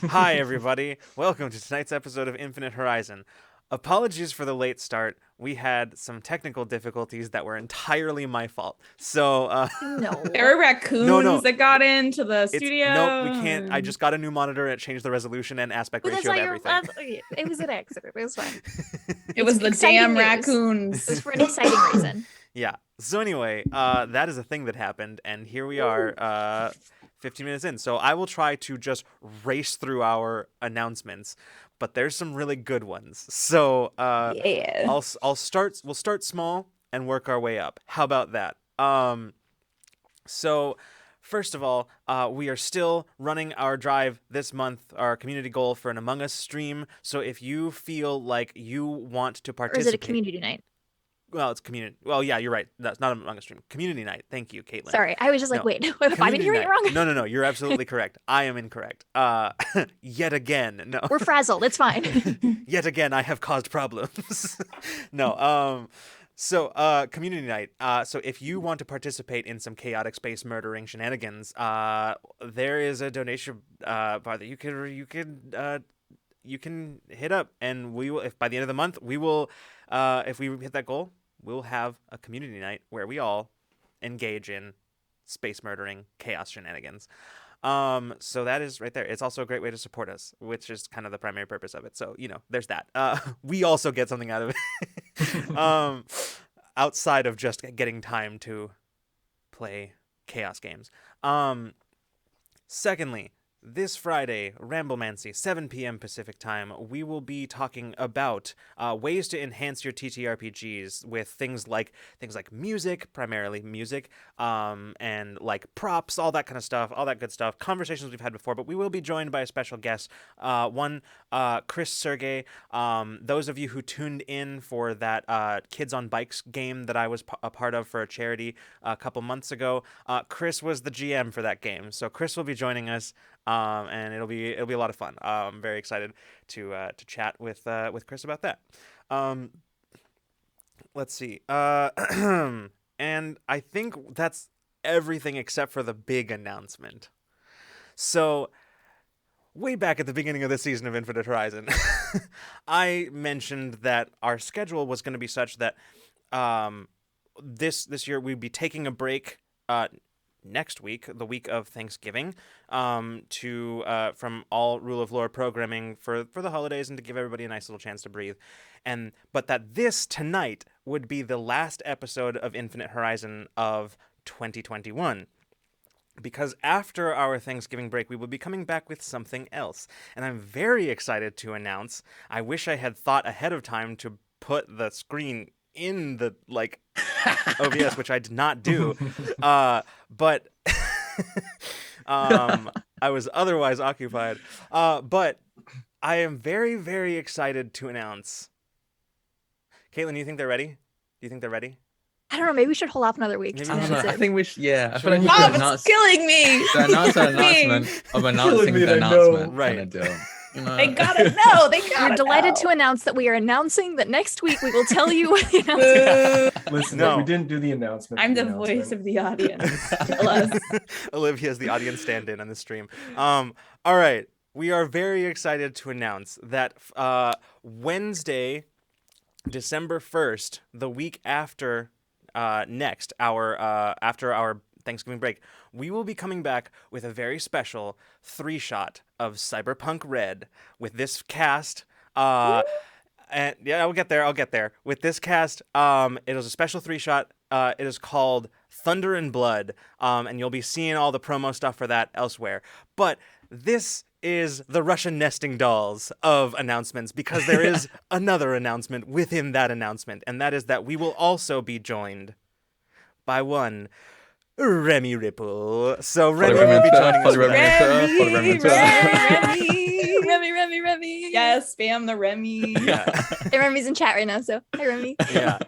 Hi, everybody. Welcome to tonight's episode of Infinite Horizon. Apologies for the late start. We had some technical difficulties that were entirely my fault. No. There were raccoons that got into the studio. Nope, we can't. I just got a new monitor and it changed the resolution and aspect But that's ratio not of your. everything. It was an accident. It was fine. It was the exciting damn news. raccoons. It was for an exciting reason. Yeah. So anyway, that is a thing that happened, and here we are, 15 minutes in. So I will try to just race through our announcements, but there's some really good ones. So Yeah. We'll start small and work our way up. How about that? So first of all, we are still running our drive this month, our community goal for an Among Us stream. So if you feel like you want to Or participate, is it a community night? well, it's community. Well, yeah, you're right. That's not Among Us stream. Community night. Thank you, Caitlin. Sorry, I was just like, No. wait, have I been Community hearing it night. wrong? No. You're absolutely correct. I am incorrect. Yet again. No. We're frazzled. It's fine. Yet again, I have caused problems. No. So, community night. So if you want to participate in some chaotic space murdering shenanigans, there is a donation bar that you can hit up, and we will. If by the end of the month we will, if we hit that goal, we'll have a community night where we all engage in space murdering chaos shenanigans. So that is right there. It's also a great way to support us, which is kind of the primary purpose of it. So, there's that. We also get something out of it. Outside of just getting time to play chaos games. Secondly, this Friday, Ramblemancy, 7 p.m. Pacific time, we will be talking about ways to enhance your TTRPGs with things like music, primarily music, and like props, all that kind of stuff, all that good stuff. Conversations we've had before, but we will be joined by a special guest, Chris Sergey. Those of you who tuned in for that Kids on Bikes game that I was a part of for a charity a couple months ago, Chris was the GM for that game, so Chris will be joining us. And it'll be a lot of fun. I'm very excited to chat with Chris about that. Let's see. And I think that's everything except for the big announcement. So, way back at the beginning of this season of Infinite Horizon, I mentioned that our schedule was going to be such that this year we'd be taking a break next week, the week of Thanksgiving, from all Rule of Lore programming for the holidays and to give everybody a nice little chance to breathe. But that this tonight would be the last episode of Infinite Horizon of 2021. Because after our Thanksgiving break, we will be coming back with something else. And I'm very excited to announce, I wish I had thought ahead of time to put the screen in the OBS, which I did not do, but I was otherwise occupied. But I am very, very excited to announce. Caitlin, you think they're ready? Do you think they're ready? I don't know. Maybe we should hold off another week. Maybe to we announce should. it. I think we should. Yeah, I feel like we Stop, should it's announce. killing me. So announce an announcement of announcing me the to know. announcement. Right. Kind of deal. They gotta know. They gotta We're delighted know. to announce that we are announcing that next week we will tell you what the announcement is. Listen, No. we didn't do the announcement. I'm the voice of the audience. Tell us. Olivia is the audience stand-in on the stream. All right. We are very excited to announce that Wednesday, December 1st, the week after after our Thanksgiving break, we will be coming back with a very special 3-shot of Cyberpunk Red with this cast. And yeah, I'll get there. With this cast, it is a special 3-shot. It is called Thunder and Blood, and you'll be seeing all the promo stuff for that elsewhere. But this is the Russian nesting dolls of announcements, because there is another announcement within that announcement, and that is that we will also be joined by one Remy Ripple. So Remy will be joining us. Remy. Yes, spam the Remy. Yeah. And Remy's in chat right now, so hi Remy. Yeah.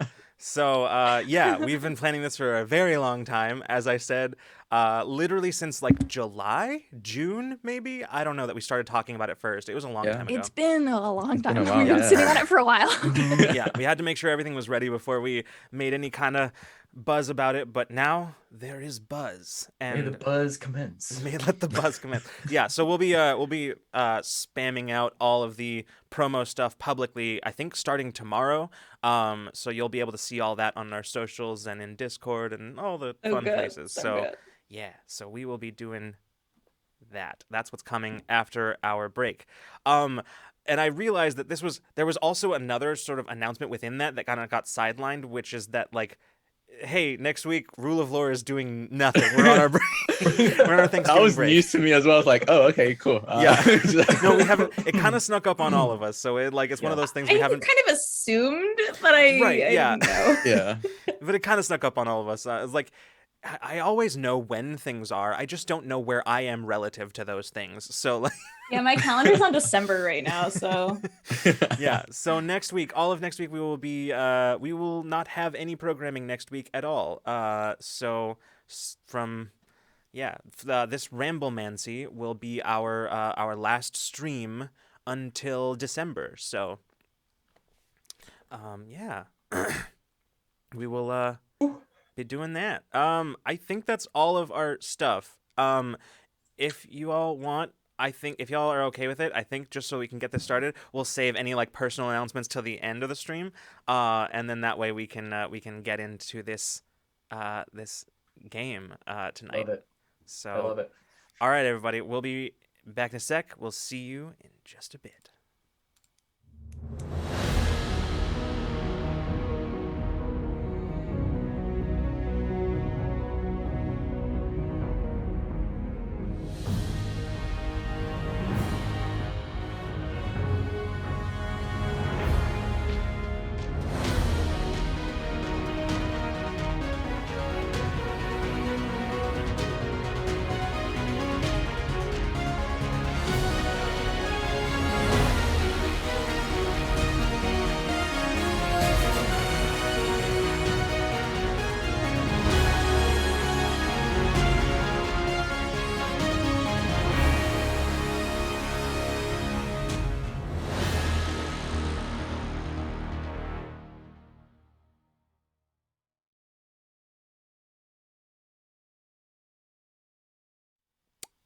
So, we've been planning this for a very long time. As I said, literally since July, June, maybe. I don't know that we started talking about it first. It was a long time ago. It's been a long time. been a while, We've been yeah. sitting on it for a while. Yeah, we had to make sure everything was ready before we made any kind of buzz about it, but now there is buzz, and May the buzz commence. may let the buzz commence. Yeah, so we'll be spamming out all of the promo stuff publicly, I think starting tomorrow. So you'll be able to see all that on our socials and in Discord and all the fun places. So good. yeah, so we will be doing that. That's what's coming after our break. And I realized that there was also another sort of announcement within that kind of got sidelined, which is that, like, hey, next week Rule of Lore is doing nothing. We're on our break. We're on our Thanksgiving That was break. news to me as well. I was like, oh, okay, cool. Yeah. No, we haven't. It kind of snuck up on all of us, so it's one of those things we I haven't. kind of assumed, but I Yeah. didn't know. Yeah. But it kind of snuck up on all of us. It's like, I always know when things are. I just don't know where I am relative to those things. So, like, Yeah, my calendar's on December right now, so yeah. So next week, all of next week, we will not have any programming next week at all. So this Ramblemancy will be our last stream until December. So, yeah, we will be doing that. I think that's all of our stuff. If you all want, I think if y'all are okay with it, I think just so we can get this started, we'll save any like personal announcements till the end of the stream, and then that way we can get into this game tonight. Love it. So I love it. all right, everybody, we'll be back in a sec. We'll see you in just a bit.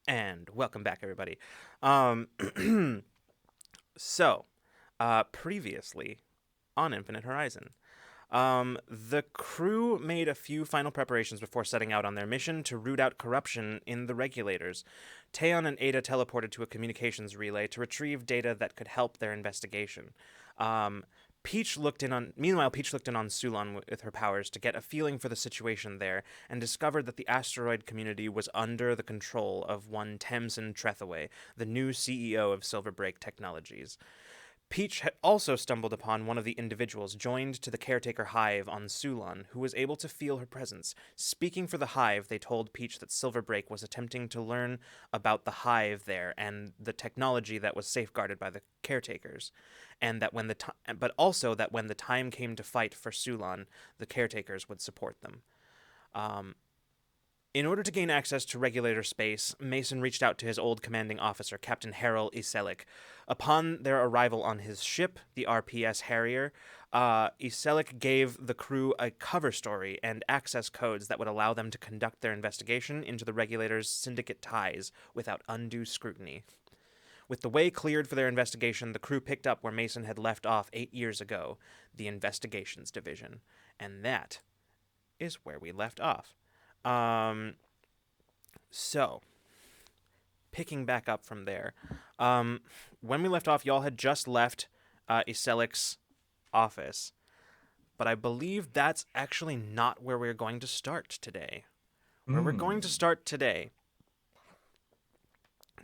And welcome back, everybody. So, previously on Infinite Horizon, the crew made a few final preparations before setting out on their mission to root out corruption in the Regulators. Taeon and Ada teleported to a communications relay to retrieve data that could help their investigation. Meanwhile, Peach looked in on Sulan with her powers to get a feeling for the situation there, and discovered that the asteroid community was under the control of one Tamsin Trethaway, the new CEO of Silverbreak Technologies. Peach had also stumbled upon one of the individuals joined to the caretaker hive on Sulan, who was able to feel her presence. Speaking for the hive, they told Peach that Silverbreak was attempting to learn about the hive there and the technology that was safeguarded by the caretakers, and that but also that when the time came to fight for Sulan, the caretakers would support them. In order to gain access to Regulator space, Mason reached out to his old commanding officer, Captain Harold Iselik. Upon their arrival on his ship, the RPS Harrier, Iselik gave the crew a cover story and access codes that would allow them to conduct their investigation into the Regulators' syndicate ties without undue scrutiny. With the way cleared for their investigation, the crew picked up where Mason had left off 8 years ago, the Investigations Division. And that is where we left off. So, picking back up from there, when we left off, y'all had just left Iselik's office, but I believe that's actually not where we're going to start today. Where we're going to start today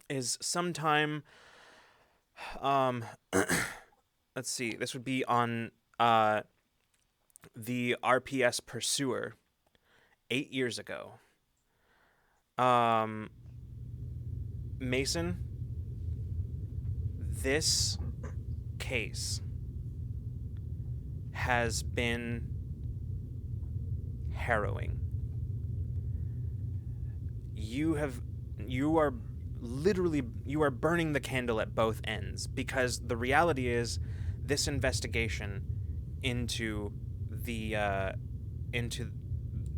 is sometime, let's see, this would be on the RPS Pursuer 8 years ago. Mason, this case has been harrowing. You are burning the candle at both ends, because the reality is this investigation into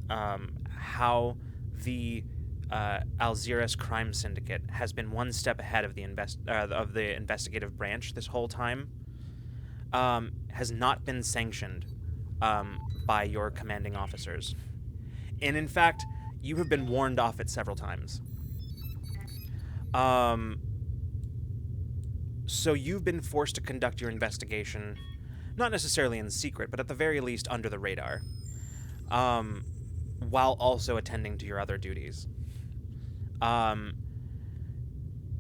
how the Alzirus crime syndicate has been one step ahead of the investigative branch this whole time, has not been sanctioned by your commanding officers. And in fact, you have been warned off it several times. So you've been forced to conduct your investigation, not necessarily in secret, but at the very least under the radar, while also attending to your other duties.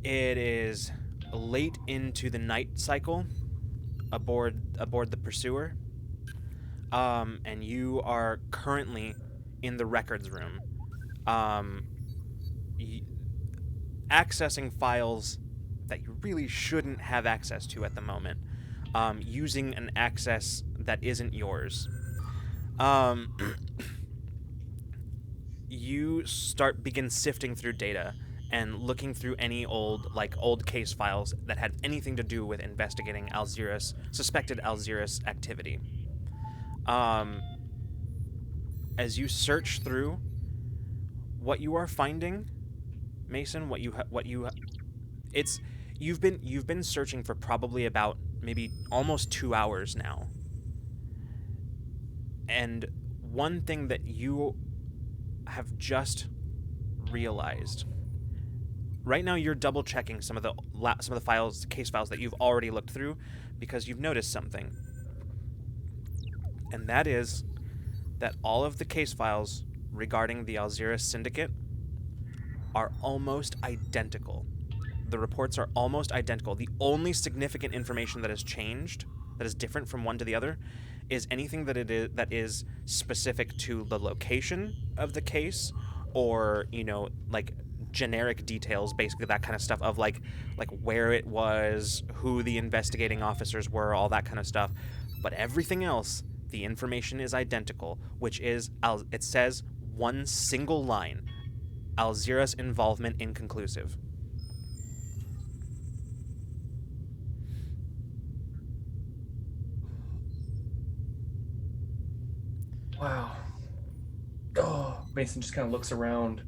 It is late into the night cycle aboard the Pursuer, and you are currently in the records room, accessing files that you really shouldn't have access to at the moment, using an access that isn't yours. You begin sifting through data and looking through any old case files that had anything to do with investigating suspected Alzirus activity. As you search through, what you are finding, Mason, you've been searching for probably about maybe almost 2 hours now. And one thing that you have just realized, right now you're double checking some of the case files that you've already looked through, because you've noticed something. And that is that all of the case files regarding the Alzirus syndicate are almost identical. The reports are almost identical. The only significant information that has changed, that is different from one to the other, is anything that is specific to the location of the case, or generic details, basically that kind of stuff of like where it was, who the investigating officers were, all that kind of stuff. But everything else, the information is identical, which is, it says one single line: Alzirus involvement inconclusive. Wow. Oh, Mason just kind of looks around.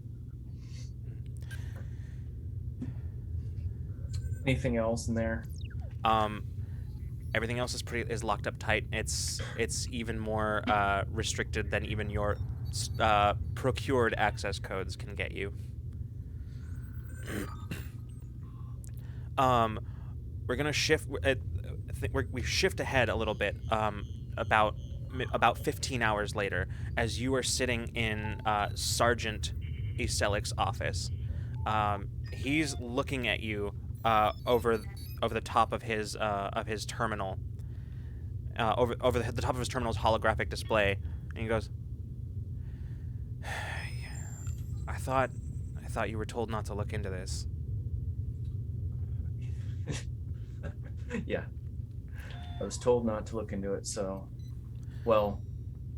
Anything else in there? Everything else is locked up tight. It's even more restricted than even your procured access codes can get you. We're gonna shift. We shift ahead a little bit. About 15 hours later, as you are sitting in Sergeant Eselic's office, he's looking at you over the top of his terminal, over the top of his terminal's holographic display, and he goes, I thought you were told not to look into this. Yeah. I was told not to look into it, so... Well,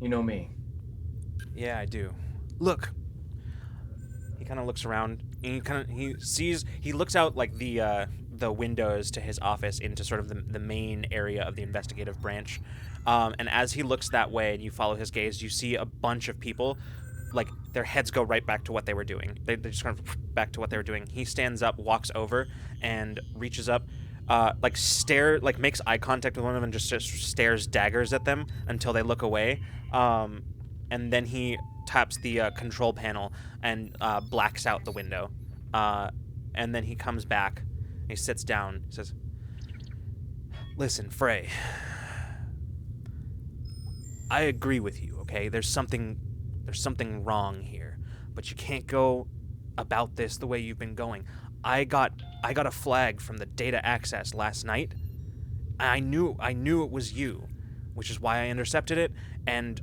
you know me. Yeah, I do. Look. He kind of looks around, and he looks out like the windows to his office into sort of the main area of the investigative branch. And as he looks that way and you follow his gaze, you see a bunch of people, like, their heads go right back to what they were doing. They just kind of back to what they were doing. He stands up, walks over, and reaches up, makes eye contact with one of them and just stares daggers at them until they look away. And then he taps the control panel and blacks out the window. And then he comes back. He sits down. He says, "Listen, Frey. I agree with you, okay? There's something wrong here, but you can't go about this the way you've been going. I got a flag from the data access last night. I knew it was you, which is why I intercepted it, and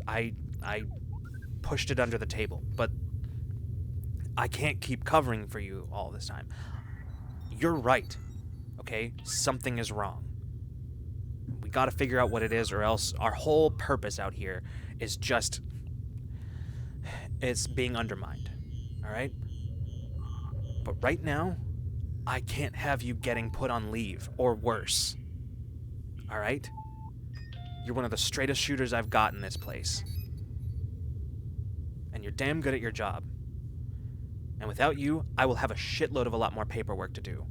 I pushed it under the table. But I can't keep covering for you all this time. You're right, okay? Something is wrong. We got to figure out what it is, or else our whole purpose out here is just... it's being undermined, all right? But right now, I can't have you getting put on leave, or worse. All right? You're one of the straightest shooters I've got in this place. and you're damn good at your job. And without you, I will have a shitload of a lot more paperwork to do.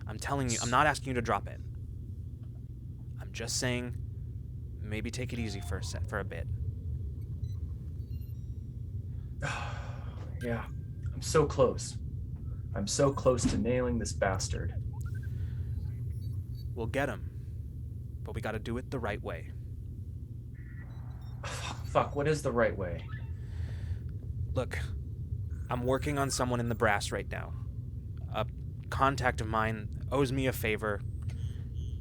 I'm telling you, I'm not asking you to drop it. I'm just saying, maybe take it easy for a bit. Yeah, I'm so close. I'm so close to nailing this bastard. We'll get him, but we gotta do it the right way. Fuck, what is the right way? Look, I'm working on someone in the brass right now. A contact of mine owes me a favor.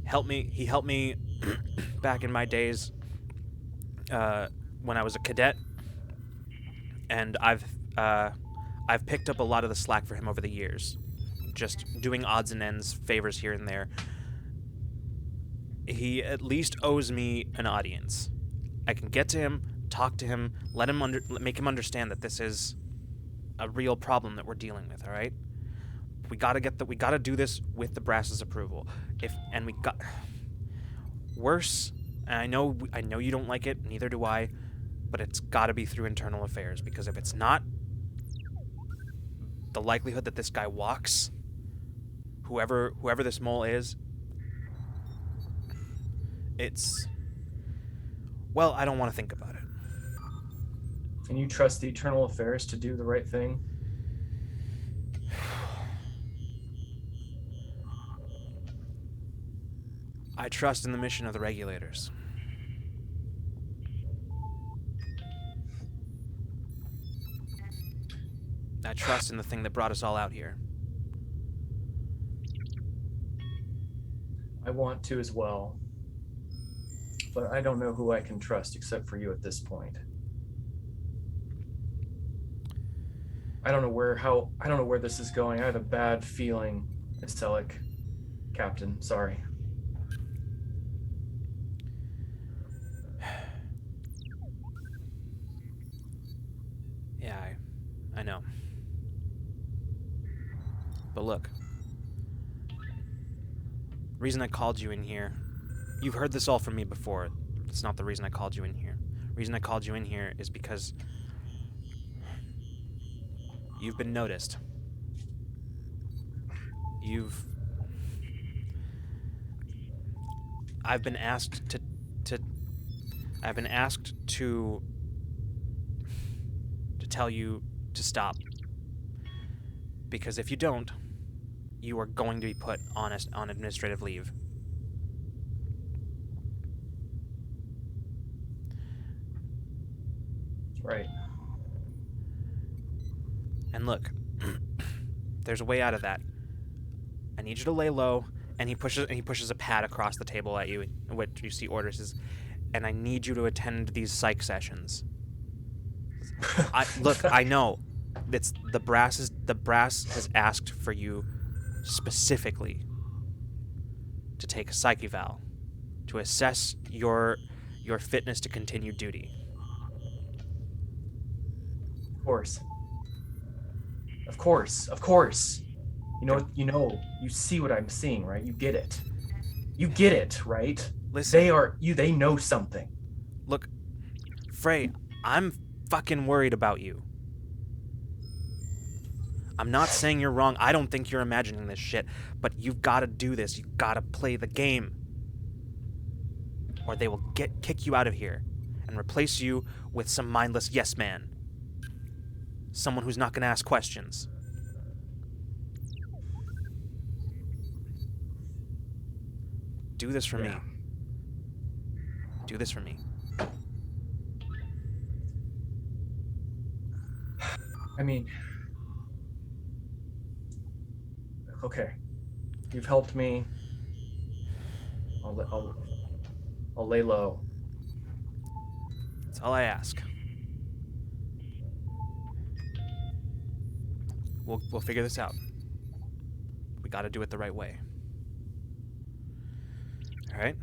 He helped me back in my days when I was a cadet, and I've picked up a lot of the slack for him over the years, just doing odds and ends, favors here and there. He at least owes me an audience. I can get to him, talk to him, make him understand that this is a real problem that we're dealing with. All right, we gotta do this with the brass's approval. Worse, and I know you don't like it, neither do I, but it's gotta be through internal affairs, because if it's not, the likelihood that this guy walks, whoever this mole is, well, I don't want to think about it. And you trust the Eternal Affairs to do the right thing? I trust in the mission of the Regulators. I trust in the thing that brought us all out here. I want to as well. But I don't know who I can trust except for you at this point. I don't know where this is going. I have a bad feeling, Estelic. Captain, sorry. Yeah, I know. But look, the reason I called you in here, you've heard this all from me before. It's not the reason I called you in here. The reason I called you in here is because you've been noticed. I've been asked to tell you to stop. Because if you don't, you are going to be put on administrative leave. Right. And look, there's a way out of that. I need you to lay low, and he pushes a pad across the table at you, in which you see orders is, and I need you to attend these psych sessions. I know. The brass has asked for you specifically to take a psych eval to assess your fitness to continue duty. Of course. You see what I'm seeing, right? You get it, right? Listen. They know something. Look, Frey, I'm fucking worried about you. I'm not saying you're wrong. I don't think you're imagining this shit, but you've got to do this. You've got to play the game, or they will kick you out of here and replace you with some mindless yes man. Someone who's not going to ask questions. Do this for me. Do this for me. I mean, okay, you've helped me. I'll lay low. That's all I ask. We'll figure this out. We got to do it the right way. All right?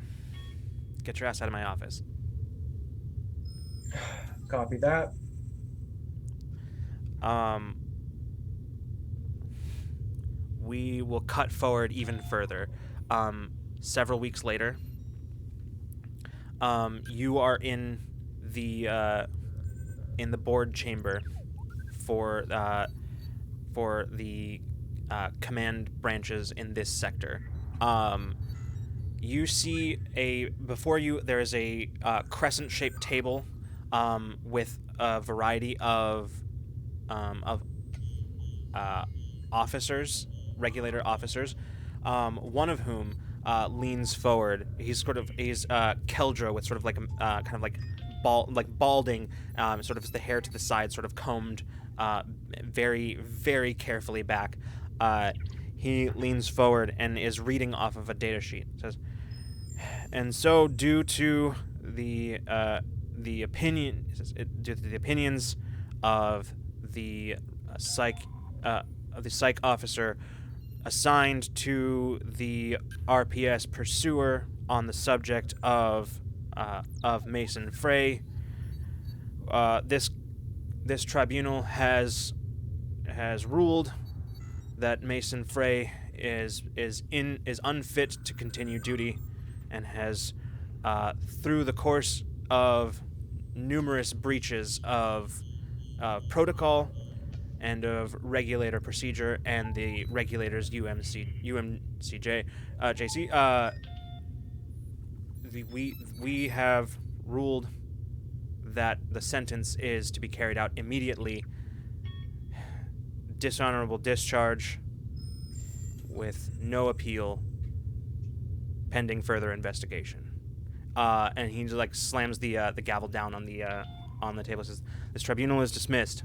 Get your ass out of my office. Copy that. We will cut forward even further. Several weeks later, You are in the board chamber for the command branches in this sector. You see before you there is a crescent-shaped table with a variety of officers, regulator officers. One of whom leans forward. He's Keldra with sort of like a kind of like balding, sort of the hair to the side, sort of combed very, very carefully back. He leans forward and is reading off of a data sheet. It says, and so due to the opinions of the psych officer assigned to the RPS pursuer on the subject of Mason Frey, this tribunal has ruled that Mason Frey is unfit to continue duty, and has through the course of numerous breaches of protocol and of regulator procedure and the regulators UMCJ JC, we have ruled that the sentence is to be carried out immediately. Dishonorable discharge with no appeal pending further investigation. And he just like slams the gavel down on the table. Says, "This tribunal is dismissed."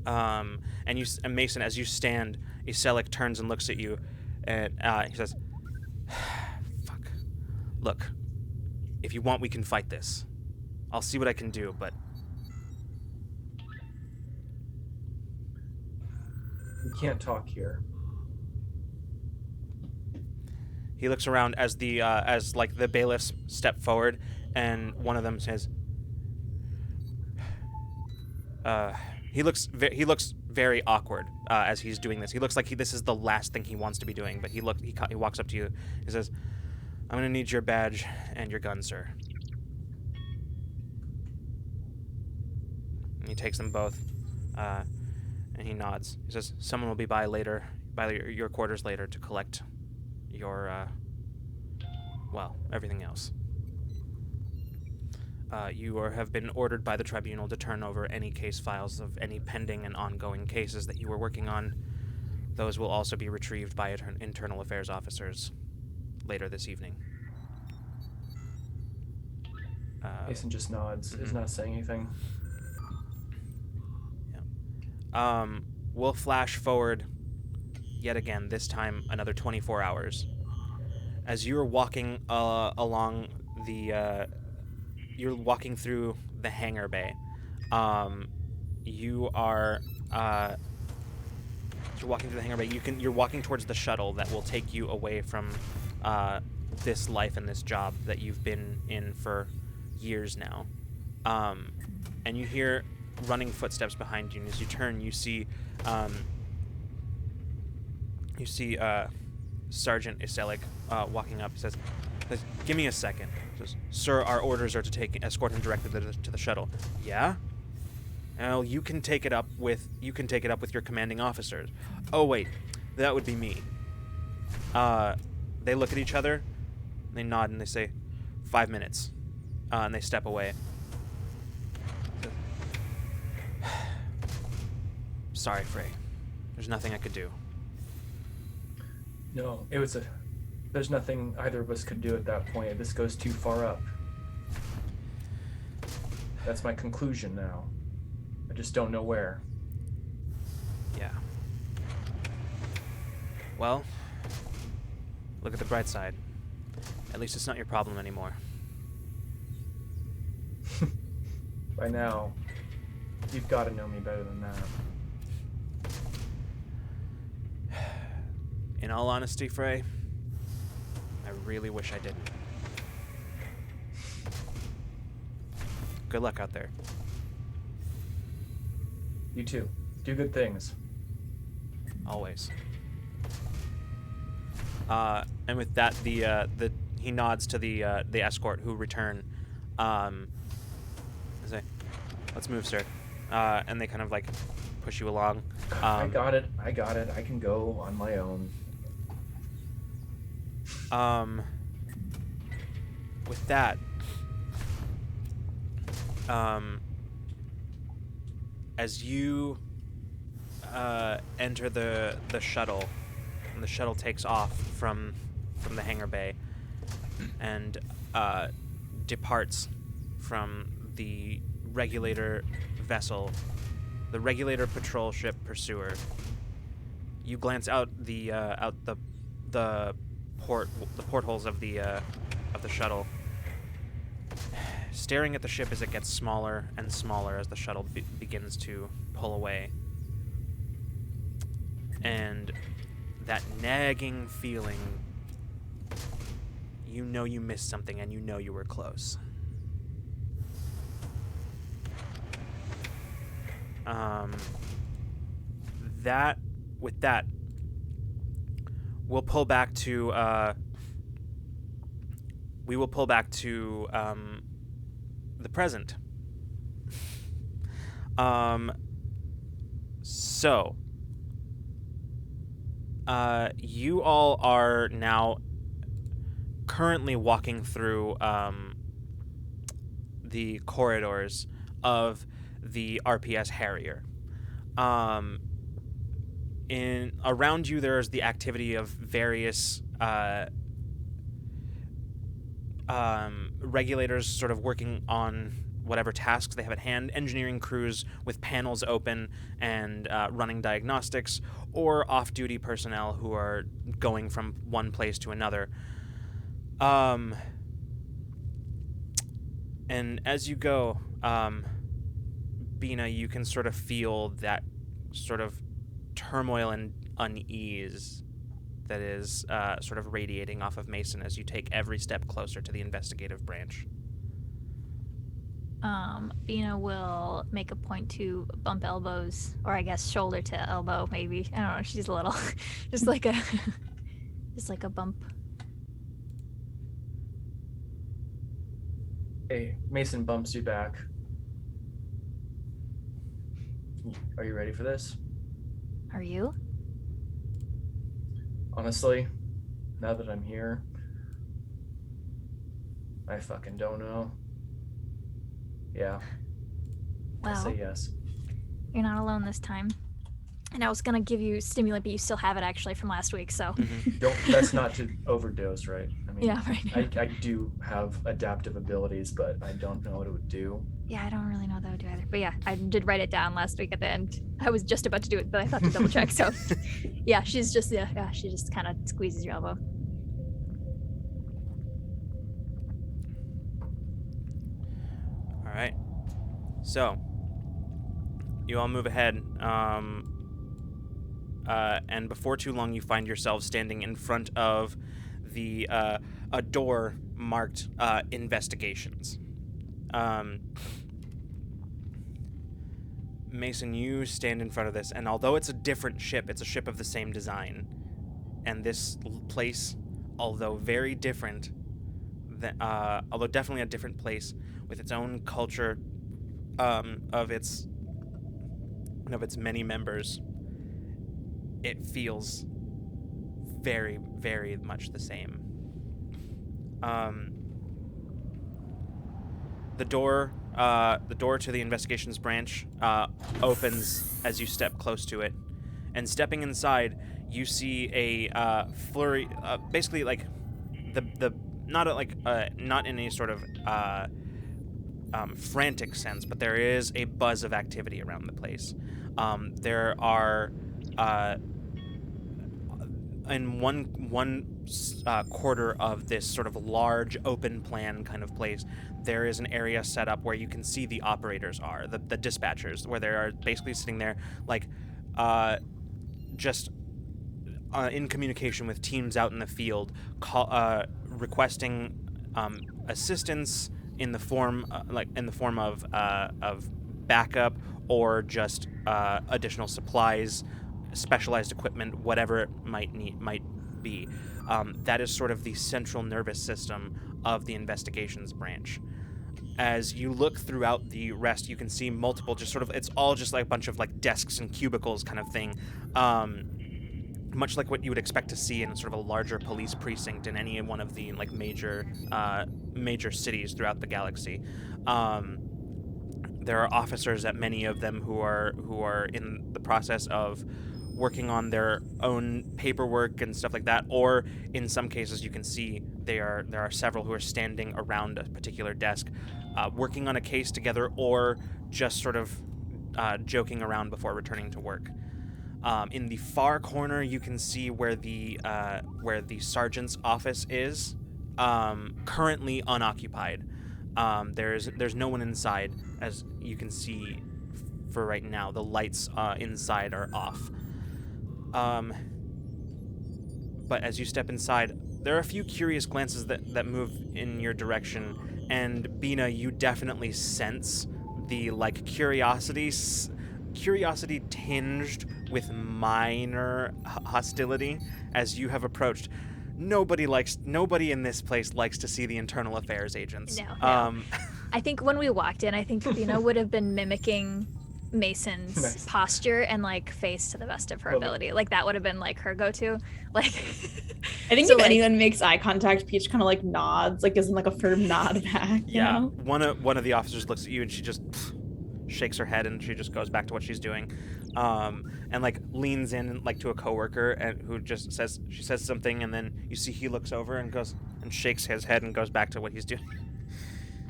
And Mason, as you stand, Iselik turns and looks at you, and he says, "Fuck. Look, if you want, we can fight this. I'll see what I can do, but we can't talk here." He looks around as the bailiffs step forward, and one of them says, he looks very awkward as he's doing this. He looks like this is the last thing he wants to be doing. But he walks up to you. He says, "I'm gonna need your badge and your gun, sir." And he takes them both, and he nods. He says, "Someone will be by your quarters later to collect your, everything else. You have been ordered by the tribunal to turn over any case files of any pending and ongoing cases that you were working on. Those will also be retrieved by internal affairs officers later this evening." Mason just nods, is not saying anything. Yeah. We'll flash forward yet again, this time another 24 hours. As you're walking along you're walking through the hangar bay. You're walking through the hangar bay. You're walking towards the shuttle that will take you away from this life and this job that you've been in for years now. And you hear running footsteps behind you, and as you turn, you see Sergeant Iselik walking up. He says, "Give me a second." He says, "Sir, our orders are to escort him directly to the shuttle." "Yeah? Well, you can take it up with your commanding officers." "Oh wait, that would be me." They look at each other, they nod, and they say, "5 minutes," and they step away. "Sorry, Frey. There's nothing I could do." No, there's nothing either of us could do at that point. This goes too far up. That's my conclusion now. I just don't know where. Yeah. Well, look at the bright side. At least it's not your problem anymore. By now, you've got to know me better than that. In all honesty, Frey, I really wish I didn't. Good luck out there. You too. Do good things. Always. And with that, the he nods to the escort who return. Say, let's move, sir. And they kind of like push you along. I got it. I can go on my own. With that, as you enter the shuttle, and the shuttle takes off from the hangar bay and departs from the Regulator vessel, the Regulator patrol ship Pursuer. You glance out the portholes of the shuttle, staring at the ship as it gets smaller and smaller as the shuttle begins to pull away. And that nagging feeling, you know you missed something and you know you were close. With that, we'll pull back to the present. So you all are now currently walking through the corridors of the RPS Harrier. Around you, there's the activity of various regulators sort of working on whatever tasks they have at hand, engineering crews with panels open and running diagnostics, or off-duty personnel who are going from one place to another. And as you go, Bina, you can sort of feel that sort of turmoil and unease that is sort of radiating off of Mason as you take every step closer to the investigative branch. Bina will make a point to bump elbows, or I guess shoulder to elbow, maybe. I don't know. She's a little, just like a bump. Hey, Mason bumps you back. Are you ready for this? Are you? Honestly, now that I'm here, I fucking don't know. Yeah. I Well, say yes. you're not alone this time. And I was gonna give you stimulant, but you still have it actually from last week, so. That's not to overdose, right? I mean, Yeah, right. I do have adaptive abilities, but I don't know what it would do. Yeah, I don't really know what that would do either. But yeah, I did write it down last week at the end. I was just about to do it, but I thought to double check, so. Yeah, she just kind of squeezes your elbow. All right. So, you all move ahead, and before too long, you find yourselves standing in front of a door marked investigations. Mason, you stand in front of this, and although it's a different ship, it's a ship of the same design. And this place, although very different, although definitely a different place with its own culture, of its many members, it feels very, very much the same. The door to the investigations branch opens as you step close to it, and stepping inside, you see a flurry, basically like not in any sort of frantic sense, but there is a buzz of activity around the place. There are in one quarter of this sort of large open plan kind of place, there is an area set up where you can see the operators are, the dispatchers, where they are basically sitting there like just in communication with teams out in the field, requesting assistance in the form of backup or just additional supplies, specialized equipment, whatever it might be. That is sort of the central nervous system of the investigations branch. As you look throughout the rest, you can see multiple, just sort of, it's all just like a bunch of like desks and cubicles kind of thing. Much like what you would expect to see in sort of a larger police precinct in any one of the like major cities throughout the galaxy. There are officers at many of them who are in the process of working on their own paperwork and stuff like that, or in some cases you can see there are several who are standing around a particular desk, working on a case together, or just sort of joking around before returning to work. In the far corner, you can see where the sergeant's office is, currently unoccupied. There's no one inside, as you can see for right now. The lights inside are off. But as you step inside, there are a few curious glances that move in your direction, and Bina, you definitely sense the like curiosity tinged with minor hostility as you have approached. Nobody in this place likes to see the internal affairs agents. No. I think when we walked in, I think Bina would have been mimicking Mason's Nice. posture and like face to the best of her ability. Like that would have been like her go-to. Like I think So, if like- anyone makes eye contact, Peach kind of like nods, like gives him like a firm nod back. You Yeah, know? one of the officers looks at you and she just shakes her head and she just goes back to what she's doing, and like leans in like to a coworker and who just says something, and then you see he looks over and goes and shakes his head and goes back to what he's doing.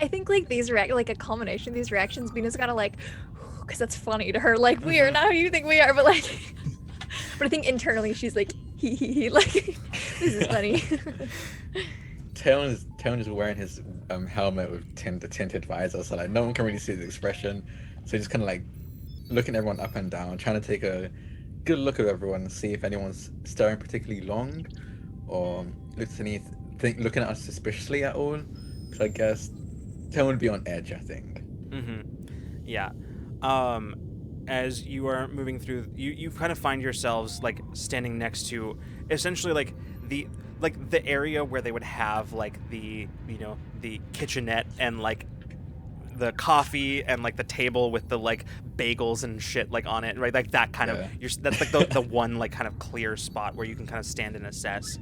I think like these like a culmination of these reactions, Bina's gotta like, because that's funny to her. Like we are not who you think we are, but like, but I think internally she's like, he, like this is funny. Talon is wearing his helmet with tinted visor, so like no one can really see his expression. So he's just kind of like looking everyone up and down, trying to take a good look at everyone and see if anyone's staring particularly long, or looking at us suspiciously at all. Because I guess Talon would be on edge, I think. Yeah. As you are moving through, you kind of find yourselves like standing next to essentially like the area where they would have like the kitchenette and like the coffee and like the table with the like bagels and shit like on it, right? Like that kind of that's like the one like kind of clear spot where you can kind of stand and assess.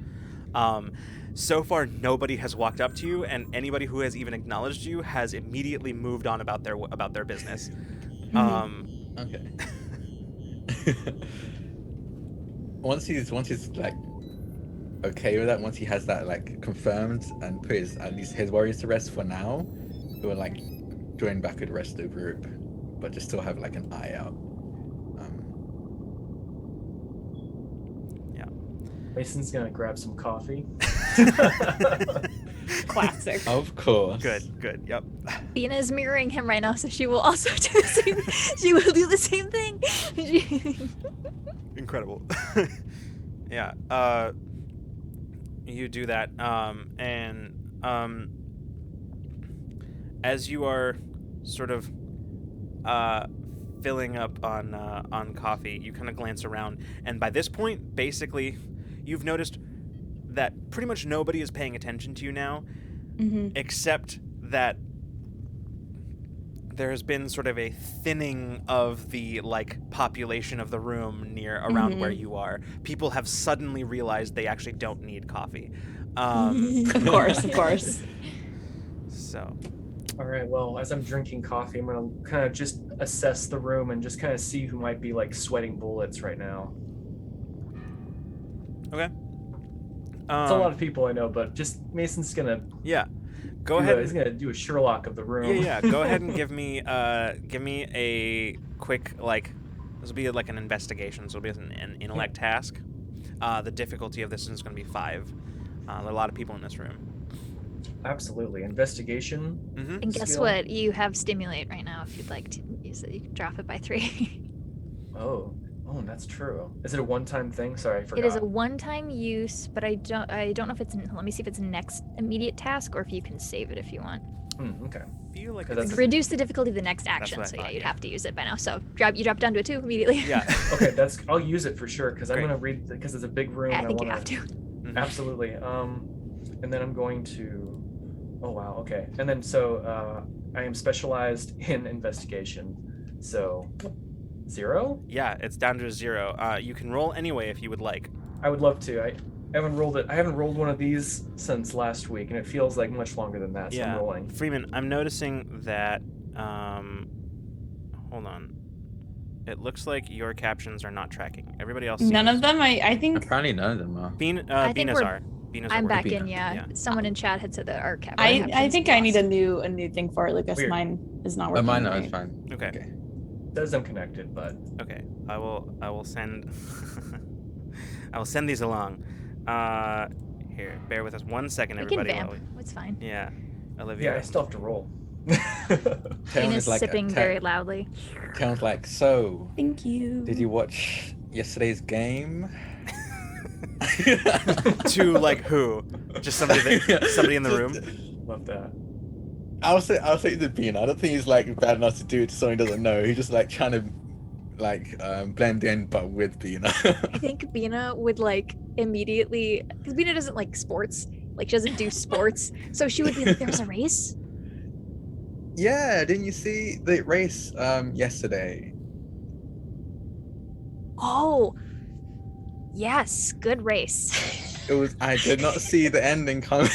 So far nobody has walked up to you, and anybody who has even acknowledged you has immediately moved on about their business. Okay. Once he's like okay with that, once he has that like confirmed and put at least his worries to rest for now, he will like join back with the rest of the group, but just still have like an eye out. Mason's gonna grab some coffee. Classic. Of course. Good. Yep. Bina is mirroring him right now, so she will also do the same. She will do the same thing. Incredible. Yeah. You do that, and as you are sort of filling up on coffee, you kind of glance around, and by this point, basically, you've noticed that pretty much nobody is paying attention to you now, except that there has been sort of a thinning of the like population of the room around where you are. People have suddenly realized they actually don't need coffee. Of course. So. All right, well, as I'm drinking coffee, I'm gonna kind of just assess the room and just kind of see who might be like sweating bullets right now. Okay. It's a lot of people I know, but just Mason's gonna Go ahead. He's gonna do a Sherlock of the room. Yeah. Go ahead and give me a quick like. This will be like an investigation. So it'll be an intellect task. The difficulty of this is going to be 5. There are a lot of people in this room. Absolutely. Investigation. And guess skill. what? You have stimulate right now. If you'd like to use it, you can drop it by 3. Oh, that's true. Is it a one-time thing? Sorry, I forgot. It is a one-time use, but I don't know if it's. Let me see if it's next immediate task or if you can save it if you want. Okay. I feel like That's- Reduce the difficulty of the next action. what I So thought, you'd yeah. have to use it by now. So you drop down to a 2 immediately. Yeah. Okay, I'll use it for sure because I'm Great. gonna read because it's a big room. I and think wanna, you have to. Absolutely. And then I'm going to. Oh wow. Okay. And then I am specialized in investigation. So 0. Yeah, it's down to a 0. You can roll anyway if you would like. I would love to. I haven't rolled it. I haven't rolled one of these since last week, and it feels like much longer than that. So I'm rolling. Freeman, I'm noticing that. Hold on. It looks like your captions are not tracking. Everybody else. None of them. I think. Apparently none of them are. I think Bina's we're- are. Bina's I'm are back working. in. Yeah. Someone in chat had said that our cap. I think I need a new thing for it. Lucas, Weird. mine is not Oh, working. mine, no, right. it's fine. Okay. It says I'm connected, but Okay. I will send. I will send these along. Here, bear with us 1 second, We everybody. can while vamp. It's fine. Yeah, Olivia. yeah, I still have to roll. Ian is sipping very loudly. Sounds like, so, Thank you. did you watch yesterday's game? To like who? Just somebody in the room. Love that. I'll say the Bean. I don't think he's like bad enough to do it to someone he doesn't know. He's just like trying to like blend in, but with Bina. I think Bina would like immediately, because Bina doesn't like sports. Like she doesn't do sports, so she would be like, "There's a race." Yeah, didn't you see the race yesterday? Oh, yes, good race. It was. I did not see the ending coming.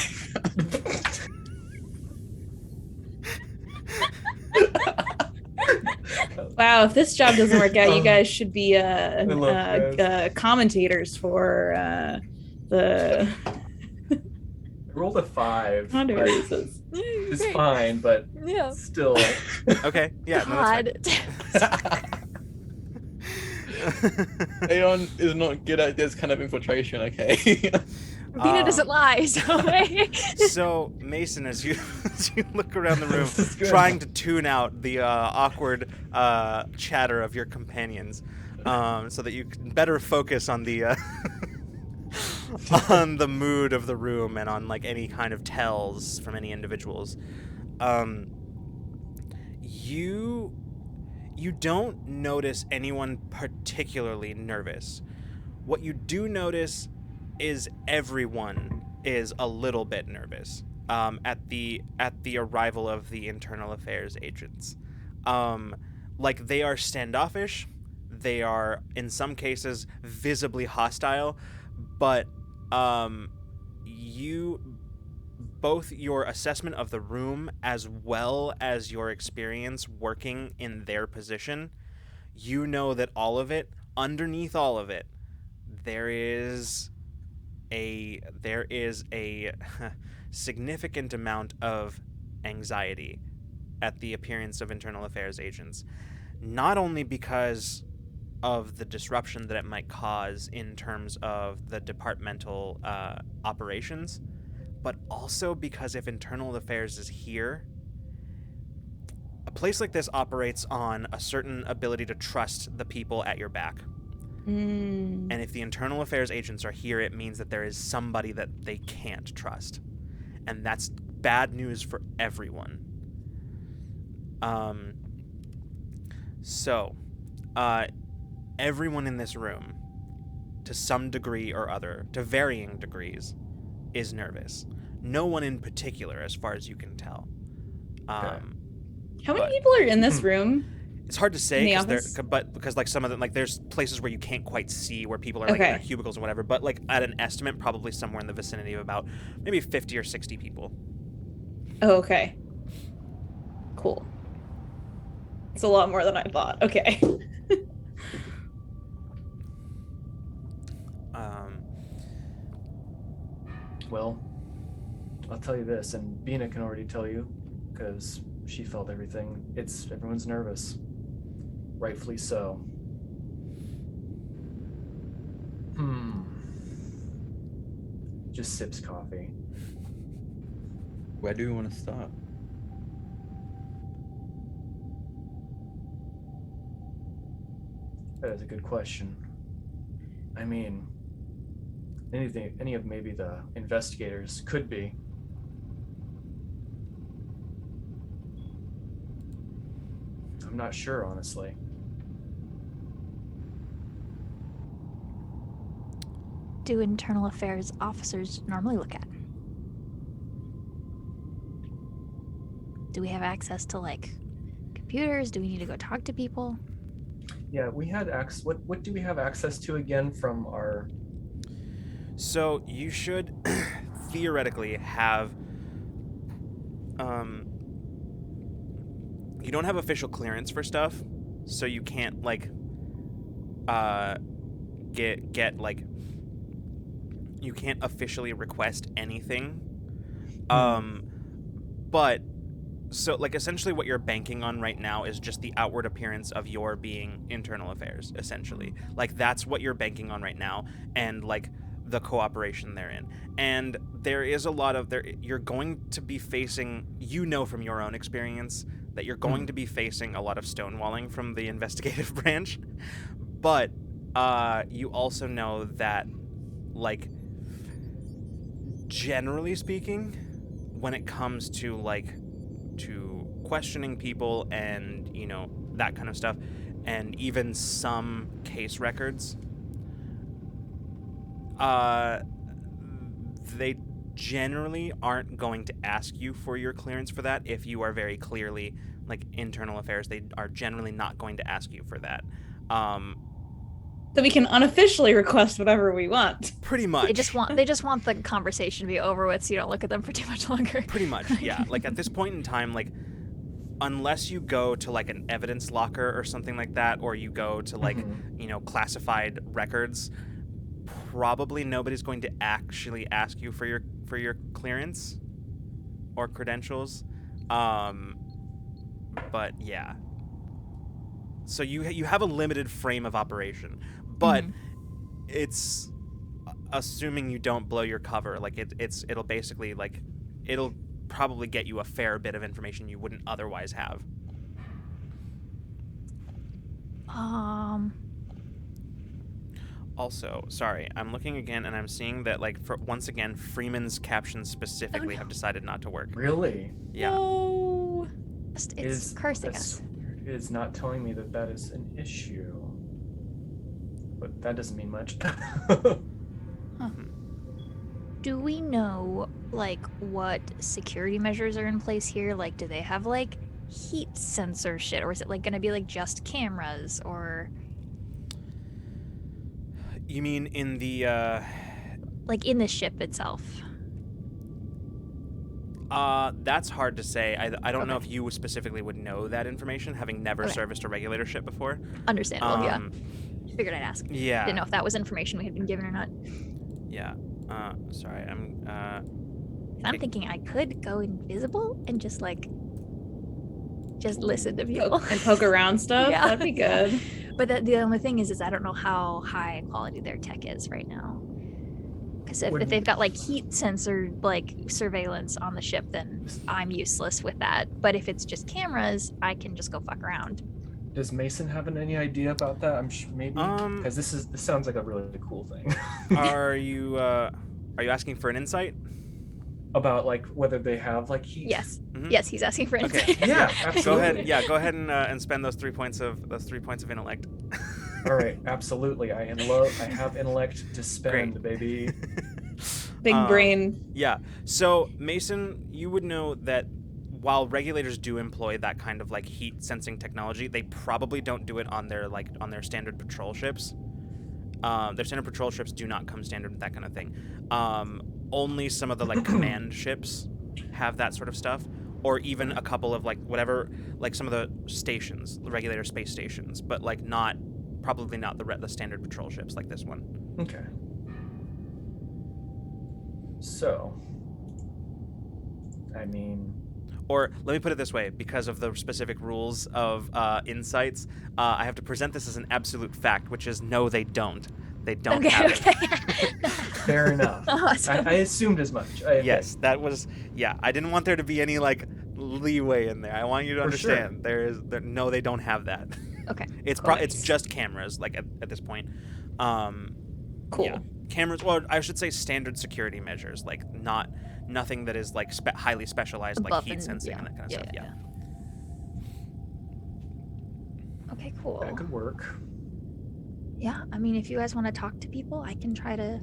Wow, if this job doesn't work out, you guys should be love commentators for the I rolled a 5. Honda but races. It's fine, but Yeah. still. Okay. Yeah. No, that's God. Aeon is not good at this kind of infiltration. Okay. Bina doesn't lie, so So Mason, as you look around the room, This is good. trying to tune out the awkward chatter of your companions, so that you can better focus on the on the mood of the room and on like any kind of tells from any individuals. You don't notice anyone particularly nervous. What you do notice is everyone is a little bit nervous at the arrival of the internal affairs agents. Like they are standoffish, they are in some cases visibly hostile, but both your assessment of the room as well as your experience working in their position, you know that all of it, underneath all of it, there is a significant amount of anxiety at the appearance of internal affairs agents. Not only because of the disruption that it might cause in terms of the departmental operations, but also because if internal affairs is here, a place like this operates on a certain ability to trust the people at your back. And if the internal affairs agents are here, it means that there is somebody that they can't trust. And that's bad news for everyone. So, everyone in this room, to some degree or other, to varying degrees, is nervous. No one in particular, as far as you can tell. How but- many people are in this room? It's hard to say, In the because like some of them, like there's places where you can't quite see where people are like in their cubicles and whatever. But like at an estimate, probably somewhere in the vicinity of about maybe 50 or 60 people. Oh, okay. Cool. It's a lot more than I thought. Okay. Well, I'll tell you this, and Bina can already tell you, because she felt everything. Everyone's nervous. Rightfully so. Just sips coffee. Where do we want to start? That is a good question. I mean, any of maybe the investigators could be. I'm not sure, honestly. do internal affairs officers normally look at? Do we have access to like computers? Do we need to go talk to people? Yeah, we had access. What do we have access to again from our? So you should theoretically have. You don't have official clearance for stuff, so you can't like get like you can't officially request anything. But so like essentially what you're banking on right now is just the outward appearance of your being internal affairs, essentially. Like that's what you're banking on right now, and like the cooperation therein. And there is a lot of you're going to be facing, you know from your own experience, that you're going to be facing a lot of stonewalling from the investigative branch. But you also know that, like, generally speaking, when it comes to like to questioning people and, you know, that kind of stuff, and even some case records, they generally aren't going to ask you for your clearance for that if you are very clearly like internal affairs. They are generally not going to ask you for that. So we can unofficially request whatever we want. Pretty much. They just want the conversation to be over with, so you don't look at them for too much longer. Pretty much, yeah. Like at this point in time, like unless you go to like an evidence locker or something like that, or you go to like you know, classified records, probably nobody's going to actually ask you for your clearance or credentials. But yeah. So you have a limited frame of operation, but it's assuming you don't blow your cover. Like it'll basically like it'll probably get you a fair bit of information you wouldn't otherwise have. Also, sorry, I'm looking again and I'm seeing that like once again Freeman's captions specifically have decided not to work. Really? Yeah. No. It's cursing us. Weird. It is not telling me that is an issue. But that doesn't mean much. Do we know like what security measures are in place here? Like, do they have like heat sensor shit, or is it like going to be like just cameras, or? You mean in the like in the ship itself? That's hard to say. I don't know if you specifically would know that information, having never serviced a regulator ship before. Understandable, yeah. Figured I'd ask. Yeah. Didn't know if that was information we had been given or not. Yeah. Sorry, I'm thinking I could go invisible and just listen to people. And poke around stuff? Yeah. That'd be good. But the only thing is I don't know how high quality their tech is right now. Because if they've got like heat sensor like surveillance on the ship, then I'm useless with that. But if it's just cameras, I can just go fuck around. Does Mason have any idea about that? I'm sure maybe because this sounds like a really cool thing. Are you asking for an insight? About like whether they have like heat? Yes. Yes, he's asking for insight. Okay. Yeah, absolutely. Go ahead. Yeah, go ahead and spend those 3 points of intellect. All right, absolutely. I have intellect to spend, baby. Big brain. Yeah. So Mason, you would know that while regulators do employ that kind of like heat sensing technology, they probably don't do it on their standard patrol ships. Their standard patrol ships do not come standard with that kind of thing. Only some of the like command ships have that sort of stuff, or even a couple of like whatever, like some of the stations, the regulator space stations, but like probably not the standard patrol ships like this one. Okay. So, I mean, or let me put it this way, because of the specific rules of insights, I have to present this as an absolute fact, which is no, they don't. They don't have it. Fair enough. Awesome. I assumed as much. Yes, that was, yeah. I didn't want there to be any like leeway in there. I want you to understand no, they don't have that. Okay. It's just cameras like at this point. Cool. Yeah. Cameras, well, I should say standard security measures, like nothing that is like highly specialized, Above like heat sensing and that kind of stuff. Yeah. Okay, cool. That could work. Yeah, I mean, if you guys want to talk to people, I can try to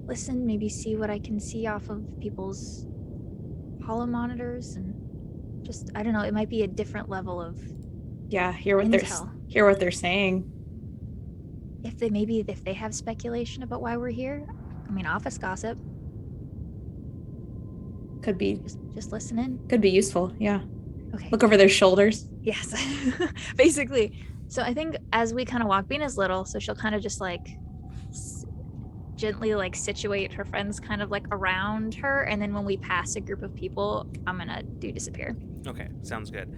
listen, maybe see what I can see off of people's holo monitors, and just, I don't know, it might be a different level of Yeah, hear what they're saying. if they have speculation about why we're here. I mean, office gossip. Could be Just listen in. could be useful. Yeah. Okay. Look over their shoulders. Yes. Basically. So I think as we kind of walk, Bina's little, so she'll kind of just like gently like situate her friends kind of like around her, and then when we pass a group of people, I'm gonna do disappear. Okay, sounds good.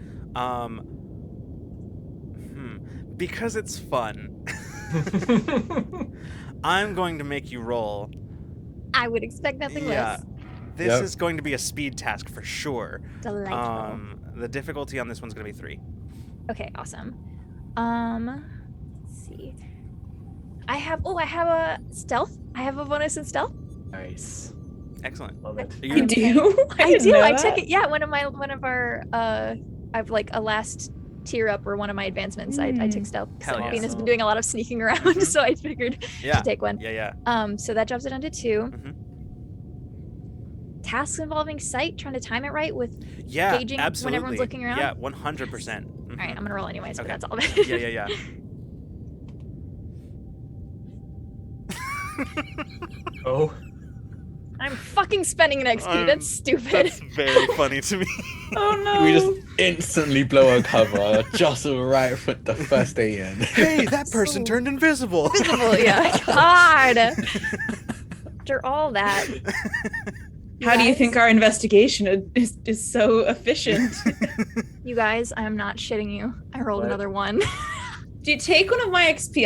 Because it's fun, I'm going to make you roll. I would expect nothing Yeah. less. This is going to be a speed task for sure. Delightful. The difficulty on this one's going to be 3. Okay, awesome. Let's see. I have a stealth. I have a bonus in stealth. Nice. Excellent. Love it. You do? I do. I took took it. Yeah, one of our I've like a last tier up or one of my advancements. I took stealth. Hell So yeah. Venus has been doing a lot of sneaking around, so I figured Yeah. to take one. Yeah. So that drops it down to 2. Mhm. Tasks involving sight, trying to time it right with. Yeah, Gauging when absolutely. everyone's looking around? Yeah, 100%. All right, I'm gonna roll anyways, but Okay. that's all of it. Yeah. Oh, I'm fucking spending an XP. I'm- That's stupid. That's very funny to me. Oh no. We just instantly blow a cover, jostle right for the first day in. Hey, that person turned invisible. Invisible, yeah. God. After all that. How do you guys- think our investigation is so efficient? You guys, I am not shitting you. I rolled What? another 1. Do you take one of my XP?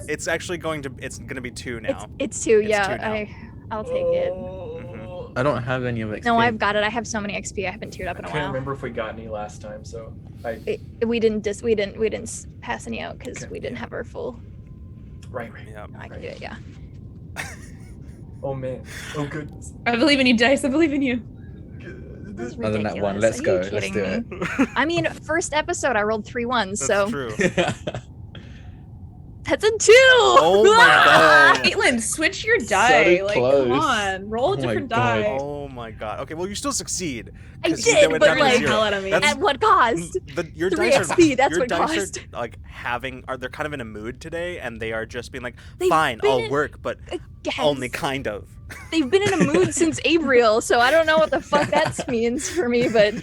It's actually going to be 2 now. It's 2, It's yeah. 2 now. I'll take it. Oh. I don't have any of XP. No, I've got it. I have so many XP. I haven't tiered up I in a can't while. remember if we got any last time, so We didn't pass any out because Okay, we didn't yeah. have our full. right. Yeah. No, I can do it. Yeah. Oh man. Oh goodness. I believe in you, Dice. I believe in you. This is Other than that one, ridiculous. let's Are go. you Let's kidding do me? it. I mean, first episode I rolled 3 1s, That's so true. that's a 2. Oh my god. Caitlin, switch your die. Like, close. come on, roll a Oh my different God. die. Oh my god. Okay, well you still succeed. I 'cause they did, went but down to like, 0. hell out of me. That's- at what cost? Your 3 dice are XP, that's your what dice cost. are like they're kind of in a mood today, and they are just being like, They've fine, been I'll in- work, but Yes. only kind of. They've been in a mood since April, so I don't know what the fuck that means for me, but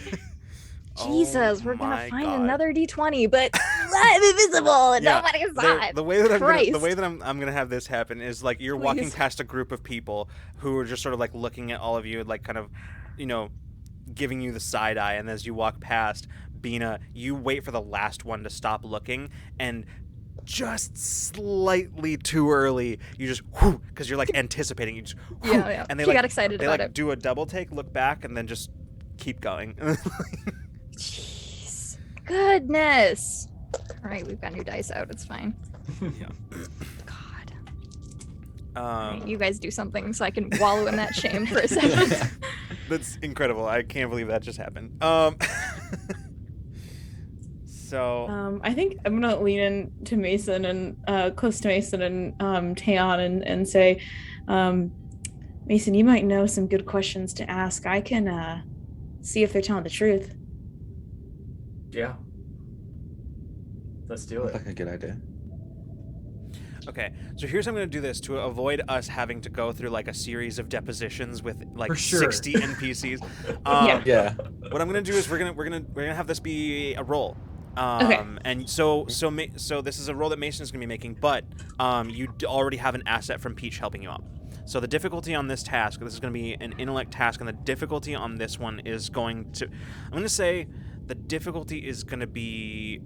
Jesus, we're gonna my find God. another D20, but I'm invisible and Yeah, nobody saw it. The way that Christ. I'm gonna have this happen is like you're walking Please. past a group of people who are just sort of like looking at all of you, like kind of, giving you the side eye, and as you walk past, Bina, you wait for the last one to stop looking, and just slightly too early, you just because you're like anticipating, you just Yeah. and they She like got excited they about like it. do a double take, look back, and then just keep going. Jeez. Goodness. All right, we've got new dice out. It's fine. Yeah. God. All right, Um, you guys do something so I can wallow in that shame for a second. That's incredible. I can't believe that just happened. So I think I'm gonna lean in to Mason and close to Mason and Taeon and say, Mason, you might know some good questions to ask. I can see if they're telling the truth. Yeah. Let's do Looks it. like a good idea. okay, so here's how I'm gonna do this to avoid us having to go through like a series of depositions with like For sure. 60 NPCs. Yeah. Yeah. What I'm gonna do is we're gonna have this be a roll. Okay. And so this is a roll that Mason is gonna be making, but you already have an asset from Peach helping you out. So the difficulty on this task, this is going to be an intellect task, and the difficulty on this one is going to, I'm going to say the difficulty is going to be,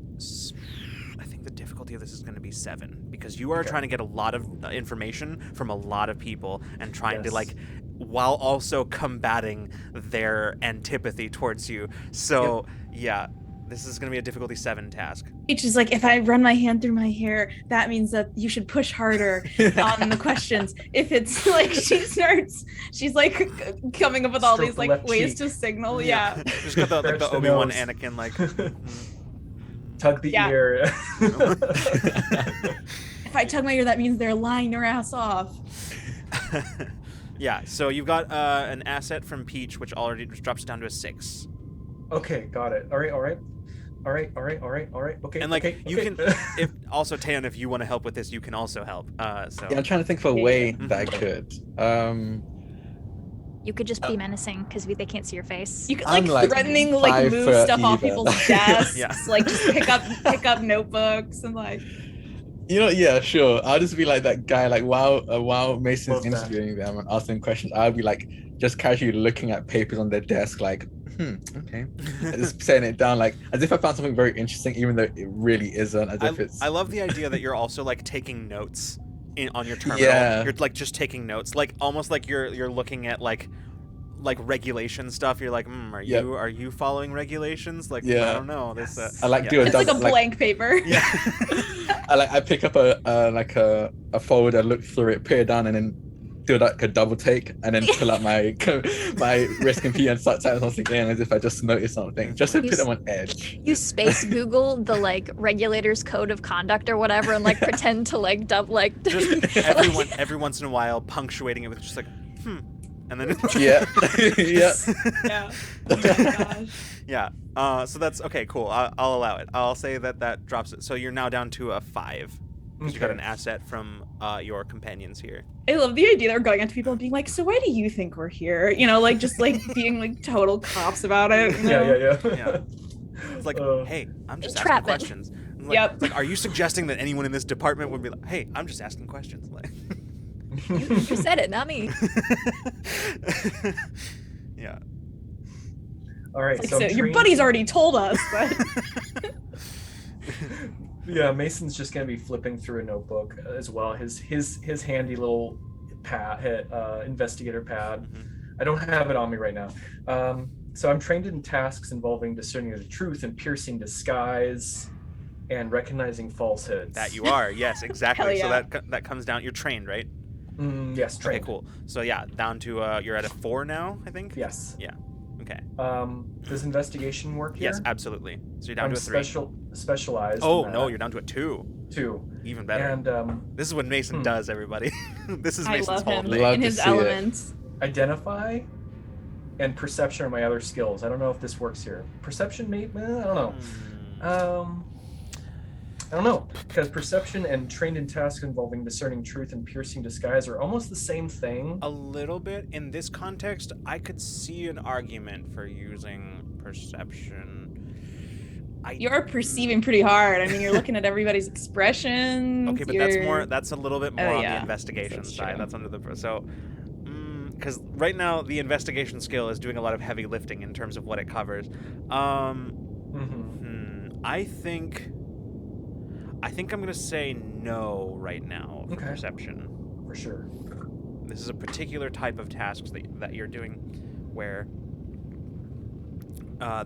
I think the difficulty of this is going to be 7, because you are trying to get a lot of information from a lot of people and trying to Yes. like, while also combating their antipathy towards you. So yeah, this is going to be a difficulty 7 task. Peach is like, if I run my hand through my hair, that means that you should push harder on the questions. If it's like she's like coming up with all Stroke these the like left ways cheek. to signal. Yeah. Just got the, like the Scratch the Obi-Wan nose. Anakin like. Tug the Yeah. ear. If I tug my ear, that means they're lying their ass off. Yeah, so you've got an asset from Peach, which already drops down to a 6. Okay, got it. All right. Okay. And like okay, you okay. can, if also Taeyeon, if you want to help with this, you can also help. So Yeah, I'm trying to think of a Yeah, way yeah. that I could. You could just be menacing because they can't see your face. You could I'm like like threatening like 5 move foot stuff off either. people's desks, Yeah. like just pick up notebooks and like Yeah, sure. I'll just be like that guy, like while Mason's Love that. interviewing them and asking questions, I'll be like just casually looking at papers on their desk, like, okay. And just setting it down, like as if I found something very interesting, even though it really isn't, as if it's I love the idea that you're also like taking notes on your terminal. Yeah. You're like just taking notes, like almost like you're looking at like regulation stuff. You're like, Yep. are you following regulations? Like, Yeah. I don't know. This Yes. I like yeah. do a it's like a double, like, blank paper. Yeah. I pick up a folder, look through it, put it down, and then do like a double take, and then pull out my risk computer and start typing something in as if I just noticed something, just to You put them on edge. You space Google the like regulators code of conduct or whatever and like pretend to like Just every once in a while punctuating it with just like and then Yeah. Yeah. Yeah. Oh my gosh. yeah. So that's okay. Cool. I'll allow it. I'll say that drops it. So you're now down to a 5 because you got Okay. an asset from your companions here. I love the idea they're going up to people and being like, so why do you think we're here? You know, like just like being like total cops about it. You know? Yeah. Yeah. It's like, hey, I'm just asking Entrapment. questions. It's like, Yep. it's like, are you suggesting that anyone in this department would be like, hey, I'm just asking questions? Like, You said it, not me. yeah. All right. Like, So, so I'm your trained- buddy's already told us, but Yeah, Mason's just gonna be flipping through a notebook as well. His handy little pad, investigator pad. I don't have it on me right now. So I'm trained in tasks involving discerning the truth and piercing disguise and recognizing falsehoods. That you are. Yes, exactly. Hell So yeah. that comes down. You're trained, right? Yes, Okay, trained. cool. So yeah, down to you're at a 4 now, I think. Yes. Yeah. Okay. Does investigation work here? Yes, absolutely. So you're down I'm to a 3. specialized. Oh in no, that, you're down to a 2. too. Even better. And This is what Mason does, everybody. This is I Mason's love whole him thing. Love in to his see it. elements. identify and perception are my other skills. I don't know if this works here. Perception, maybe? I don't know. I don't know, because perception and trained in tasks involving discerning truth and piercing disguise are almost the same thing. A little bit. In this context, I could see an argument for using perception. You're perceiving pretty hard. I mean, you're looking at everybody's expressions. Okay, but that's a little bit more Oh, on yeah. the investigation That's side. true. That's under the so because right now the investigation skill is doing a lot of heavy lifting in terms of what it covers. I think I'm gonna say no right now for Okay. perception. For sure. This is a particular type of tasks that you're doing where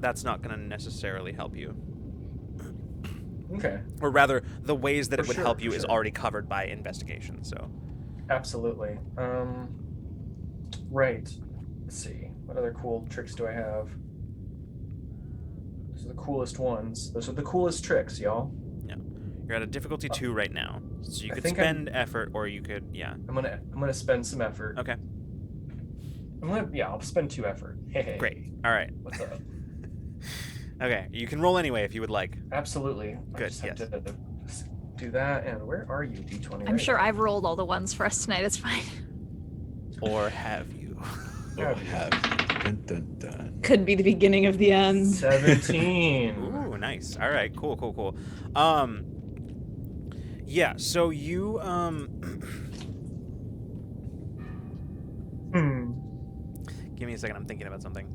that's not going to necessarily help you. Okay. Or rather, the ways that For it would sure, help you for is sure. already covered by investigation. So, Absolutely. Right. Let's see. What other cool tricks do I have? Those are the coolest ones. Those are the coolest tricks, y'all. you're at a difficulty 2 right now. So you I could think spend effort, or you could, I'm gonna spend some effort. Okay, I'll spend 2 effort. Hey. great. All right. What's up? Okay, you can roll anyway if you would like. Absolutely. I Good, just have yes. to do that. And where are you, D20? I'm sure I've rolled all the ones for us tonight. It's fine. Or have you? Oh, dun, dun, dun. Could be the beginning of the end. 17. Ooh, nice. All right, cool. Yeah, so you, give me a second, I'm thinking about something.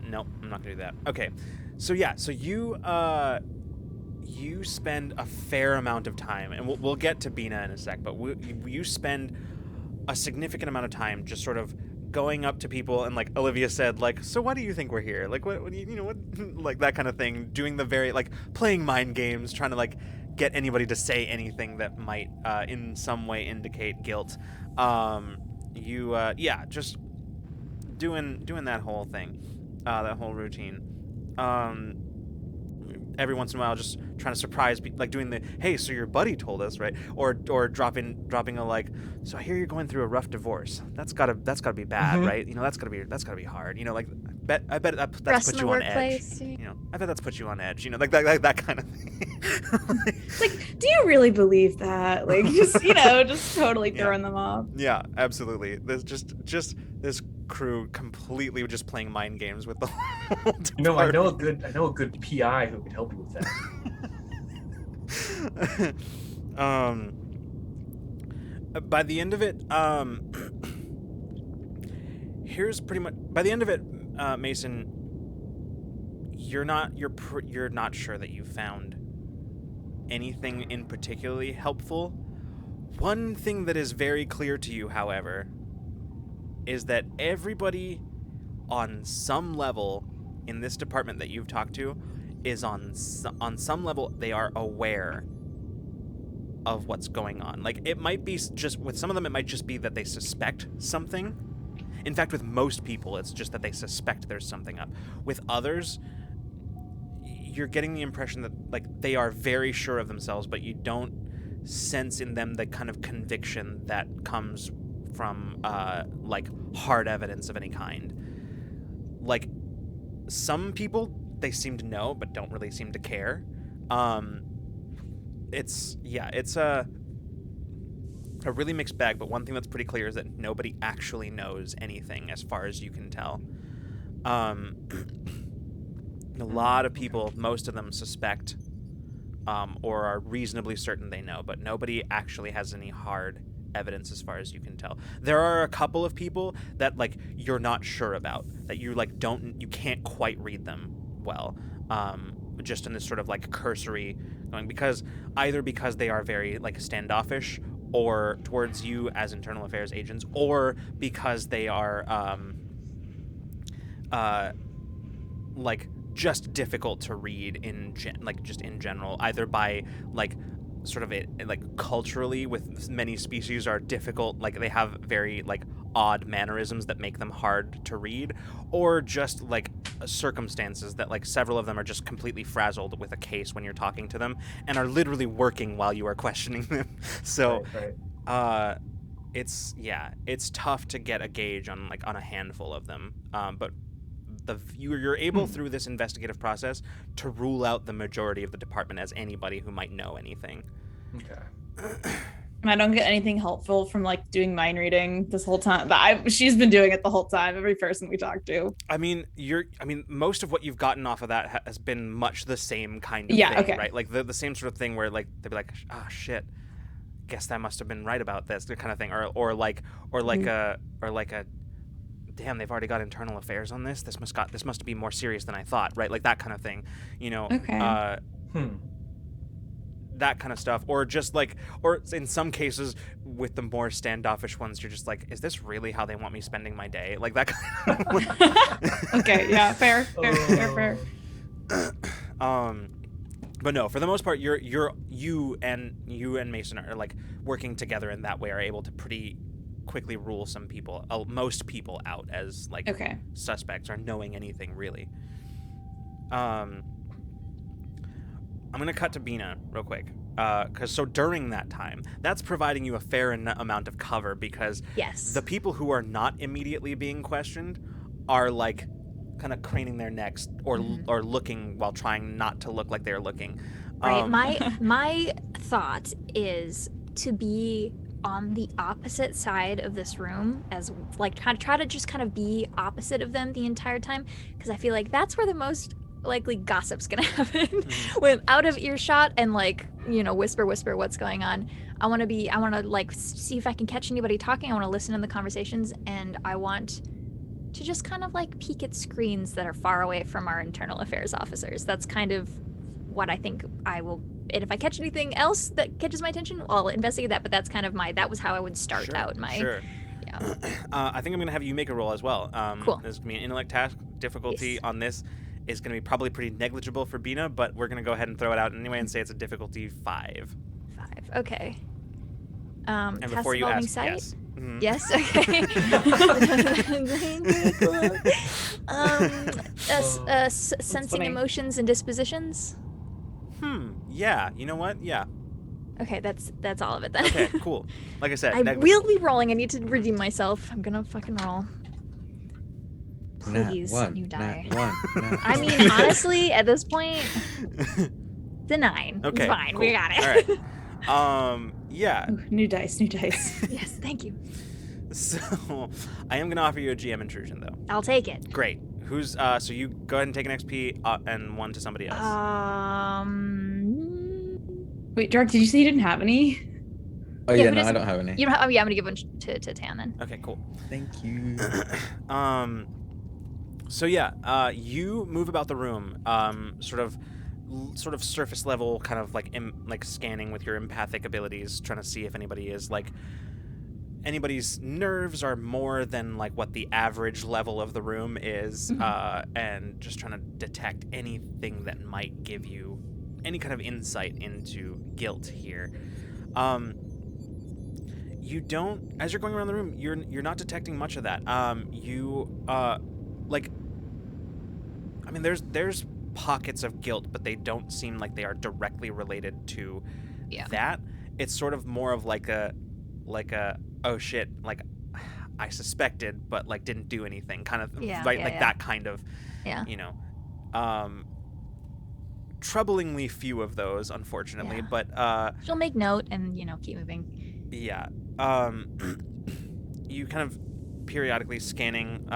No, I'm not gonna do that. Okay, so yeah, so you spend a fair amount of time, and we'll get to Bina in a sec, but you spend a significant amount of time just sort of going up to people and, like Olivia said, like, so why do you think we're here? Like, what do you know, what, like that kind of thing, doing the very, like, playing mind games, trying to, like, get anybody to say anything that might in some way indicate guilt. Just doing that whole thing, that whole routine. every once in a while just trying to surprise, like doing the, hey, so your buddy told us, right? Or dropping a like, so I hear you're going through a rough divorce. That's gotta be bad, right? You know, that's gotta be hard. You know, like I bet that's put you on edge. You know, I bet that's put you on edge. You know, like that kind of thing. It's like, do you really believe that? Like, just just totally throwing them off. Yeah, absolutely. There's just this crew completely just playing mind games with the whole I know a good PI who could help you with that. By the end of it, here's pretty much by the end of it, Mason, you're not sure that you found anything in particularly helpful. One thing that is very clear to you, however, is that everybody on some level in this department that you've talked to is on some level they are aware of what's going on. Like, it might be just with some of them, it might just be that they suspect something. In fact, with most people, it's just that they suspect there's something up. With others, you're getting the impression that, like, they are very sure of themselves, but you don't sense in them the kind of conviction that comes from like hard evidence of any kind. Like, some people, they seem to know but don't really seem to care. It's a really mixed bag, but one thing that's pretty clear is that nobody actually knows anything as far as you can tell. A lot of people, most of them suspect or are reasonably certain they know, but nobody actually has any hard evidence as far as you can tell. There are a couple of people that, like, you're not sure about, that you, like, you can't quite read them well, just in this sort of, like, cursory going, because they are very, like, standoffish or towards you as internal affairs agents, or because they are like just difficult to read in general, either by, like, sort of it, like, culturally, with many species are difficult, like they have very, like, odd mannerisms that make them hard to read, or just, like, circumstances that, like, several of them are just completely frazzled with a case when you're talking to them and are literally working while you are questioning them. So right. it's tough to get a gauge on a handful of them, but you're able through this investigative process to rule out the majority of the department as anybody who might know anything. Okay. And I don't get anything helpful from, like, doing mind reading this whole time. But she's been doing it the whole time, every person we talk to. I mean, most of what you've gotten off of that has been much the same kind of thing, right? Like the same sort of thing where, like, they'd be like, "Ah, shit, guess that must have been right about this," kind of thing, or like a damn, they've already got internal affairs on this. This must be more serious than I thought, right? Like that kind of thing, you know. Okay. That kind of stuff, or just like, or in some cases with the more standoffish ones, you're just like, is this really how they want me spending my day? Like that kind of Okay, yeah, fair. But no, for the most part, you and Mason are, like, working together in that way, are able to pretty quickly rule most people out as, like, suspects or knowing anything really. I'm going to cut to Bina real quick, because so during that time, that's providing you a fair amount of cover, because the people who are not immediately being questioned are, like, kind of craning their necks or looking while trying not to look like they're looking. Right. My thought is to be on the opposite side of this room, as, like, try to just kind of be opposite of them the entire time, because I feel like that's where the most likely gossip's gonna happen. When out of earshot and, like, you know, whisper what's going on. I want to like see if I can catch anybody talking. I want to listen in the conversations, and I want to just kind of, like, peek at screens that are far away from our internal affairs officers. That's kind of what I think I will. And if I catch anything else that catches my attention, I'll investigate that. But that's kind of that was how I would start out my. Sure. Yeah. I think I'm gonna have you make a roll as well. Cool. There's gonna be an intellect task. Difficulty on this is going to be probably pretty negligible for Bina, but we're going to go ahead and throw it out anyway and say it's a difficulty 5. 5, okay. And before you ask, sight? yes. Mm-hmm. Yes, okay. Sensing emotions and dispositions. Yeah. You know what? Yeah. Okay, that's all of it then. Okay. Cool. Like I said, I will be rolling. I need to redeem myself. I'm gonna fucking roll. Nat Please, one, new die. Nat one, Nat I one. mean, honestly, at this point, the 9. Okay, It's fine. cool. We got it. All right. Yeah. Ooh, new dice, new dice. Yes, thank you. So I am gonna offer you a GM intrusion though. I'll take it. Great. Who's so you go ahead and take an XP and one to somebody else. Wait, Dark, did you say you didn't have any? Oh Yeah, yeah, who no, I doesn't- don't have any. You don't have. Oh, yeah, I'm gonna give one to Tan then. Okay, cool. Thank you. So yeah, you move about the room, sort of surface level, kind of like like scanning with your empathic abilities, trying to see if anybody is like anybody's nerves are more than like what the average level of the room is, and just trying to detect anything that might give you any kind of insight into guilt here. You don't, as you're going around the room, you're not detecting much of that. Like, I mean, there's pockets of guilt, but they don't seem like they are directly related to that. It's sort of more of like a oh shit, like I suspected but like didn't do anything kind of that kind of you know. Troublingly few of those, unfortunately, but she'll make note and keep moving. Yeah. You kind of periodically scanning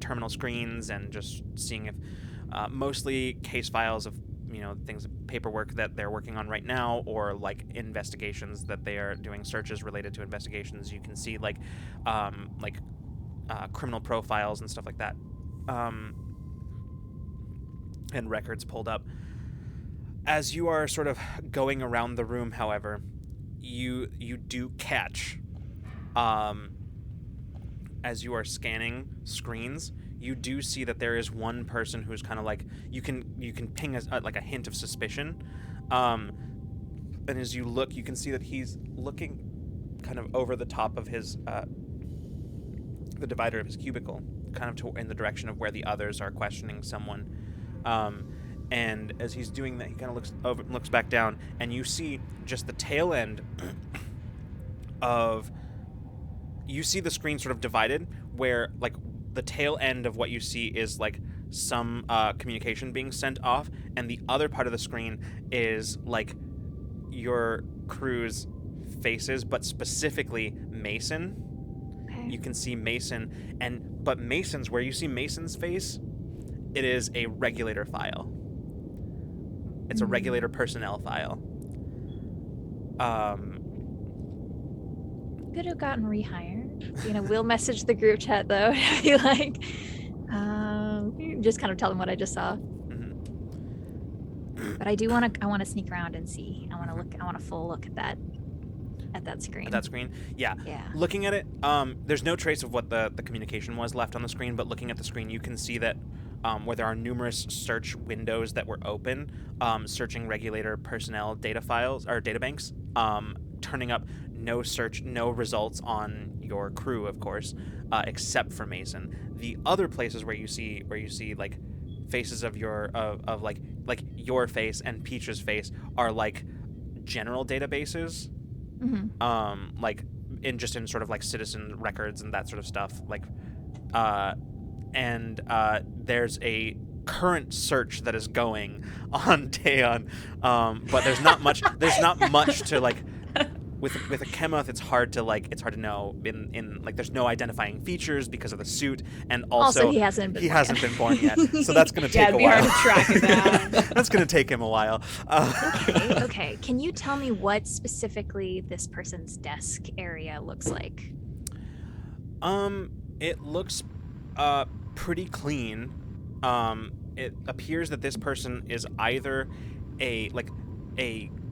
terminal screens and just seeing if mostly case files of things, paperwork that they're working on right now, or like investigations that they are doing, searches related to investigations. You can see like criminal profiles and stuff like that, and records pulled up. As you are sort of going around the room, however, you do catch, as you are scanning screens, you do see that there is one person who's kind of like you can ping like a hint of suspicion, and as you look, you can see that he's looking kind of over the top of his the divider of his cubicle, kind of in the direction of where the others are questioning someone. And as he's doing that, he kind of looks back down, and you see just the tail end of. You see the screen sort of divided, where like the tail end of what you see is like some communication being sent off, and the other part of the screen is like your crew's faces, but specifically Mason. Okay. You can see Mason, but Mason's, where you see Mason's face, it is a regulator file. It's a regulator personnel file. Could have gotten rehired. We'll message the group chat though. Be like, just kind of tell them what I just saw. Mm-hmm. But I do want to sneak around and see. I want a full look at that screen. At that screen, yeah. Looking at it, there's no trace of what the communication was left on the screen, but looking at the screen, you can see that where there are numerous search windows that were open, searching regulator personnel data files or databanks, turning up no results on your crew, of course, except for Mason. The other places where you see like faces of your like your face and Peach's face are like general databases, like in sort of like citizen records and that sort of stuff, like and there's a current search that is going on Taeyeon, but there's not much to like with a Chemoth. It's hard to know in like there's no identifying features because of the suit, and also he hasn't been born yet, so that's gonna take a while. It'd be hard to track it down. That's gonna take him a while. Okay. Can you tell me what specifically this person's desk area looks like? It looks pretty clean. It appears that this person is either a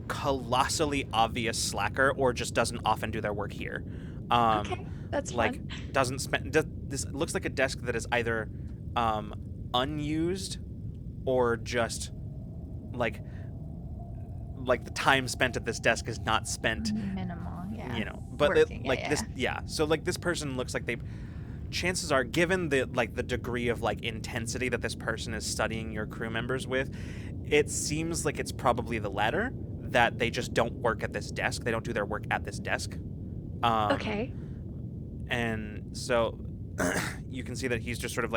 colossally obvious slacker or just doesn't often do their work here. Okay, that's like fun. this looks like a desk that is either unused or just like the time spent at this desk is not spent minimal, yeah. but Working, so like this person looks like they've chances are, given the degree of intensity that this person is studying your crew members with, it seems like it's probably the latter, that they just don't work at this desk. They don't do their work at this desk. Okay. And so you can see that he's just sort of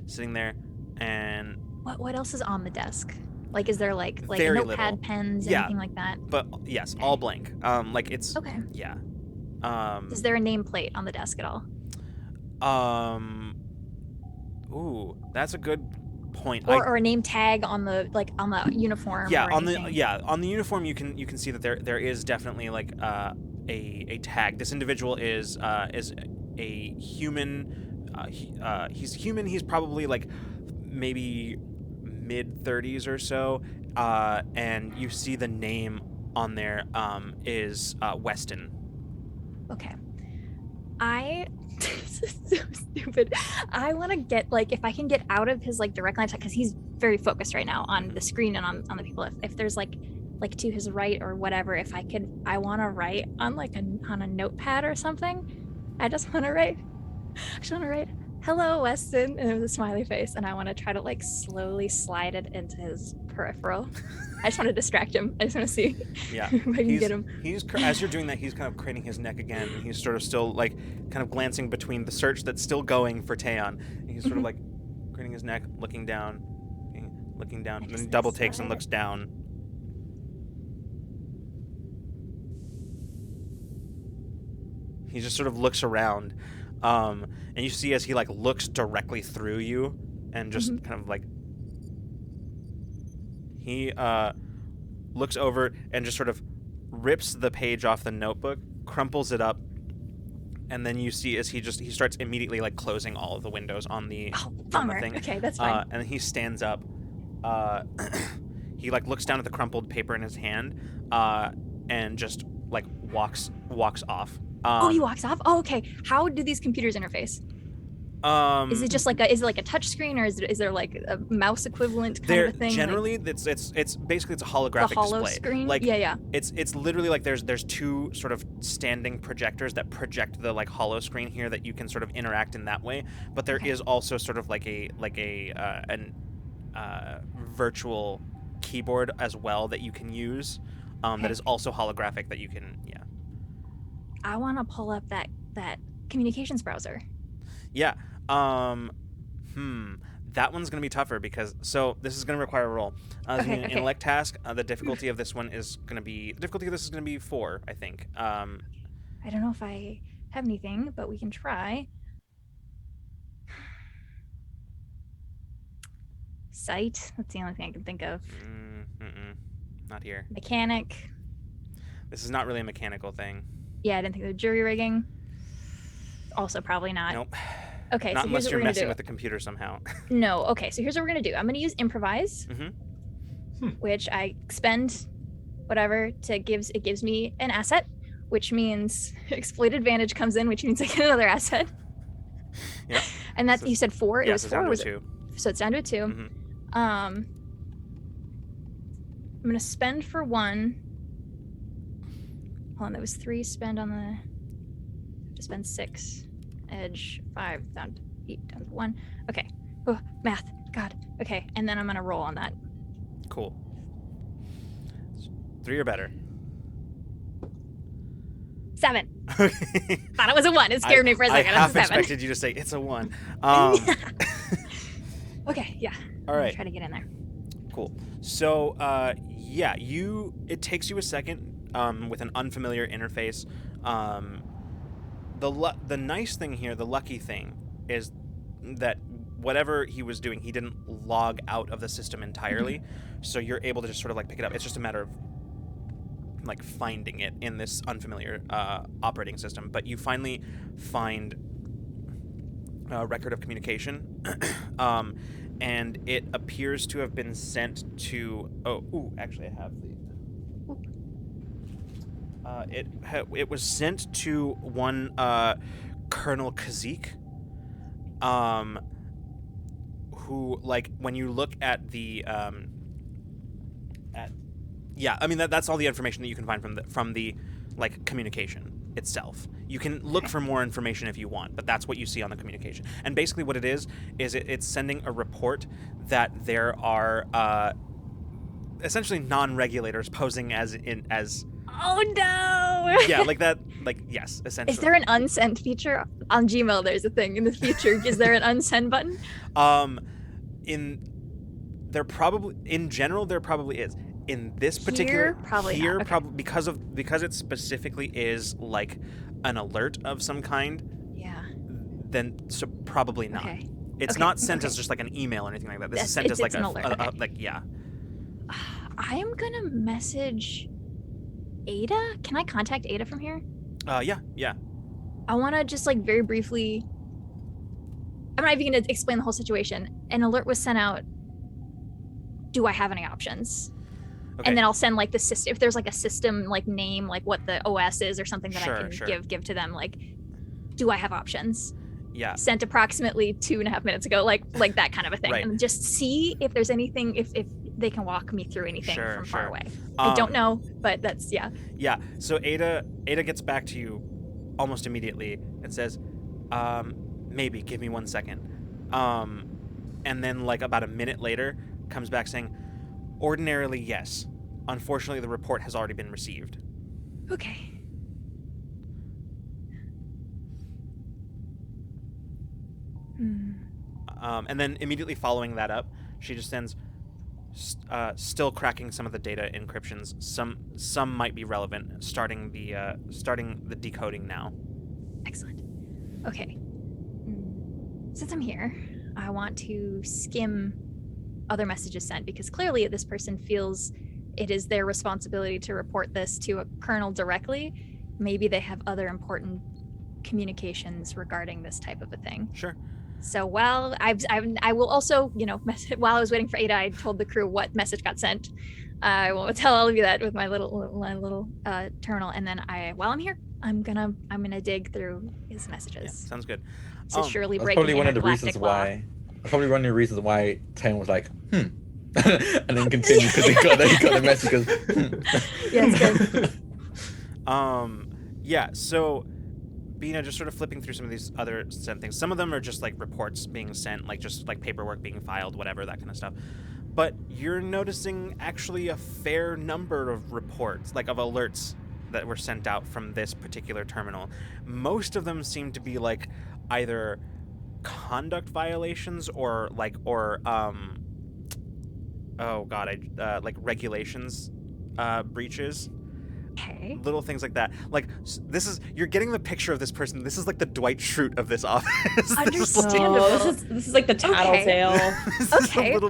sitting there, and What else is on the desk? Like, is there like Very notepad, little. pens, Yeah. anything like that? but yes, all blank. It's Okay. yeah. Is there a nameplate on the desk at all? Ooh, that's a good point. Or a name tag on the on the uniform? Yeah, or on anything? on the uniform you can see that there is definitely a tag. This individual is a human. He's human. He's probably maybe mid-30s or so, and you see the name on there is Weston. Okay. This is so stupid. I want to get if I can get out of his direct line of sight, because he's very focused right now on the screen and on the people. If there's like to his right or whatever, I want to write on on a notepad or something. I just want to write. Hello, Weston, and with a smiley face, and I want to try to slowly slide it into his peripheral. I just want to distract him. I just want to see Yeah, if I can get him. As you're doing that, he's kind of craning his neck again, and he's sort of still kind of glancing between the search that's still going for Taeyeon. And he's sort of craning his neck, looking down, and then he double takes and looks down. He just sort of looks around, and you see as he looks directly through you, and just kind of he looks over and just sort of rips the page off the notebook, crumples it up, and then you see as he starts immediately closing all of the windows on the Bummer. thing. Okay, that's fine. And then he stands up. He looks down at the crumpled paper in his hand, and just walks off. He walks off. Oh, okay. How do these computers interface? Is it just is it a touch screen, or is there a mouse equivalent kind of a thing? Generally, it's basically it's a holographic the hollow display. screen. Yeah. It's literally there's two sort of standing projectors that project the hollow screen here that you can sort of interact in that way. But there is also sort of a virtual keyboard as well that you can use. That is also holographic that you can I want to pull up that communications browser. Yeah. That one's gonna be tougher because this is gonna require a roll. It's an intellect task. The difficulty of this one is gonna be 4, I think. I don't know if I have anything, but we can try. Sight. That's the only thing I can think of. Not here. Mechanic. This is not really a mechanical thing. Yeah, I didn't think of jury rigging. Also, probably not. Nope. Okay, not so unless here's what you're we're gonna messing do. with the computer somehow. No. Okay, so here's what we're gonna do. I'm gonna use improvise, which I spend whatever it gives me an asset, which means exploit advantage comes in, which means I get another asset. Yeah. And that's you said 4. It Yeah, was so 4. down Was to it? 2. So it's down to a 2. I'm gonna spend for 1. Hold on, that was 3. Spend on the. To spend 6. Edge 5 down to 8 down to 1. Okay. Oh, math. God. Okay, and then I'm gonna roll on that. Cool. 3 or better. 7. Okay. Thought it was a 1. It scared me for a second. I It was half a 7. expected you to say it's a 1. Okay. Yeah. All I'm gonna right. try to get in there. Cool. So, it takes you a second with an unfamiliar interface. The nice thing here, the lucky thing, is that whatever he was doing, he didn't log out of the system entirely. So you're able to just sort of pick it up. It's just a matter of finding it in this unfamiliar operating system. But you finally find a record of communication. And it appears to have been sent to. Actually, I have the. It was sent to one Colonel Kazik, who when you look at the that's all the information that you can find from the communication. itself. You can look for more information if you want, but that's what you see on the communication. And basically what it is it's sending a report that there are essentially non-regulators posing as Oh no! yeah, like that, like, yes, essentially. Is there an unsend feature on Gmail? There's a thing in the future. Is there an unsend button? In general there probably is. In this particular probably not. Okay. because it specifically is like an alert of some kind, Yeah. then so probably not. Okay. It's not sent as just like an email or anything like that. This is sent as like an alert. like, yeah. I am gonna message Ada. Can I contact Ada from here? Yeah. I want to just like very briefly. I'm not even gonna explain the whole situation. An alert was sent out. Do I have any options? Okay. And then I'll send like the system, if there's like a system like name, like what the OS is or something that I can give to them. Like, do I have options? Yeah. Sent approximately 2.5 minutes ago, like that kind of a thing. Right. And just see if there's anything, if they can walk me through anything from far away. I don't know, but that's, yeah. Yeah. So Ada gets back to you almost immediately and says, maybe give me 1 second. And then like about a minute later comes back saying, ordinarily, yes. Unfortunately, the report has already been received. Okay. And then immediately following that up, she just sends, still cracking some of the data encryptions. Some might be relevant. Starting the decoding now. Excellent. Okay. Since I'm here, I want to skim other messages sent, because clearly this person feels it is their responsibility to report this to a colonel directly. Maybe they have other important communications regarding this type of a thing. Sure. So while I will also, while I was waiting for Ada, I told the crew what message got sent. I will tell all of you that with my little terminal, and then while I'm here, I'm gonna dig through his messages. Yeah, sounds good. So surely That's breaking probably one of the reasons law. why. Probably one of the reasons why Tane was like, and then continued because he got the message. Goes, Yes, good. Yeah. So, Bina, just sort of flipping through some of these other sent things. Some of them are just like reports being sent, like just like paperwork being filed, whatever, that kind of stuff. But you're noticing actually a fair number of reports, like of alerts that were sent out from this particular terminal. Most of them seem to be like either conduct violations or like regulations breaches. Okay. Little things like that. Like, you're getting the picture of this person. This is like the Dwight Schrute of this office. Understandable. This is like the tattletale.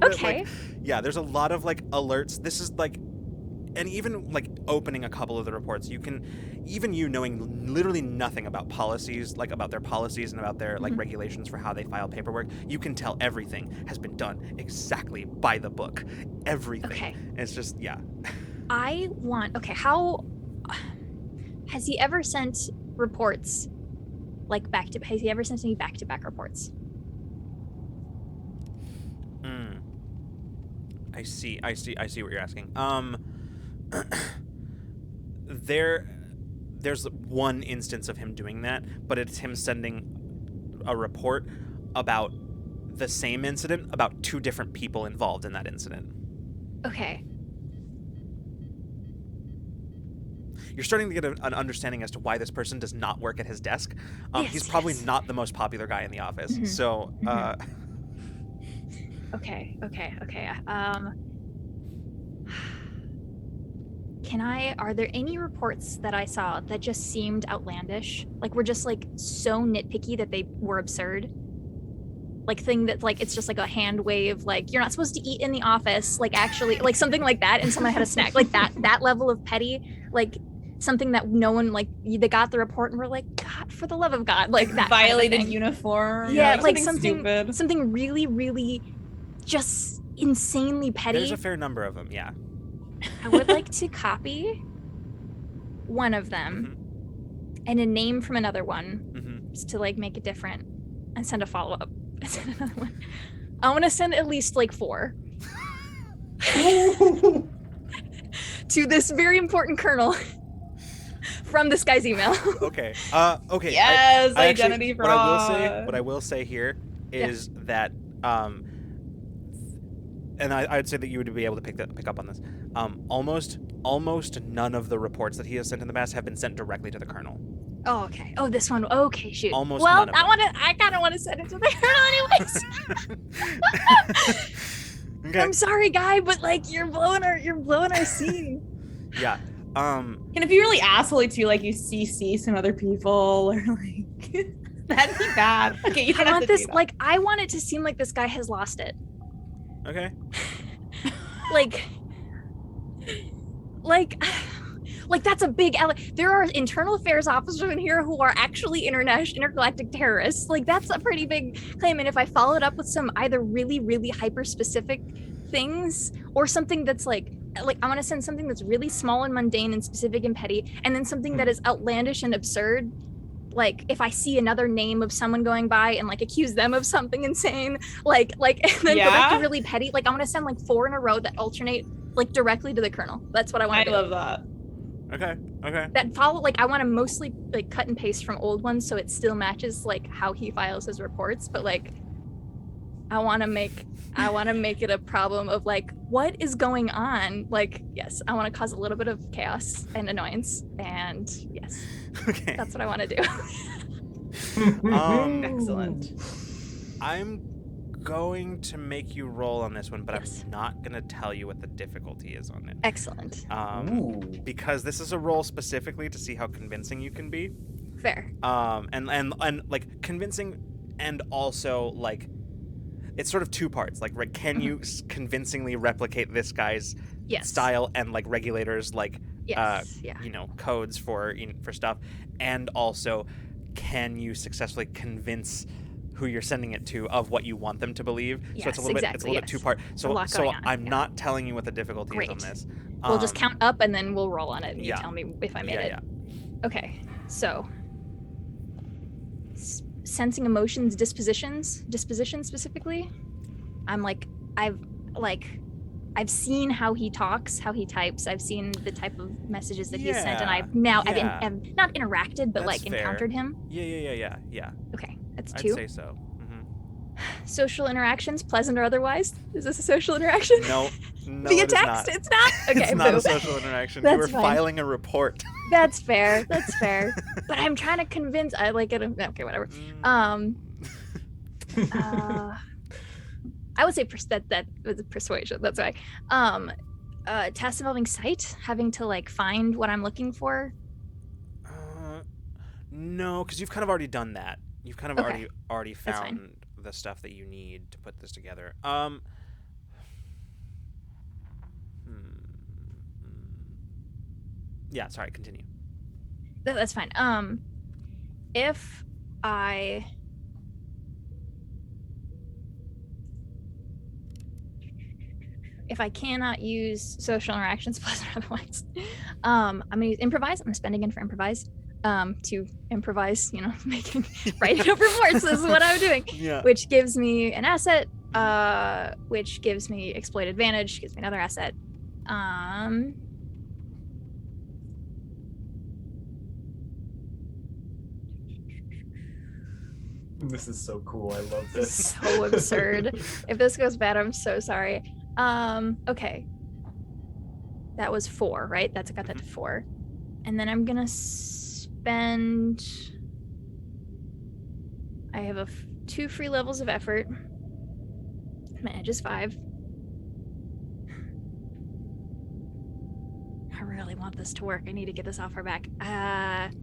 Okay. Yeah, there's a lot of like alerts. This is like, and even like opening a couple of the reports, knowing literally nothing about policies, like about their policies and about their like regulations for how they file paperwork, you can tell everything has been done exactly by the book. Everything. Okay. It's just, yeah. How has he ever sent reports like has he ever sent any back-to-back reports? I see what you're asking. There's one instance of him doing that, but it's him sending a report about the same incident about two different people involved in that incident. Okay. You're starting to get an understanding as to why this person does not work at his desk. He's probably not the most popular guy in the office. So, Okay. Are there any reports that I saw that just seemed outlandish? Like, were just like so nitpicky that they were absurd? Like thing that like, it's just like a hand wave, like you're not supposed to eat in the office, like actually like something like that. And someone had a snack, like that level of petty, like something that no one, like they got the report and were like, God, for the love of God, like that violated kind of uniform. Yeah, like stupid. something really, really just insanely petty. There's a fair number of them, yeah. I would like to copy one of them and a name from another one just to like make it different and send a follow-up. And send another one. I want to send at least like 4 to this very important colonel from this guy's email. Okay. Okay. Yes, I actually- identity what fraud. I will say here is that and I'd say that you would be able to pick up on this. Almost none of the reports that he has sent in the past have been sent directly to the Colonel. Oh, okay. Oh, this one. Okay, shoot. Almost well, none of them. I kind of want to send it to the Colonel anyways. Okay. I'm sorry, guy, but like you're blowing our scene. Yeah. Can it be really asshole too? Like you CC some other people, or like that'd be bad. Okay, you don't I have want to do this that. like I want it to seem like this guy has lost it. Okay. Like that's a big there are internal affairs officers in here who are actually intergalactic terrorists. Like that's a pretty big claim. And if I follow it up with some either really, really hyper specific things or something that's like I want to send something that's really small and mundane and specific and petty, and then something that is outlandish and absurd. Like if I see another name of someone going by and like accuse them of something insane, like and then go back to really petty. Like I want to send like 4 in a row that alternate like directly to the Colonel. That's what I want I to do. love that. Okay. That follow like I want to mostly like cut and paste from old ones so it still matches like how he files his reports, but like I want to make it a problem of like what is going on. Like yes, I want to cause a little bit of chaos and annoyance, and yes, Okay. that's what I want to do. Excellent. I'm going to make you roll on this one, but Yes. I'm not gonna tell you what the difficulty is on it. Excellent. Ooh. Because this is a roll specifically to see how convincing you can be. Fair. And like convincing, and also like it's sort of 2 parts. Like, can you convincingly replicate this guy's Yes. style and like regulators like Yes. Yeah. codes for for stuff, and also can you successfully convince who you're sending it to of what you want them to believe. So it's a Yes, little bit exactly, bit 2-part. A lot So going on, I'm yeah. not telling you what the difficulty is on Great. this. We'll just count up and then we'll roll on it, and you yeah. tell me if I made it. Yeah. Okay, so sensing emotions, disposition specifically. I've seen how he talks, how he types. I've seen the type of messages that he's sent, and I've not interacted, but That's like fair. encountered him. Yeah. Okay, that's I'd 2. say so. Social interactions, pleasant or otherwise. Is this a social interaction? No, Via it is text? not. It's not. Okay, It's not boo. a social interaction. That's You were fine. filing a report. That's fair. That's fair. But I'm trying to convince. I like it. Okay, whatever. I would say that was persuasion. That's why. Task involving sight, having to like find what I'm looking for. No, because you've kind of already done that. You've kind of Okay. already That's fine. found the stuff that you need to put this together. Yeah, sorry, continue. That's fine. If I cannot use social interactions plus or otherwise, I'm gonna use improvise. I'm gonna spend again for improvise. To improvise, writing up reports. This is what I'm doing. Yeah. Which gives me an asset, which gives me exploit advantage, gives me another asset. This is so cool. I love this. So absurd. If this goes bad, I'm so sorry. Okay. That was 4, right? I got that to 4. And then I'm gonna spend. I have 2 free levels of effort. My edge is 5. I really want this to work. I need to get this off her back. And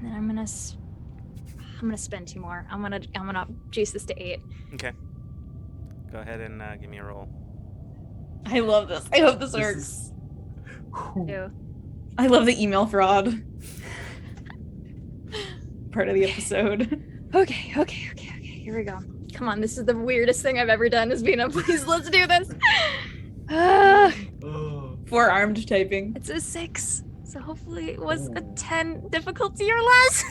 then I'm gonna spend 2 more. I'm gonna juice this to 8. Okay. Go ahead and give me a roll. I love this. I hope this This works. is- 2. I love the email fraud part of the episode. Okay. Here we go. Come on, this is the weirdest thing I've ever done. Is being a please. Let's do this. Oh. Forearmed typing. It's a 6, so hopefully it was a 10 difficulty or less.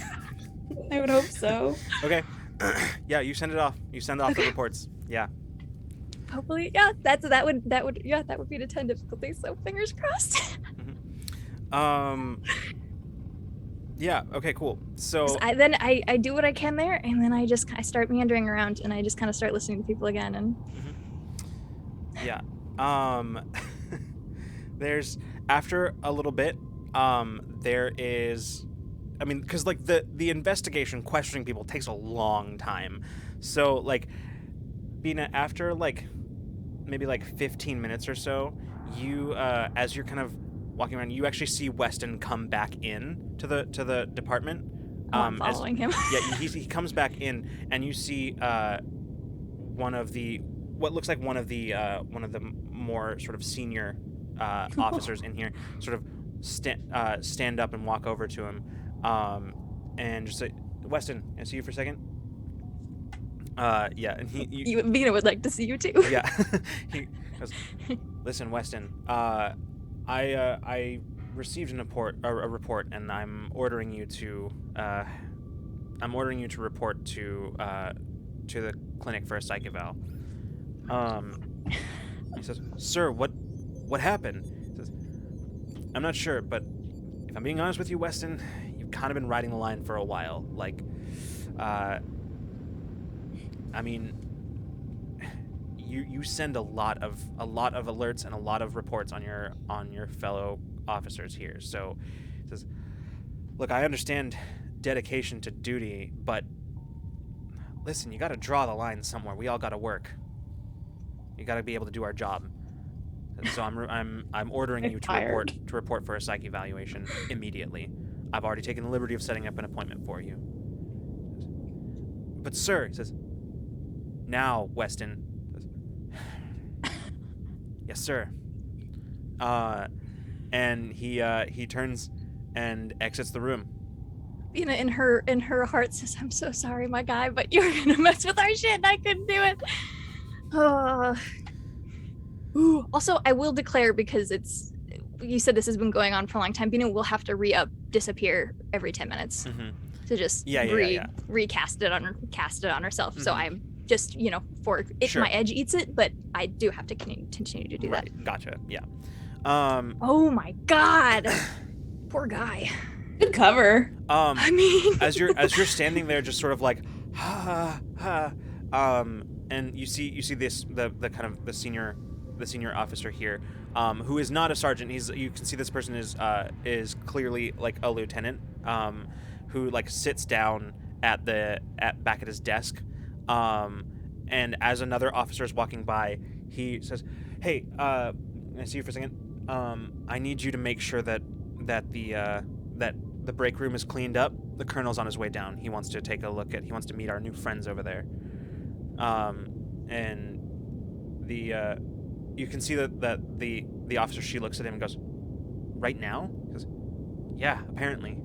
I would hope so. Okay. Yeah, you send it off. You send off the reports. Yeah. Hopefully, yeah. That would be the 10 difficulty. So fingers crossed. Yeah. Okay. Cool. So Then I do what I can there, and then I start meandering around, and I just kind of start listening to people again. And yeah. There's after a little bit. There is. I mean, because like the investigation, questioning people takes a long time. So like, Bina, after like maybe like 15 minutes or so, you as you're kind of walking around, you actually see Weston come back in to the department. I'm following him. Yeah, he comes back in, and you see what looks like one of the more sort of senior officers in here sort of stand up and walk over to him, and just say, "Weston, can I see you for a second?" Yeah, and Vina would like to see you too. Yeah, he goes, "Listen, Weston, I received a report, and I'm ordering you to report to the clinic for a psych eval." He says, "Sir, what happened?" He says, "I'm not sure, but if I'm being honest with you, Weston, you've kind of been riding the line for a while. Like, I mean, you send a lot of alerts and a lot of reports on your fellow officers here. So," he says, "Look, I understand dedication to duty, but listen, you got to draw the line somewhere. We all got to work. You got to be able to do our job. So I'm ordering you to report for a psych evaluation immediately. I've already taken the liberty of setting up an appointment for you." "But sir," he says, "Now, Weston." "Yes, sir." And he turns and exits the room. Vina in her heart says, "I'm so sorry, my guy, but you're gonna mess with our shit, and I couldn't do it." Also, I will declare, because you said this has been going on for a long time, Vina will have to disappear every 10 minutes to just recast it on herself. So I'm just, Sure. My edge eats it, but I do have to continue to do that. Gotcha. Yeah. Oh my god. Poor guy. Good cover. I mean, as you're standing there, just sort of like, and you see the kind of the senior officer here, who is not a sergeant. You can see this person is clearly like a lieutenant, who like sits down back at his desk, and as another officer is walking by, he says, "Hey, can I see you for a second? I need you to make sure that the break room is cleaned up. The colonel's on his way down. He wants to meet our new friends over there." And you can see that the officer, she looks at him and goes, "Right now?" He goes, "Yeah, apparently.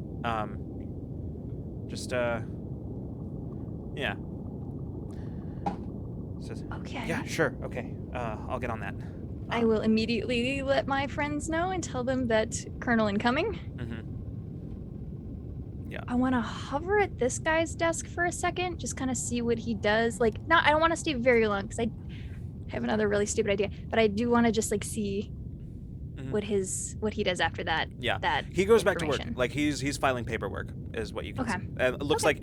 Yeah." Says, Okay. "Yeah, sure, okay. I'll get on that." I will immediately let my friends know and tell them that Colonel incoming. Yeah. I want to hover at this guy's desk for a second, just kind of see what he does. Like, I don't want to stay very long because I have another really stupid idea, but I do want to just like see what he does after that. Yeah. That he goes back to work. information. Like he's filing paperwork, is what you can Okay. see.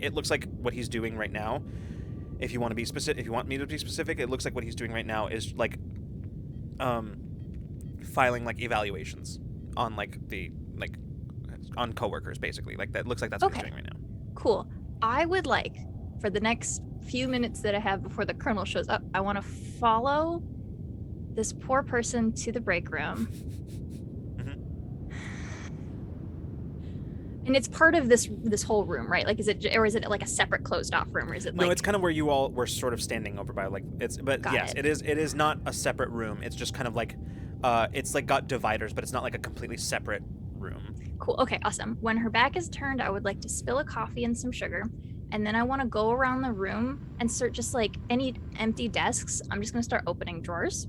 It looks like what he's doing right now. If you want me to be specific, it looks like what he's doing right now is like filing like evaluations on on coworkers, basically. Like that looks like that's what he's doing right now. Cool. I would like, for the next few minutes that I have before the Colonel shows up, I want to follow this poor person to the break room. And it's part of this whole room, right? Like, is it like a separate closed off room, or is it like... No, it's kind of where you all were sort of standing over by, like, it is not a separate room. It's just kind of like, it's like got dividers, but it's not like a completely separate room. Cool. Okay, awesome. When her back is turned, I would like to spill a coffee and some sugar, and then I want to go around the room and search just like any empty desks. I'm just gonna start opening drawers.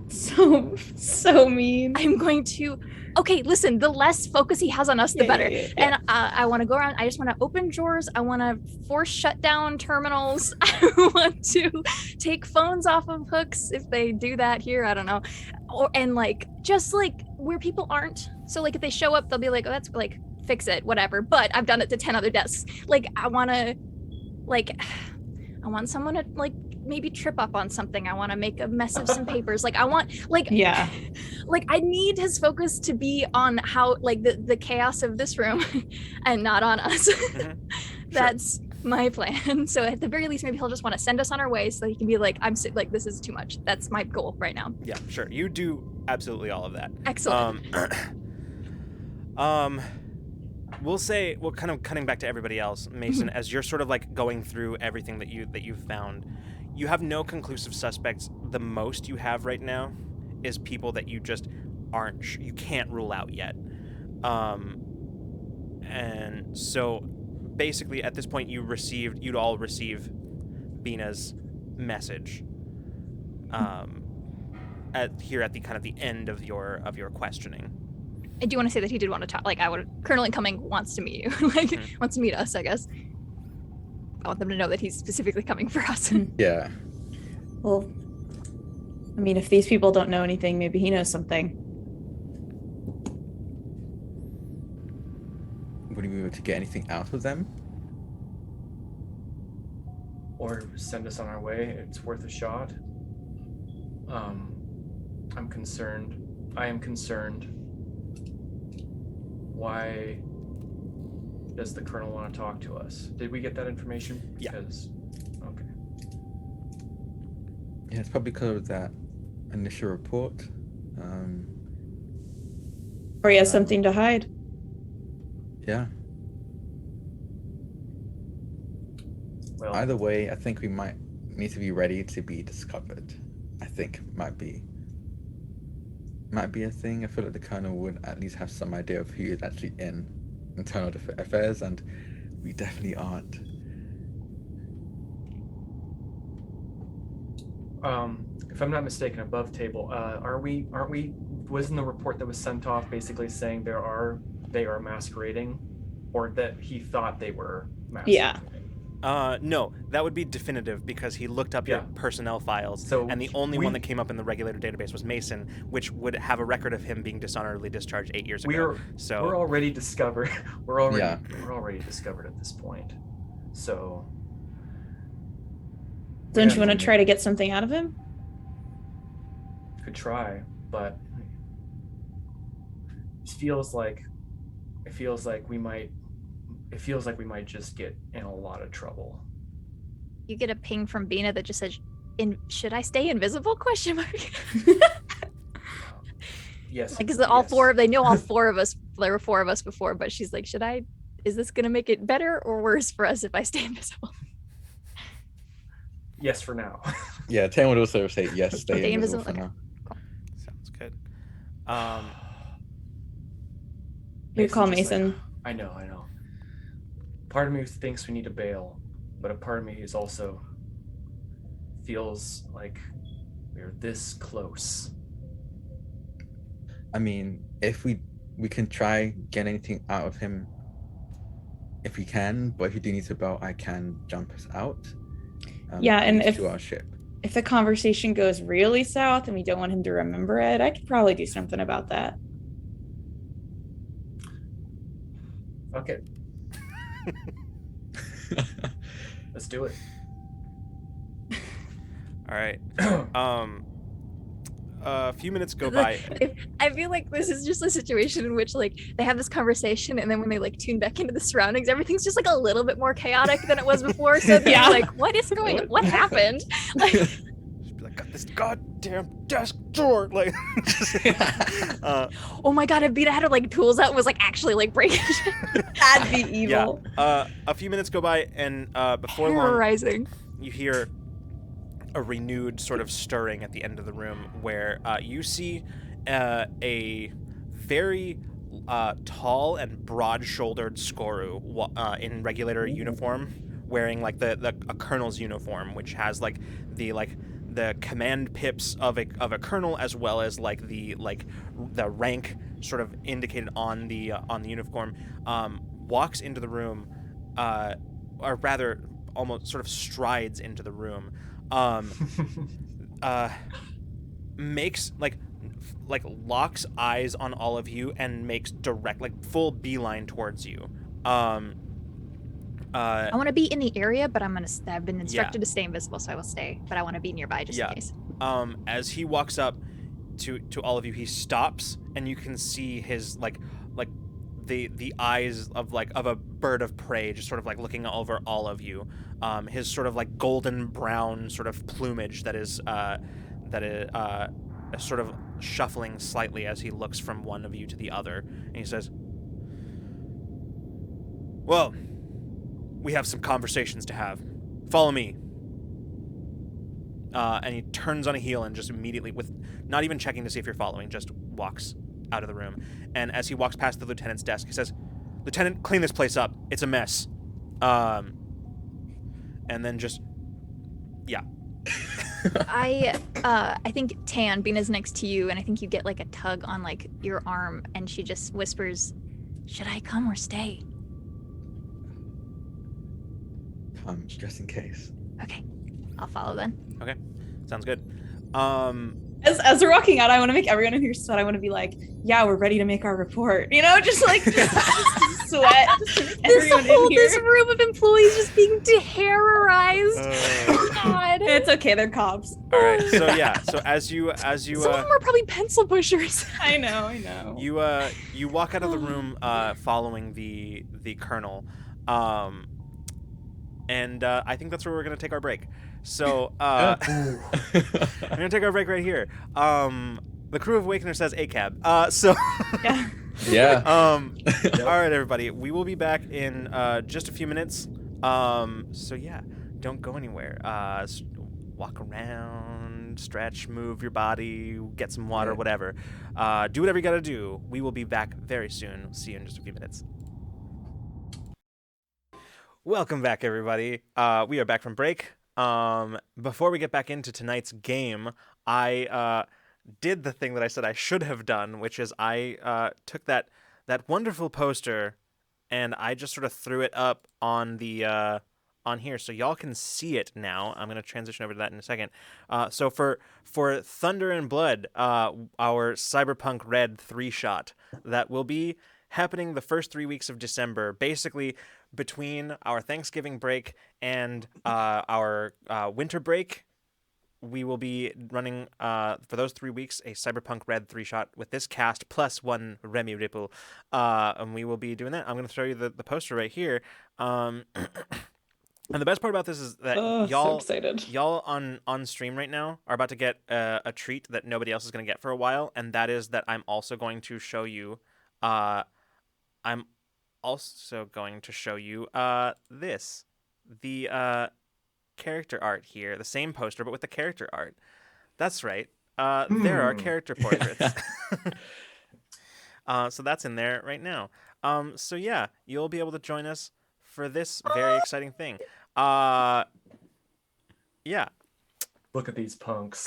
So mean. I'm going to... Okay, listen, the less focus he has on us, the better. Yeah. And I want to go around. I just want to open drawers. I want to force shut down terminals. I want to take phones off of hooks if they do that here. I don't know. And like, just like where people aren't. So like if they show up, they'll be like, oh, that's like fix it, whatever. But I've done it to 10 other desks. Like I want someone to like maybe trip up on something. I want to make a mess of some papers. Like I want like Yeah. like I need his focus to be on how like the chaos of this room and not on us. That's my plan. So at the very least, maybe he'll just want to send us on our way so he can be like, like this is too much. That's my goal right now. Yeah, sure. You do absolutely all of that. Excellent. We'll kind of cutting back to everybody else, Mason, as you're sort of like going through everything that you've found. You have no conclusive suspects. The most you have right now is people that you just you can't rule out yet. And so basically at this point you'd all receive Bina's message at the kind of the end of your questioning. I do want to say that he did want to talk. Like Colonel Incoming wants to meet you. Like wants to meet us, I guess. I want them to know that he's specifically coming for us. Yeah. Well, I mean, if these people don't know anything, maybe he knows something. Would we be able to get anything out of them? Or send us on our way. It's worth a shot. I'm concerned. I am concerned. Why does the Colonel want to talk to us? Did we get that information? Yeah. Okay. Yeah, it's probably because of that initial report. Or he has something to hide. Yeah. Well, Either way, I think we might need to be ready to be discovered. I think might be a thing. I feel like the Colonel would at least have some idea of who is actually in internal affairs, and we definitely aren't. If I'm not mistaken, above table, aren't we? Wasn't the report that was sent off basically saying they are masquerading, or that he thought they were masquerading? Yeah. No, that would be definitive because he looked up your personnel files, and the only one that came up in the regulator database was Mason, which would have a record of him being dishonorably discharged 8 years ago. We're already discovered. We're already discovered at this point. So. Don't you want to try to get something out of him? Could try, but it feels like we might just get in a lot of trouble. You get a ping from Bina that just says, should I stay invisible? Question mark. Yes. Because they know all four of us, there were 4 of us before, but she's like, is this going to make it better or worse for us if I stay invisible? Yes, for now. Yeah, Tam would also say yes, stay invisible for now. Cool. Sounds good. You call Mason. Like, I know. Part of me thinks we need to bail, but a part of me is also feels like we're this close. I mean, if we can try get anything out of him, if we can, but if you do need to bail, I can jump us out. Yeah, and to our ship. If the conversation goes really south and we don't want him to remember it, I could probably do something about that. Fuck it. Let's do it. All right. A few minutes go by. I feel like this is just a situation in which like they have this conversation and then when they like tune back into the surroundings, everything's just like a little bit more chaotic than it was before. So they're like, what is going on? What happened? Like, just be like, got this goddamn desk drawer. Like, oh my god, if Bina had her like tools out and was like actually like breaking shit. That'd be evil. Yeah. A few minutes go by and before Terrorizing. long, you hear a renewed sort of stirring at the end of the room where you see a very tall and broad-shouldered Skoru in regulator uniform, wearing like a colonel's uniform, which has like the command pips of a colonel, as well as like the rank sort of indicated on the uniform. Walks into the room, or rather, almost sort of strides into the room. Makes like like locks eyes on all of you and makes direct, like full beeline towards you. I want to be in the area, but I've been instructed Yeah. to stay invisible, so I will stay. But I want to be nearby just Yeah. in case. As he walks up to all of you, he stops, and you can see his like the eyes of a bird of prey, just sort of like looking over all of you. His sort of like golden brown sort of plumage that is sort of shuffling slightly as he looks from one of you to the other, and he says, "Well, we have some conversations to have. Follow me." And he turns on a heel and just immediately, with not even checking to see if you're following, just walks out of the room. And as he walks past the lieutenant's desk, he says, "Lieutenant, clean this place up. It's a mess." And then just, yeah. I think Tan, being is next to you, and I think you get like a tug on like your arm, and she just whispers, "Should I come or stay?" Come, just in case. Okay, I'll follow then. Okay, sounds good. As we're walking out, I want to make everyone in here sweat. I want to be like, yeah, we're ready to make our report. You know, just like just sweat. Just to make everyone in here. This room of employees just being terrorized. God. It's okay, they're cops. All right, so yeah, so as you Some of them are probably pencil pushers. I know. you walk out of the room following the colonel, and I think that's where we're gonna take our break. So we're gonna take our break right here. The crew of Awakener says ACAB. So Yeah. Yeah. all right, everybody, we will be back in just a few minutes. So yeah, don't go anywhere. Walk around, stretch, move your body, get some water, whatever. Do whatever you gotta do. We will be back very soon. See you in just a few minutes. Welcome back, everybody. We are back from break. Before we get back into tonight's game, I did the thing that I said I should have done, which is I took that wonderful poster and I just sort of threw it up on the on here so y'all can see it now. I'm going to transition over to that in a second. So for Thunder and Blood, our Cyberpunk Red 3-shot that will be happening the first 3 weeks of December, basically between our Thanksgiving break and our winter break. We will be running, for those 3 weeks, a Cyberpunk Red 3-shot with this cast plus one Remy Ripple. And we will be doing that. I'm going to throw you the poster right here. And the best part about this is that So excited. y'all on stream right now are about to get a treat that nobody else is going to get for a while, and that is that I'm also going to show you this. The character art here, the same poster but with the character art. That's right. There are character portraits. So that's in there right now. So yeah, you'll be able to join us for this very exciting thing. Yeah. Look at these punks.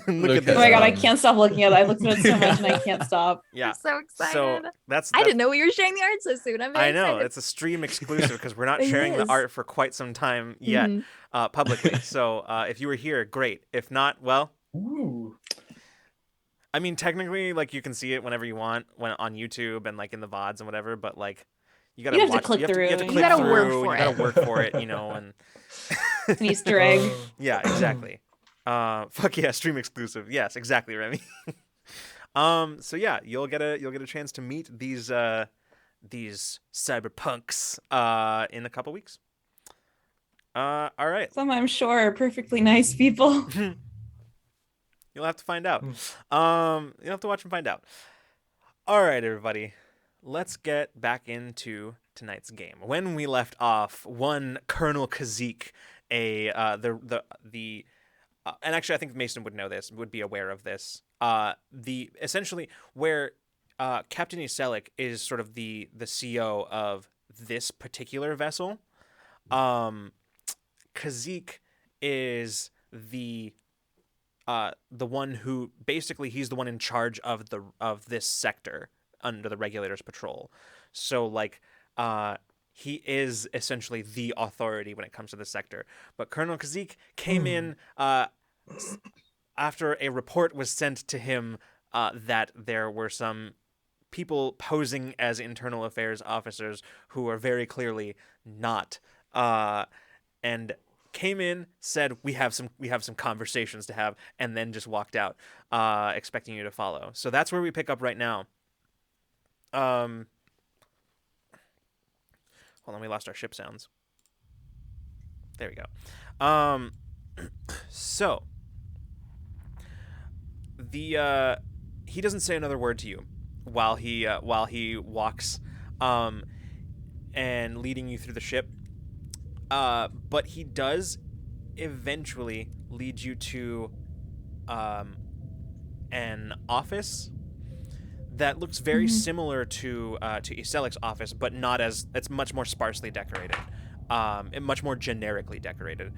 Look at Oh this. my god, I can't stop looking at it. I looked at it so much and I can't stop. Yeah. I'm so excited. So that's I didn't know we were sharing the art so soon. I'm very I know excited. it's a stream exclusive because we're not It sharing the is. art for quite some time yet publicly. So if you were here, great. If not, well, Ooh. I mean, technically, like you can see it whenever you want, when on YouTube and like in the VODs and whatever. But like, you gotta You have to watch. click you have to through. click You gotta through, work and for you gotta it. work for it, you know. And It's an Easter egg. yeah, exactly. Fuck yeah, stream exclusive. Yes, exactly, Remy. So yeah, you'll get a chance to meet these cyberpunks in a couple weeks. All right. Some, I'm sure, are perfectly nice people. You'll have to find out. You'll have to watch and find out. All right, everybody. Let's get back into tonight's game. When we left off, one Colonel Kazik, and actually I think Mason would know this, would be aware of this. The essentially where Captain Iselik is sort of the CO of this particular vessel. Kazik is the one who basically he's the one in charge of this sector under the Regulators patrol. So like he is essentially the authority when it comes to the sector. But Colonel Kazik came in after a report was sent to him that there were some people posing as internal affairs officers who are very clearly not, and came in, said we have some conversations to have, and then just walked out, expecting you to follow. So that's where we pick up right now. Hold on, we lost our ship sounds. There we go. So the he doesn't say another word to you while he walks and leading you through the ship. But he does eventually lead you to an office that looks very similar to Iselik's office, but not as, it's much more sparsely decorated, and much more generically decorated.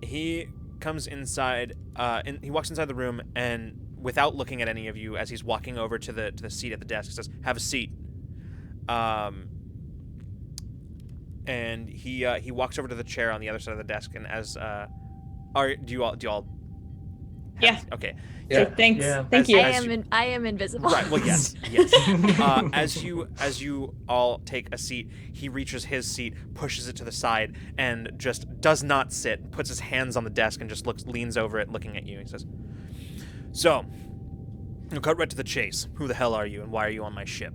He comes inside, and he walks inside the room, and without looking at any of you, as he's walking over to the seat at the desk, says, "Have a seat." And he walks over to the chair on the other side of the desk, and as do you all Yeah. Okay. Yeah. Thanks. Yeah. Thank you. I am invisible. Right. Well, yes. As you all take a seat, he reaches his seat, pushes it to the side, and just does not sit. Puts his hands on the desk and just leans over it, looking at you. He says, "So, we'll cut right to the chase. Who the hell are you, and why are you on my ship?"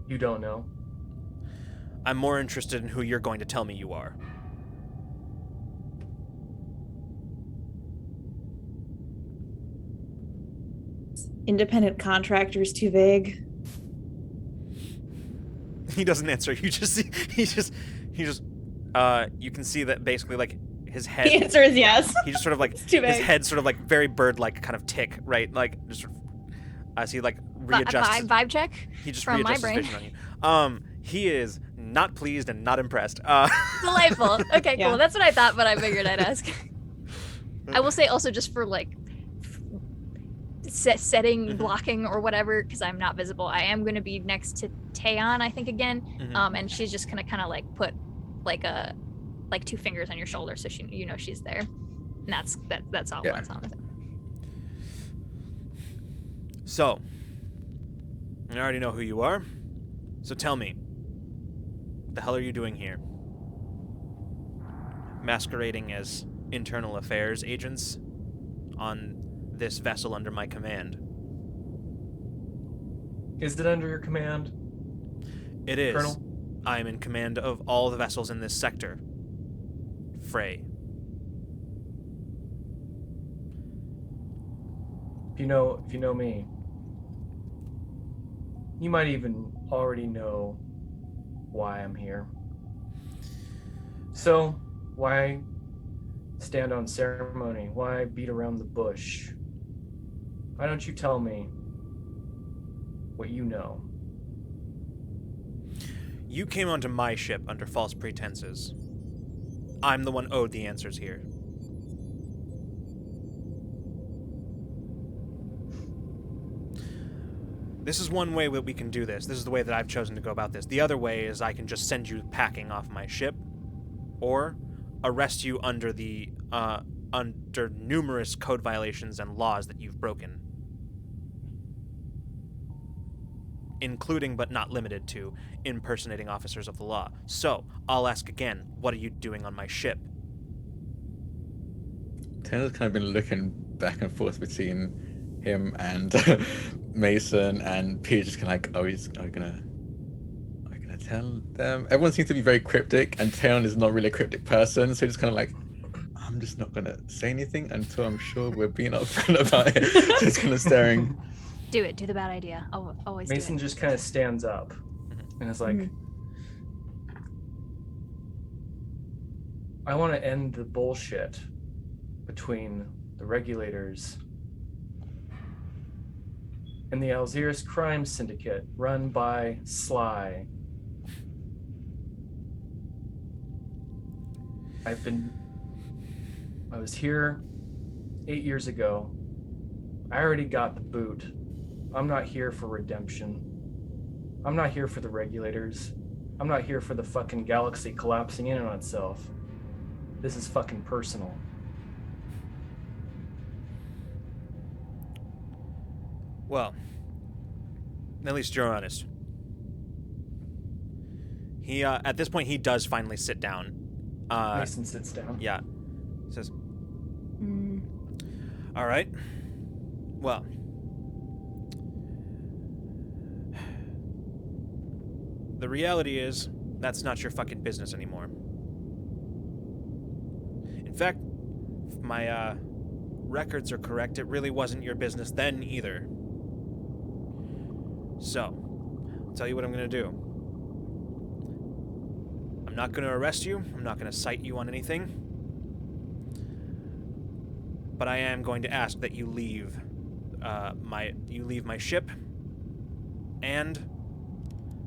You don't know. I'm more interested in who you're going to tell me you are. Independent contractors too vague. He doesn't answer. You can see that basically like his head. The answer is yes. He just sort of like It's too his vague. head sort of like very bird-like kind of tick, right? Like just sort of, as he like readjusts. Vibe check He just from my readjusts his brain. vision on you. He is not pleased and not impressed. Delightful. Okay, Yeah. cool. That's what I thought, but I figured I'd ask. I will say also just for like setting, blocking, or whatever, because I'm not visible. I am going to be next to Taeyeon, I think, again. And she's just gonna kind of like put like two fingers on your shoulder so she's there. And that's all. Yeah. That's all. So, I already know who you are. So tell me, what the hell are you doing here? Masquerading as internal affairs agents on this vessel under my command. Is it under your command? It is. Colonel? I am in command of all the vessels in this sector. Frey. If you know me, you might even already know why I'm here. So, why stand on ceremony? Why beat around the bush? Why don't you tell me what you know? You came onto my ship under false pretenses. I'm the one owed the answers here. This is one way that we can do this. This is the way that I've chosen to go about this. The other way is I can just send you packing off my ship, or arrest you under under numerous code violations and laws that you've broken, including but not limited to impersonating officers of the law. So, I'll ask again, what are you doing on my ship? Tanner's kind of been looking back and forth between him and Mason, and Peter just kind of like, are we gonna tell them? Everyone seems to be very cryptic, and Taeyeon is not really a cryptic person, so he's just kind of like, I'm just not gonna say anything until I'm sure we're being upfront about it. Just kind of staring. Do it. Do the bad idea. Always Mason do it. just kind of stands up and is like, I want to end the bullshit between the Regulators and the Alzir's crime syndicate run by Sly. I was here 8 years ago. I already got the boot. I'm not here for redemption. I'm not here for the Regulators. I'm not here for the fucking galaxy collapsing in on itself. This is fucking personal. Well, at least you're honest. He, at this point, he does finally sit down. Mason sits down. Yeah. Says, all right. Well. The reality is, that's not your fucking business anymore. In fact, if my, records are correct, it really wasn't your business then either. So, I'll tell you what I'm gonna do. I'm not gonna arrest you, I'm not gonna cite you on anything. But I am going to ask that you leave my ship, and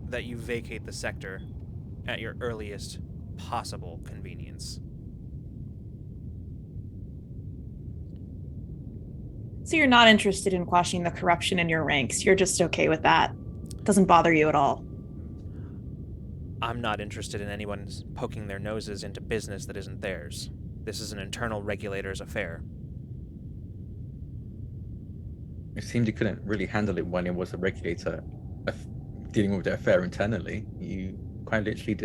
that you vacate the sector at your earliest possible convenience. So you're not interested in quashing the corruption in your ranks. You're just okay with that. Doesn't bother you at all. I'm not interested in anyone poking their noses into business that isn't theirs. This is an internal Regulators affair. It seemed you couldn't really handle it when it was a regulator dealing with the affair internally. You quite literally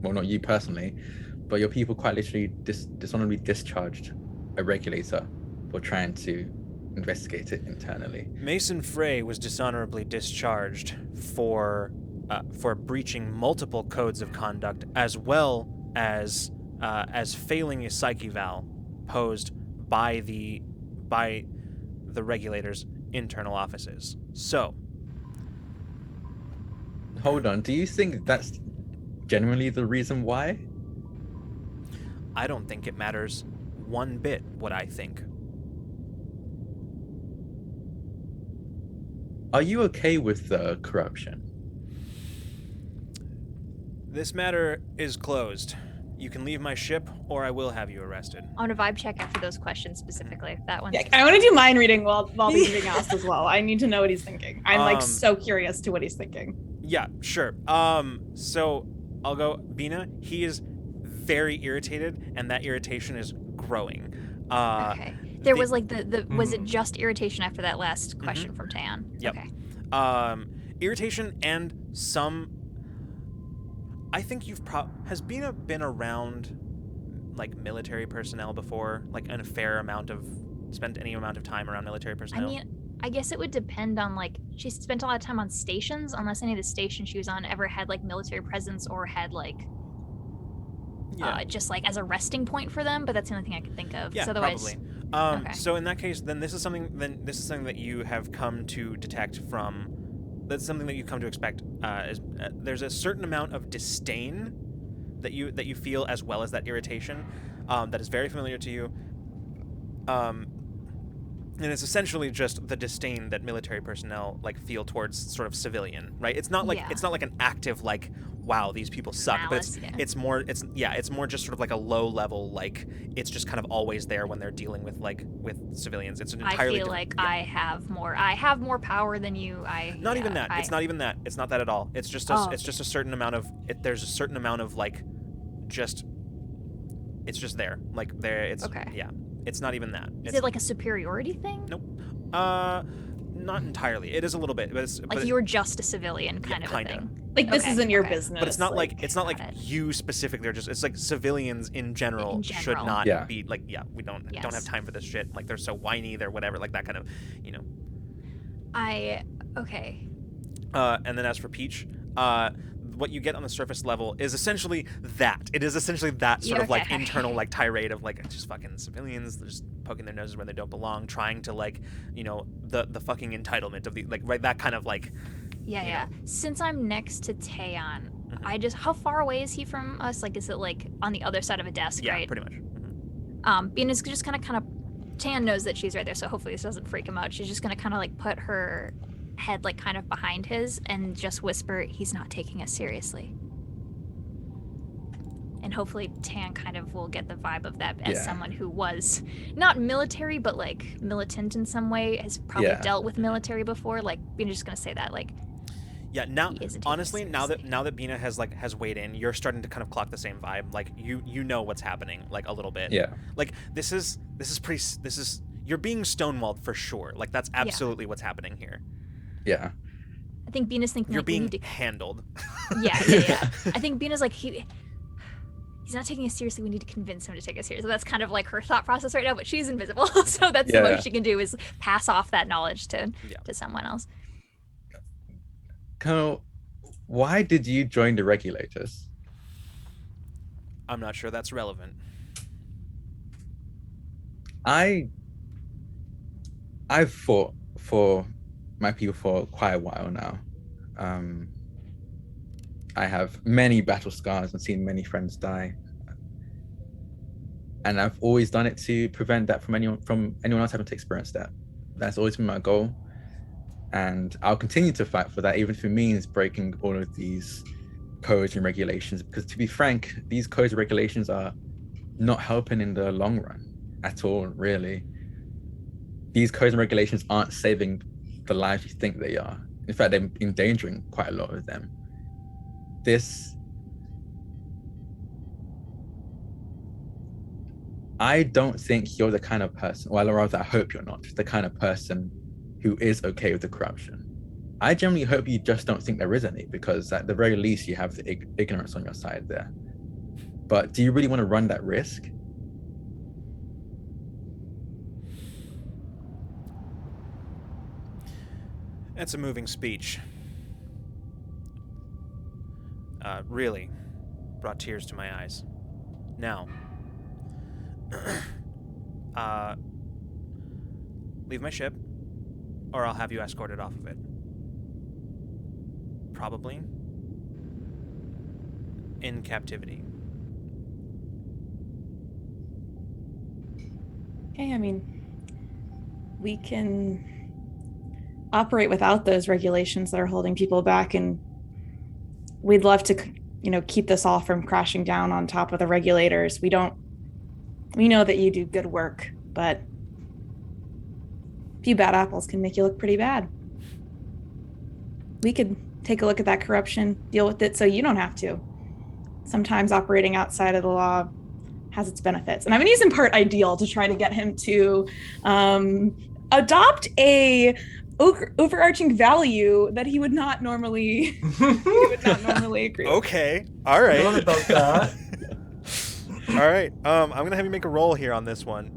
well, not you personally, but your people quite literally dishonorably discharged a regulator for trying to investigate it internally. Mason Frey was dishonorably discharged for breaching multiple codes of conduct, as well as failing a psych eval posed by the Regulators' internal offices. So, hold on, do you think that's genuinely the reason why? I don't think it matters one bit what I think. Are you okay with the corruption? This matter is closed. You can leave my ship, or I will have you arrested. On a vibe check after those questions specifically. That one. Yeah, I want to do mind reading while these are being asked as well. I need to know what he's thinking. I'm like so curious to what he's thinking. Yeah, sure. So I'll go Bina. He is very irritated, and that irritation is growing. Okay. There was like was it just irritation after that last question from Tan? Yep. Okay. Irritation and some. I think has Bina been around like military personnel before, like spent any amount of time around military personnel? I mean, I guess it would depend on like she spent a lot of time on stations, unless any of the stations she was on ever had like military presence or had like just like as a resting point for them. But that's the only thing I could think of. Yeah, so otherwise, probably. Okay. So in that case, then this is something that you have come to detect from. That's something that you come to expect. There's a certain amount of disdain that you feel, as well as that irritation, that is very familiar to you. And it's essentially just the disdain that military personnel like feel towards sort of civilian, right? It's not like an active like, wow, these people suck, malice, but it's more just sort of like a low level, like it's just kind of always there when they're dealing with civilians. It's an entirely I feel like I have more power than you. Not even that. It's not even that. It's not that at all. It's just it's just a certain amount of there's a certain amount of like just it's just there. Like there it's Okay. Yeah. It's not even that. Is it like a superiority thing? Nope. Not entirely. It is a little bit, but You're just a civilian kind of a thing. Like this Okay, isn't your okay. business. But it's not like got it. you specifically. It's like civilians in general should not Yeah. be like we don't have Yes. time for this shit. Like they're so whiny, they're whatever, like that kind of, you know. Okay. And then as for Peach, what you get on the surface level is essentially that. It is essentially that sort of like okay. internal like tirade of like just fucking civilians, they're just poking their noses where they don't belong, trying to like, you know, the fucking entitlement of the like, right, that kind of like. Yeah. Since I'm next to Taeyeon, how far away is he from us? Like, is it like on the other side of a desk, Yeah, right? pretty much. Bean is just kind of Tan knows that she's right there, so hopefully this doesn't freak him out. She's just gonna kind of like put her head like kind of behind his and just whisper, "He's not taking us seriously." And hopefully Tan kind of will get the vibe of that as someone who was not military, but like militant in some way, has probably dealt with military before. Like, Bean is just gonna say that, like. Yeah, now he isn't taking it honestly, now seriously. that Bina has weighed in, you're starting to kind of clock the same vibe. Like you know what's happening, like a little bit. Yeah. Like this is you're being stonewalled for sure. Like that's absolutely what's happening here. Yeah. I think Bina's thinking You're like we being need to. handled. Yeah. I think Bina's like he's not taking us seriously. We need to convince him to take us seriously. That's kind of like her thought process right now. But she's invisible, so that's the Yeah. most she can do is pass off that knowledge to someone else. Colonel, why did you join the Regulators? I'm not sure that's relevant. I've fought for my people for quite a while now. I have many battle scars and seen many friends die. And I've always done it to prevent that from anyone else having to experience that. That's always been my goal. And I'll continue to fight for that, even if it means breaking all of these codes and regulations. Because to be frank, these codes and regulations are not helping in the long run at all, really. These codes and regulations aren't saving the lives you think they are. In fact, they're endangering quite a lot of them. I don't think you're the kind of person, well, rather I hope you're not, the kind of person who is okay with the corruption. I generally hope you just don't think there is any, because at the very least you have the ignorance on your side there. But do you really want to run that risk? That's a moving speech. Really brought tears to my eyes. Now, leave my ship, or I'll have you escorted off of it. Probably in captivity. Okay, I mean, we can operate without those regulations that are holding people back, and we'd love to, keep this all from crashing down on top of the regulators. We know that you do good work, but a few bad apples can make you look pretty bad. We could take a look at that corruption, deal with it so you don't have to. Sometimes operating outside of the law has its benefits. And I've been using part ideal to try to get him to adopt a overarching value that he would not normally agree with. Okay. All right. What about that? All right. I'm gonna have you make a roll here on this one.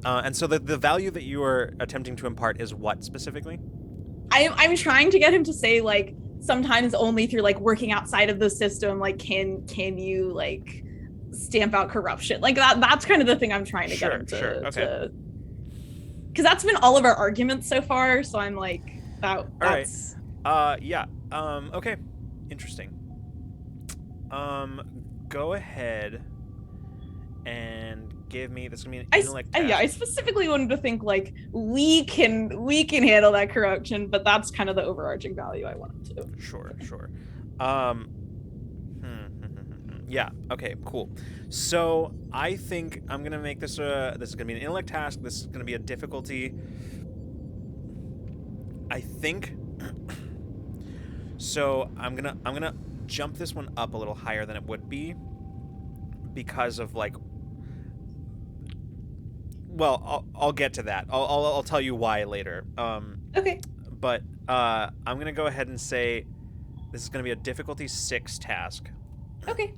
And so the value that you are attempting to impart is what specifically? I'm trying to get him to say, like, sometimes only through like working outside of the system, like can you like stamp out corruption, like that's kind of the thing I'm trying to get him to. Okay. Because that's been all of our arguments so far, so I'm like that's all right. Okay, interesting. Go ahead and give me, this is gonna be an intellect test. I specifically wanted to think like we can handle that corruption, but that's kind of the overarching value I wanted to. Sure. Yeah, okay, cool. So I think I'm gonna make this this is gonna be an intellect task. This is gonna be a difficulty, I think. So I'm gonna jump this one up a little higher than it would be because of like, well, I'll get to that. I'll tell you why later. Okay. But I'm gonna go ahead and say this is gonna be a difficulty 6 task. Okay.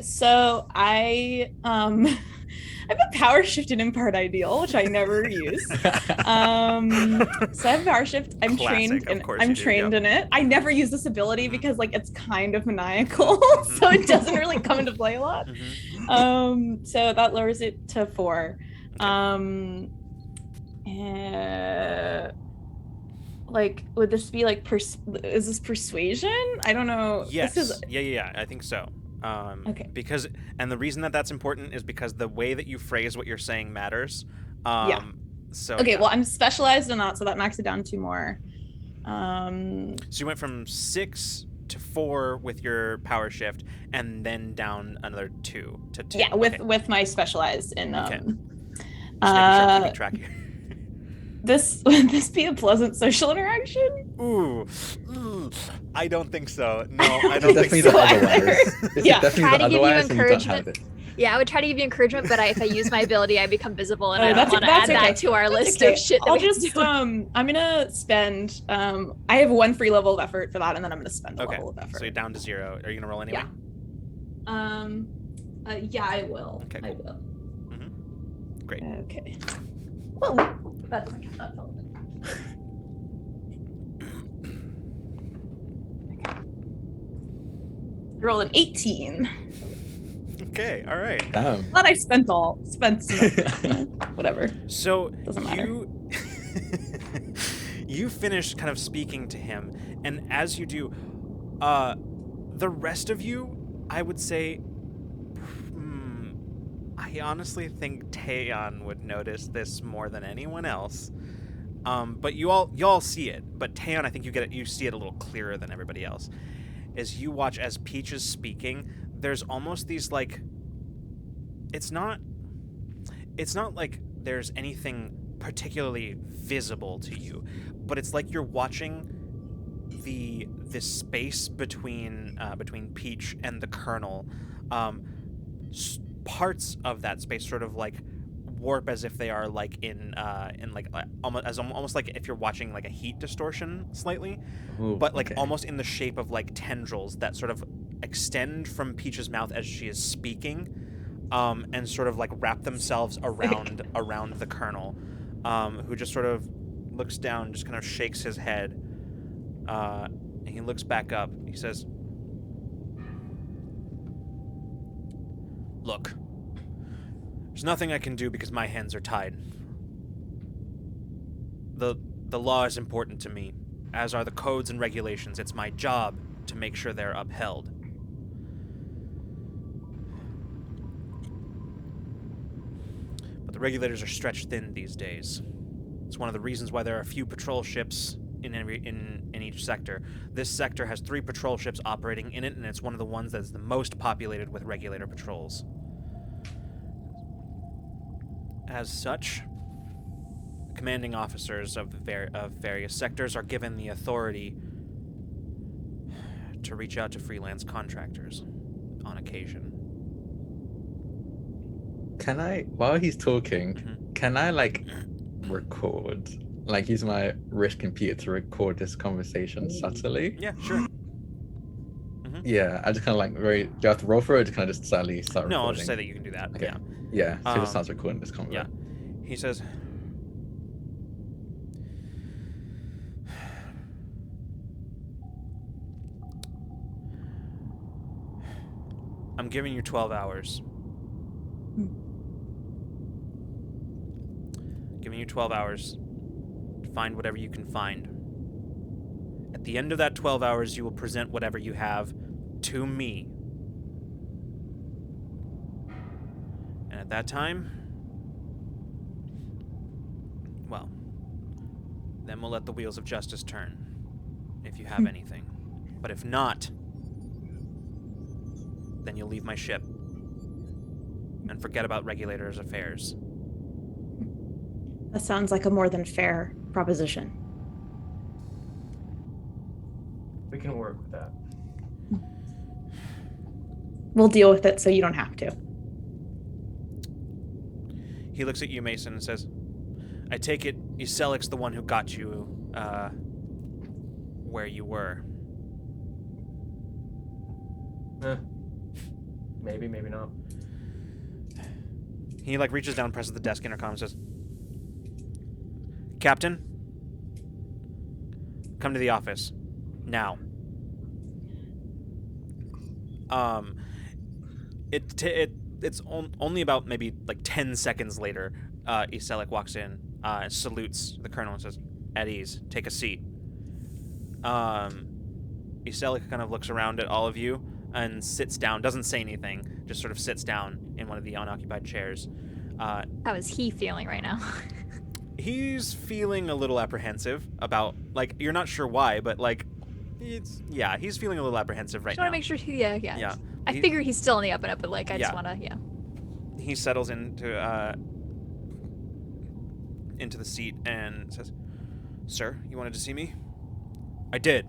So I have a power shift in impart ideal, which I never use. So I have power shift. I'm Classic, trained in it. I never use this ability because like it's kind of maniacal, so it doesn't really come into play a lot. So that lowers it to 4. Okay. Like, would this be like is this persuasion? I don't know. Yes. Yeah. I think so. Okay. Because, and the reason that that's important is because the way that you phrase what you're saying matters. Yeah. So. Okay. Yeah. Well, I'm specialized in that, so that knocks it down 2 more. So you went from 6 to 4 with your power shift, and then down another 2 to 2. Yeah, with my specialized in Okay. Just making sure I'm keeping track here. this would this be a pleasant social interaction? Ooh. I don't think so. No, I don't think Definitely so. the otherwise. It's Yeah. definitely Try the to give you otherwise, and you don't encouragement. have it. Yeah, I would try to give you encouragement, but if I use my ability, I become visible, and Oh, I don't that's- want to that's add okay. that to our That's list okay. of shit that I'll we have to just do. I'm gonna spend I have 1 free level of effort for that, and then I'm gonna spend a Okay, level of effort. so you're down to 0. Are you gonna roll anyway? Yeah, I will. Okay, I cool. will. Great. Okay. Well, that doesn't count. That's all. Roll an 18. Okay, all right. Damn. Glad I spent some. Whatever. So Doesn't matter. you finish kind of speaking to him, and as you do, the rest of you, I would say, I honestly think Taeyeon would notice this more than anyone else. But y'all see it. But Taeyeon, I think you see it a little clearer than everybody else. As you watch as Peach is speaking, there's almost these like, it's not like there's anything particularly visible to you, but it's like you're watching this space between Peach and the Colonel. Parts of that space sort of like warp as if they are like in like almost like if you're watching like a heat distortion slightly. Ooh, but like okay. almost in the shape of like tendrils that sort of extend from Peach's mouth as she is speaking, and sort of like wrap themselves around the Colonel, who just sort of looks down, just kind of shakes his head, and he looks back up. He says, "Look, there's nothing I can do because my hands are tied. The law is important to me, as are the codes and regulations. It's my job to make sure they're upheld. But the regulators are stretched thin these days. It's one of the reasons why there are few patrol ships in each sector. This sector has 3 patrol ships operating in it, and it's one of the ones that's the most populated with regulator patrols. As such, commanding officers of various sectors are given the authority to reach out to freelance contractors on occasion." Can I, while he's talking, Mhm. can I like record, like use my wrist computer to record this conversation subtly? Yeah, sure. Yeah, I just kind of like do you have to roll for it, or just kind of just subtly start No, recording? I'll just say that you can do that. Okay. Yeah. Yeah, so it just Um, starts recording this convo. yeah. He says, "I'm giving you 12 hours. Giving you 12 hours to find whatever you can find. At the end of that 12 hours, you will present whatever you have to me. And at that time, well, then we'll let the wheels of justice turn, if you have anything. But if not, then you'll leave my ship and forget about Regulators' affairs." That sounds like a more than fair proposition. We can work with that. We'll deal with it so you don't have to. He looks at you, Mason, and says, "I take it Iselik's the one who got you, where you were." Maybe, maybe not. He, like, reaches down, presses the desk intercom, and says, "Captain, come to the office. Now." It's only about maybe, like, 10 seconds later, Iselik walks in, and salutes the colonel and says, "At ease, take a seat." Iselik kind of looks around at all of you and sits down, doesn't say anything, just sort of sits down in one of the unoccupied chairs. How is he feeling right now? He's feeling a little apprehensive about, like, you're not sure why, but, like, he's feeling a little apprehensive right Just now. want to make sure yeah. I He- figure he's still on the up and up, but like I just Yeah. want to He settles into, into the seat and says, "Sir, you wanted to see me?" "I did.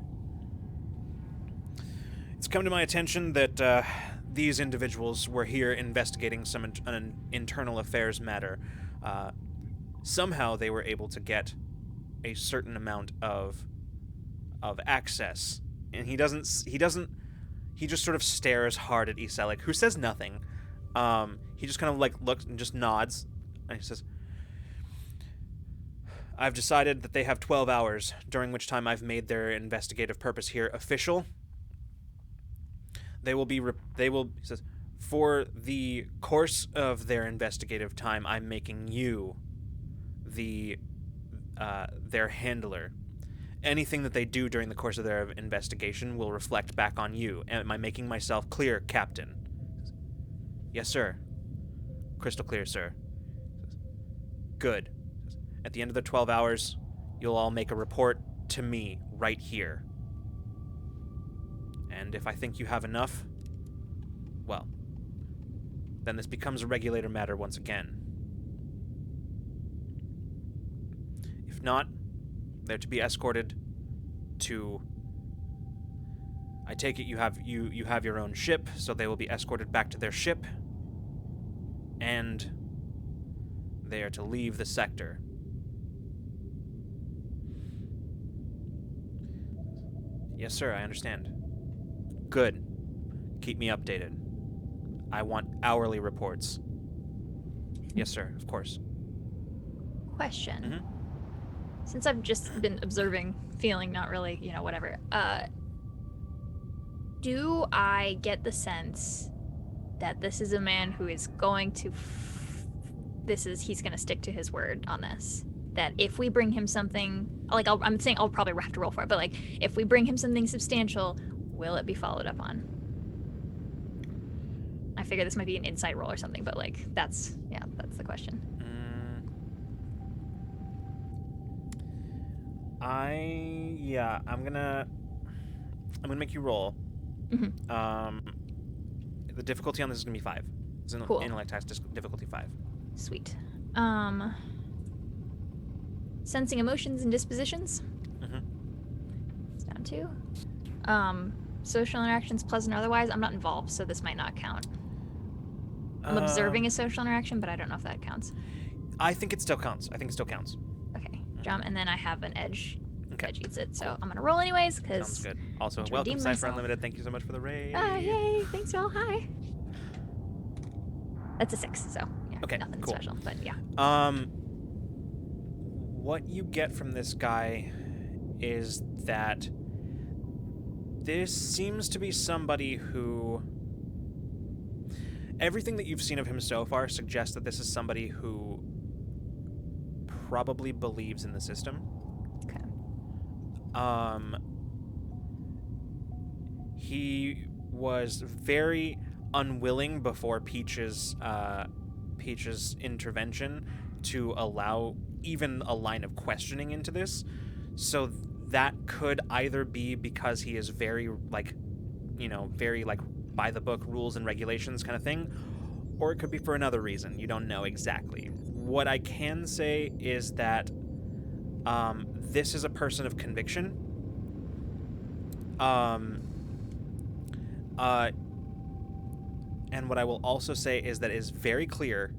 It's come to my attention that these individuals were here investigating an internal affairs matter. Somehow they were able to get a certain amount of access." And he just sort of stares hard at Iselik, who says nothing. He just kind of like looks and just nods, and he says, "I've decided that they have 12 hours, during which time I've made their investigative purpose here official. He says, for the course of their investigative time, I'm making you their handler. Anything that they do during the course of their investigation will reflect back on you. Am I making myself clear, Captain?" "Yes, sir. Crystal clear, sir." "Good. At the end of the 12 hours, you'll all make a report to me right here. And if I think you have enough, well, then this becomes a regulator matter once again. If not, they're to be escorted to... I take it you have your own ship, so they will be escorted back to their ship, and they are to leave the sector." "Yes, sir, I understand." "Good. Keep me updated. I want hourly reports." "Yes, sir, of course." Question. Mhm. Since I've just been observing, feeling, not really, whatever, do I get the sense that this is a man who is going to he's going to stick to his word on this? That if we bring him something, like, I'm saying I'll probably have to roll for it, but like, if we bring him something substantial, will it be followed up on? I figure this might be an insight roll or something, but like, that's the question. I'm gonna make you roll. Mm-hmm. The difficulty on this is gonna be 5. It's an Cool. intellect test, difficulty 5. Sweet. Sensing emotions and dispositions. Mm-hmm. It's down 2. Social interactions, pleasant or otherwise. I'm not involved, so this might not count. I'm observing a social interaction, but I don't know if that counts. I think it still counts. Okay, jump, and then I have an edge. Okay. Edge eats it, so I'm gonna roll anyways, Sounds because... good. Also, to welcome, redeem Cypher myself. Unlimited. Thank you so much for the raid. Yay! Thanks, y'all. Hi. That's a 6, so yeah, Okay, nothing cool. special, but yeah. What you get from this guy is that this seems to be somebody who... Everything that you've seen of him so far suggests that this is somebody who probably believes in the system. Okay. He was very unwilling before Peach's intervention to allow even a line of questioning into this. So that could either be because he is very very by the book rules and regulations kind of thing, or it could be for another reason. You don't know exactly. What I can say is that this is a person of conviction. And what I will also say is that it is very clear.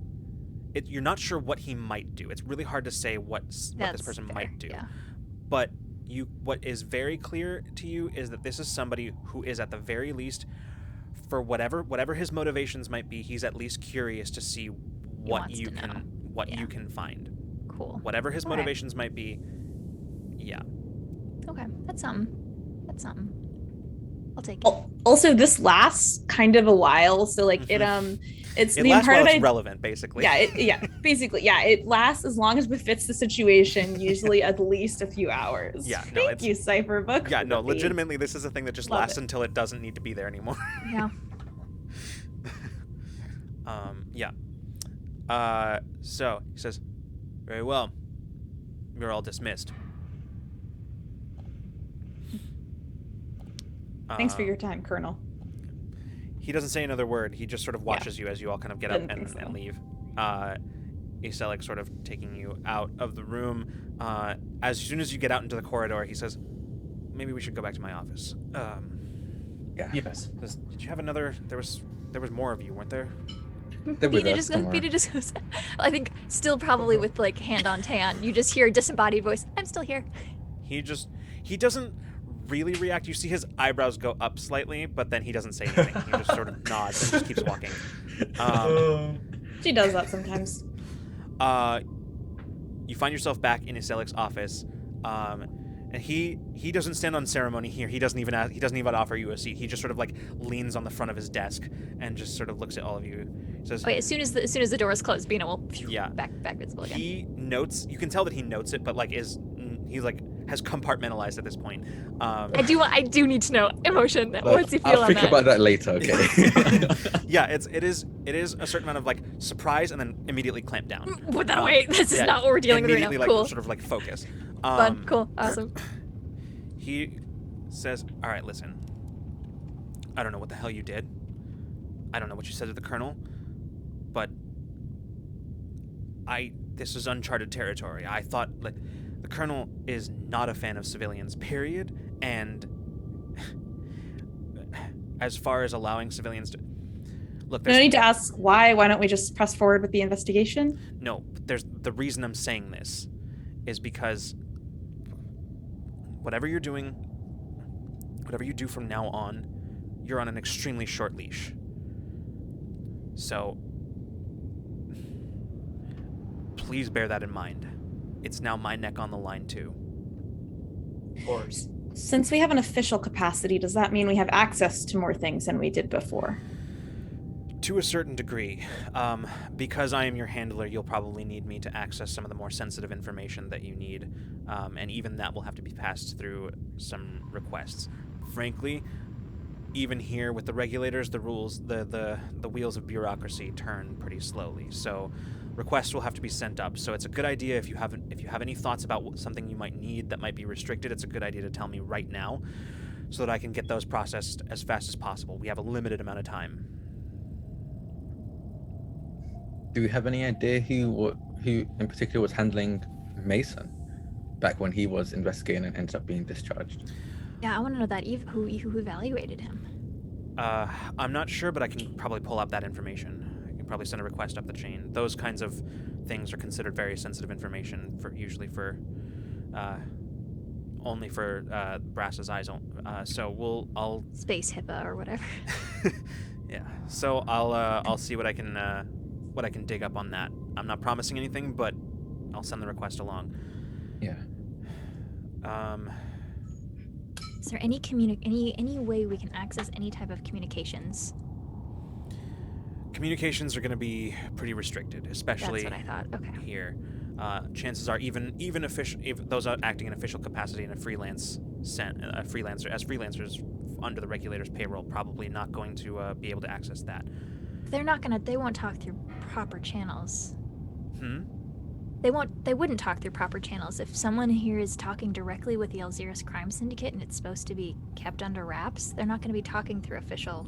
You're not sure what he might do. It's really hard to say what this person fair, might do. Yeah. But what is very clear to you is that this is somebody who is at the very least, for whatever his motivations might be, he's at least curious to see what you can find. Cool. Whatever his All right. motivations might be. Yeah. Okay, that's something. I'll take it. Also, this lasts kind of a while, so like it's It the lasts while part it's relevant, basically. basically, it lasts as long as befits the situation, usually at least a few hours. Yeah, no, Thank you, Cypher Book. Yeah, for no, the feed. legitimately, this is a thing that just Love lasts it. until it doesn't need to be there anymore. Yeah. Yeah. So he says, "Very well. You're all dismissed." Thanks for your time, Colonel. He doesn't say another word. He just sort of watches you as you all kind of get up Didn't think so. and leave. Aselec sort of taking you out of the room. As soon as you get out into the corridor, he says, maybe we should go back to my office. Yeah. Yes. Did you have another? There was more of you, weren't there? They're with Peter us, just don't goes, worry. Peter just goes, I think still probably with like hand on tan. You just hear a disembodied voice, I'm still here. He doesn't really react. You see his eyebrows go up slightly, but then he doesn't say anything. He just sort of nods and just keeps walking. She does that sometimes. You find yourself back in Aselic's office, and he doesn't stand on ceremony here. He doesn't even offer you a seat. He just sort of like leans on the front of his desk and just sort of looks at all of you. He says, Wait, as soon as the door is closed, Bina will back visible again. He notes. You can tell that he notes it, but like he's like has compartmentalized at this point. I do need to know emotion. But What's he feel I'll on think that? about that later, okay? Yeah, it is a certain amount of like surprise and then immediately clamp down. What the wait? This is not what we're dealing with right now. Immediately, Cool. like sort of like focus. Fun. Cool. Awesome. He says, "All right, listen. I don't know what the hell you did. I don't know what you said to the colonel, but this is uncharted territory. I thought like the colonel is not a fan of civilians, period, and as far as allowing civilians to look, No need to ask why. Why don't we just press forward with the investigation? No, there's the reason I'm saying this is because whatever you do from now on, you're on an extremely short leash. So please bear that in mind. It's now my neck on the line too. Of course. Since we have an official capacity, does that mean we have access to more things than we did before? To a certain degree. Because I am your handler, you'll probably need me to access some of the more sensitive information that you need, and even that will have to be passed through some requests. Frankly, even here with the regulators, the rules, the wheels of bureaucracy turn pretty slowly. So requests will have to be sent up. So it's a good idea if you have any thoughts about something you might need that might be restricted, it's a good idea to tell me right now so that I can get those processed as fast as possible. We have a limited amount of time. Do we have any idea who in particular was handling Mason back when he was investigating and ended up being discharged? Yeah, I want to know that who evaluated him. I'm not sure, but I can probably pull up that information. I can probably send a request up the chain. Those kinds of things are considered very sensitive information only for Brass's eyes. So I'll Space HIPAA or whatever. yeah. So I'll see what I can dig up on that. I'm not promising anything, but I'll send the request along. Yeah. Is there any way we can access any type of communications? Communications are going to be pretty restricted, especially That's what I thought. Okay. here. Chances are even those acting in official capacity in a freelancer as freelancers under the regulators' payroll probably not going to be able to access that. They won't talk through proper channels. They wouldn't talk through proper channels. If someone here is talking directly with the Alzirus crime syndicate and it's supposed to be kept under wraps, they're not going to be talking through official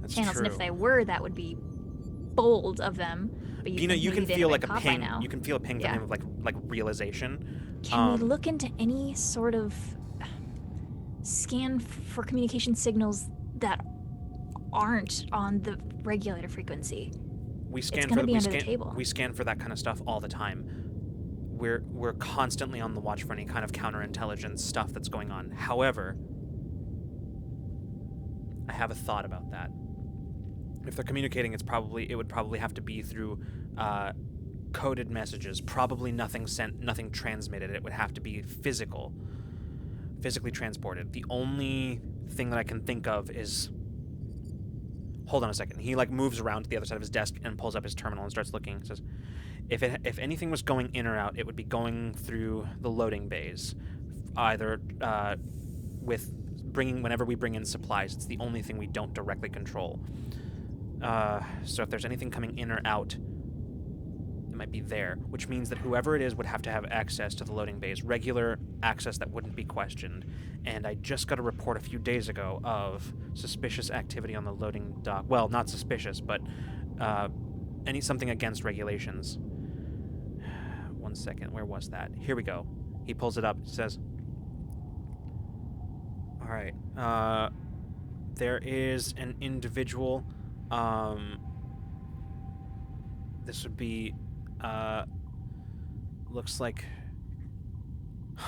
channels. True. And if they were, that would be bold of them. But You can feel like a ping. Now. You can feel a ping from him of like realization. Can we look into any sort of scan for communication signals that aren't on the regulator frequency? We scan It's gonna be under the table. We scan for that kind of stuff all the time. We're constantly on the watch for any kind of counterintelligence stuff that's going on. However, I have a thought about that. If they're communicating, it would probably have to be through coded messages. Probably nothing sent, nothing transmitted. It would have to be physically transported. The only thing that I can think of is. Hold on a second. He moves around to the other side of his desk and pulls up his terminal and starts looking. He says, if anything was going in or out, it would be going through the loading bays, either whenever we bring in supplies. It's the only thing we don't directly control. So if there's anything coming in or out, it might be there, which means that whoever it is would have to have access to the loading bays, regular access that wouldn't be questioned. And I just got a report a few days ago of suspicious activity on the loading dock. Well, not suspicious, but something against regulations. 1 second. Where was that? Here we go. He pulls it up. Says, all right. There is an individual. This would be, looks like,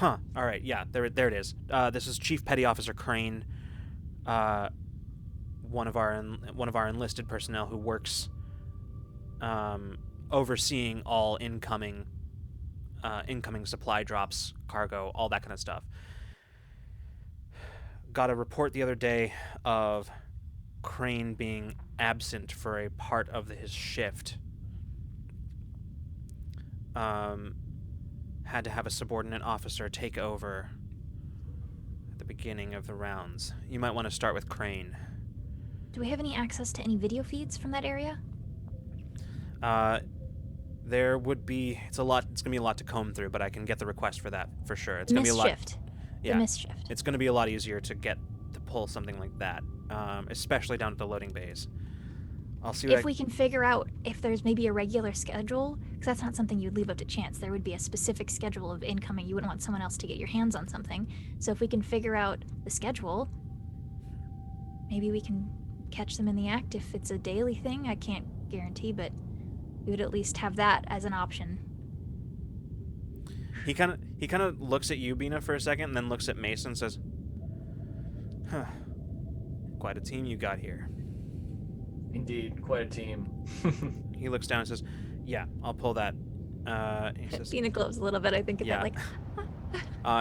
all right, yeah, there it is. This is Chief Petty Officer Crane, one of our enlisted personnel who works, overseeing all incoming supply drops, cargo, all that kind of stuff. Got a report the other day of Crane being absent for a part of his shift. Had to have a subordinate officer take over at the beginning of the rounds. You might want to start with Crane. Do we have any access to any video feeds from that area? There would be. It's gonna be a lot to comb through, but I can get the request for that for sure. It's gonna be a lot. The mist shift. It's gonna be a lot easier to pull something like that, especially down at the loading bays. I'll see what if we can figure out if there's maybe a regular schedule, because that's not something you'd leave up to chance. There would be a specific schedule of incoming. You wouldn't want someone else to get your hands on something. So if we can figure out the schedule, maybe we can catch them in the act. If it's a daily thing, I can't guarantee, but we would at least have that as an option. He kind of looks at you, Bina, for a second, and then looks at Mason and says, "Huh, quite a team you got here." Indeed, quite a team. He looks down and says, "Yeah, I'll pull that." He says, Bina glows a little bit, I think, at that, like...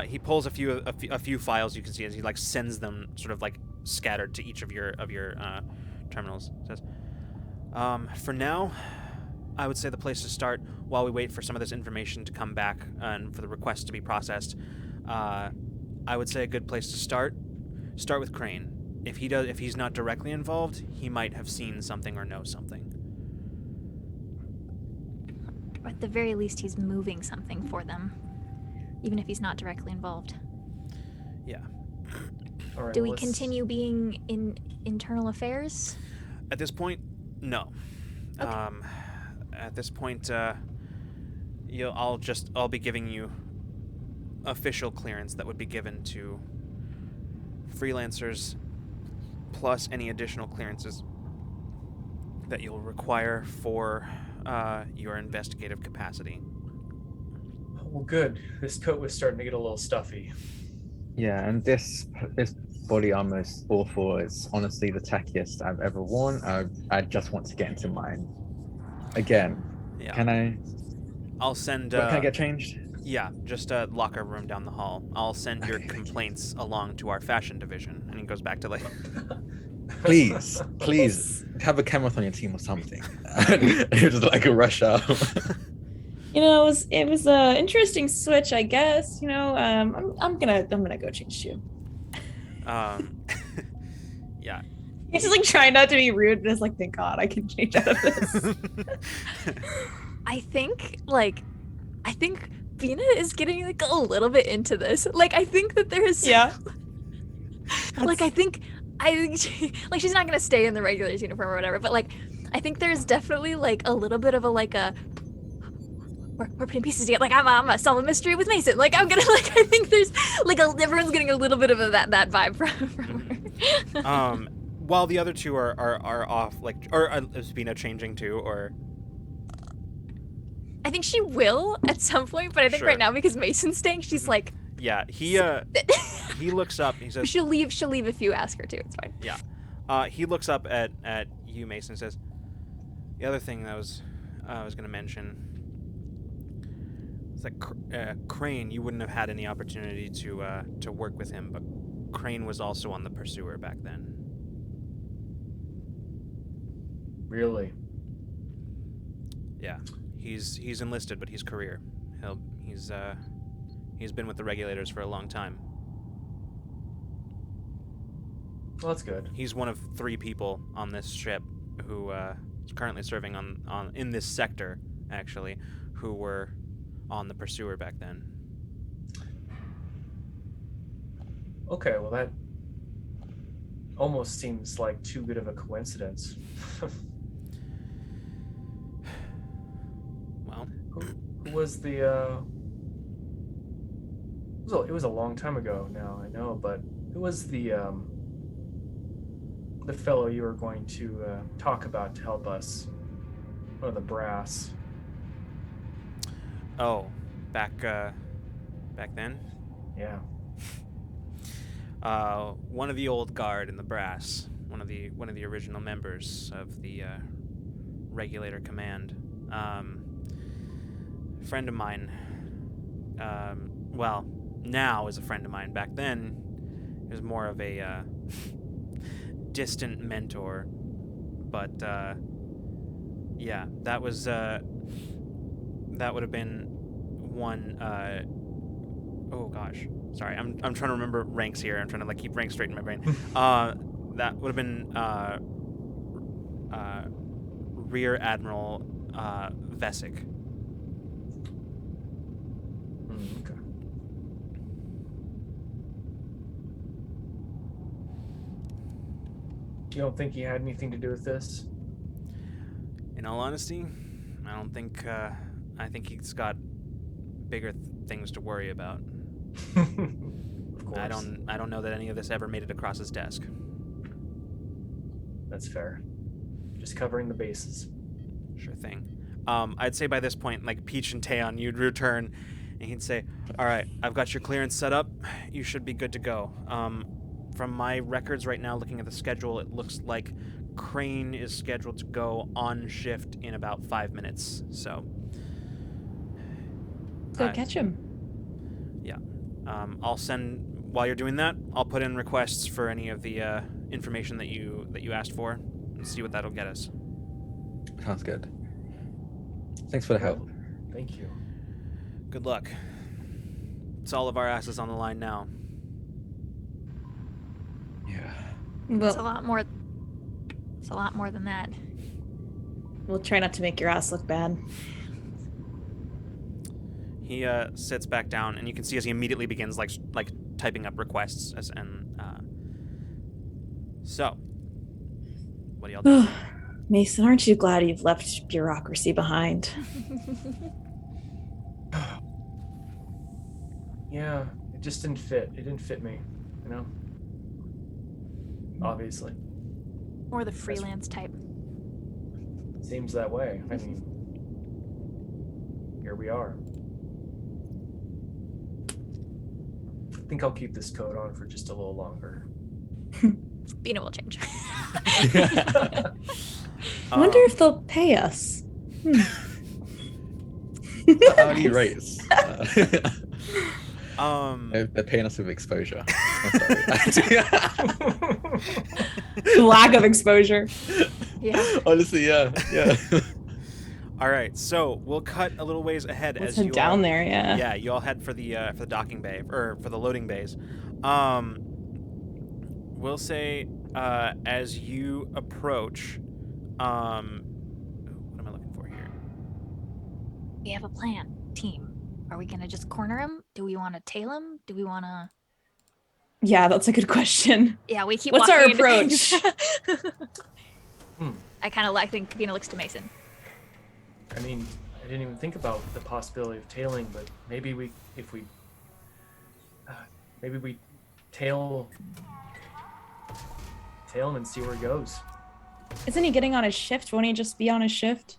he pulls a few files you can see as he like sends them sort of like scattered to each of your terminals. Says, "For now, I would say the place to start while we wait for some of this information to come back and for the request to be processed. I would say a good place to start with Crane. If he's not directly involved, he might have seen something or know something. At the very least, he's moving something for them, even if he's not directly involved." Yeah. All right, Do we continue being in internal affairs? At this point, no. Okay. At this point, I'll be giving you official clearance that would be given to freelancers, plus any additional clearances that you'll require for your investigative capacity. Well, good. This coat was starting to get a little stuffy. Yeah, and this body armor is awful. It's honestly the tackiest I've ever worn. I just want to get into mine. Again, Yeah. can I? I'll send. Can I get changed? Yeah, just a locker room down the hall. I'll send your complaints along to our fashion division. And he goes back to like, Please have a chemist on your team or something. It was like a rush out. You know, it was a interesting switch, I guess. You know, I'm gonna go change too. Yeah. He's just like trying not to be rude, but it's like, thank God I can change out of this. I think Bina is getting like a little bit into this. Like, I think that there's like I think like she's not gonna stay in the regulars uniform or whatever, but like I think there's definitely like a little bit of we're putting pieces together. Like I'm a solve a mystery with Mason. Like I'm gonna like I think there's like everyone's getting a little bit of that vibe from her. While the other two are off, like, or is Bina changing too, or? I think she will at some point, but I think Sure. right now because Mason's staying, she's like. Yeah, he looks up. He says, She'll leave if you ask her to. It's fine. Yeah. He looks up at you, Mason, and says, "The other thing that I was going to mention is that Crane, you wouldn't have had any opportunity to work with him, but Crane was also on the Pursuer back then." Really? Yeah. He's enlisted, but he's career. He's been with the Regulators for a long time. Well, that's good. He's one of 3 people on this ship who is currently serving on in this sector, actually, who were on the Pursuer back then. Okay, well that almost seems like too good of a coincidence. Well, Who was the it was a long time ago now, I know, but who was the fellow you were going to talk about to help us? One of the brass. Oh, back then? Yeah. One of the old guard in the brass, one of the original members of the Regulator Command. Friend of mine. Well, now is a friend of mine. Back then, he was more of a distant mentor. But yeah, that was that would have been one. Oh gosh, sorry, I'm trying to remember ranks here. I'm trying to like keep ranks straight in my brain. That would have been Rear Admiral Vesic. Okay. You don't think he had anything to do with this? In all honesty, I don't think. I think he's got bigger things to worry about. Of course. I don't know that any of this ever made it across his desk. That's fair. Just covering the bases. Sure thing. I'd say by this point, like Peach and Taeon, you'd return, and he'd say, "All right, I've got your clearance set up. You should be good to go." From my records right now, looking at the schedule, it looks like Crane is scheduled to go on shift in about 5 minutes. So. Go catch him. Yeah. I'll send. While you're doing that, I'll put in requests for any of the information that you asked for, and see what that'll get us. Sounds good. Thanks for the help. Thank you. Good luck. It's all of our asses on the line now. Yeah. It's a Well, lot more. It's a lot more than that. we'll try not to make your ass look bad. He sits back down, and you can see as he immediately begins like typing up requests. So, what do y'all do? Mason, aren't you glad you've left bureaucracy behind? Yeah, it just didn't fit. It didn't fit me, you know? Obviously. Or the freelance type. Seems that way. I mean, here we are. I think I'll keep this coat on for just a little longer. Bina will change. I wonder if they'll pay us. Hourly rates. They're paying us with exposure. I'm sorry. Lack of exposure. Yeah. Honestly, yeah. All right, so we'll cut a little ways ahead Let's as head you down all, there, yeah. Yeah, you all head for the docking bay or for the loading bays. We'll say as you approach. What am I looking for here? We have a plan, team. Are we gonna just corner him? Do we want to tail him? Do we want to? Yeah, that's a good question. Yeah, we keep. What's walking our into things. approach? I think Bina looks to Mason. I mean, I didn't even think about the possibility of tailing, but maybe if we tail him and see where he goes. Isn't he getting on his shift? Won't he just be on his shift?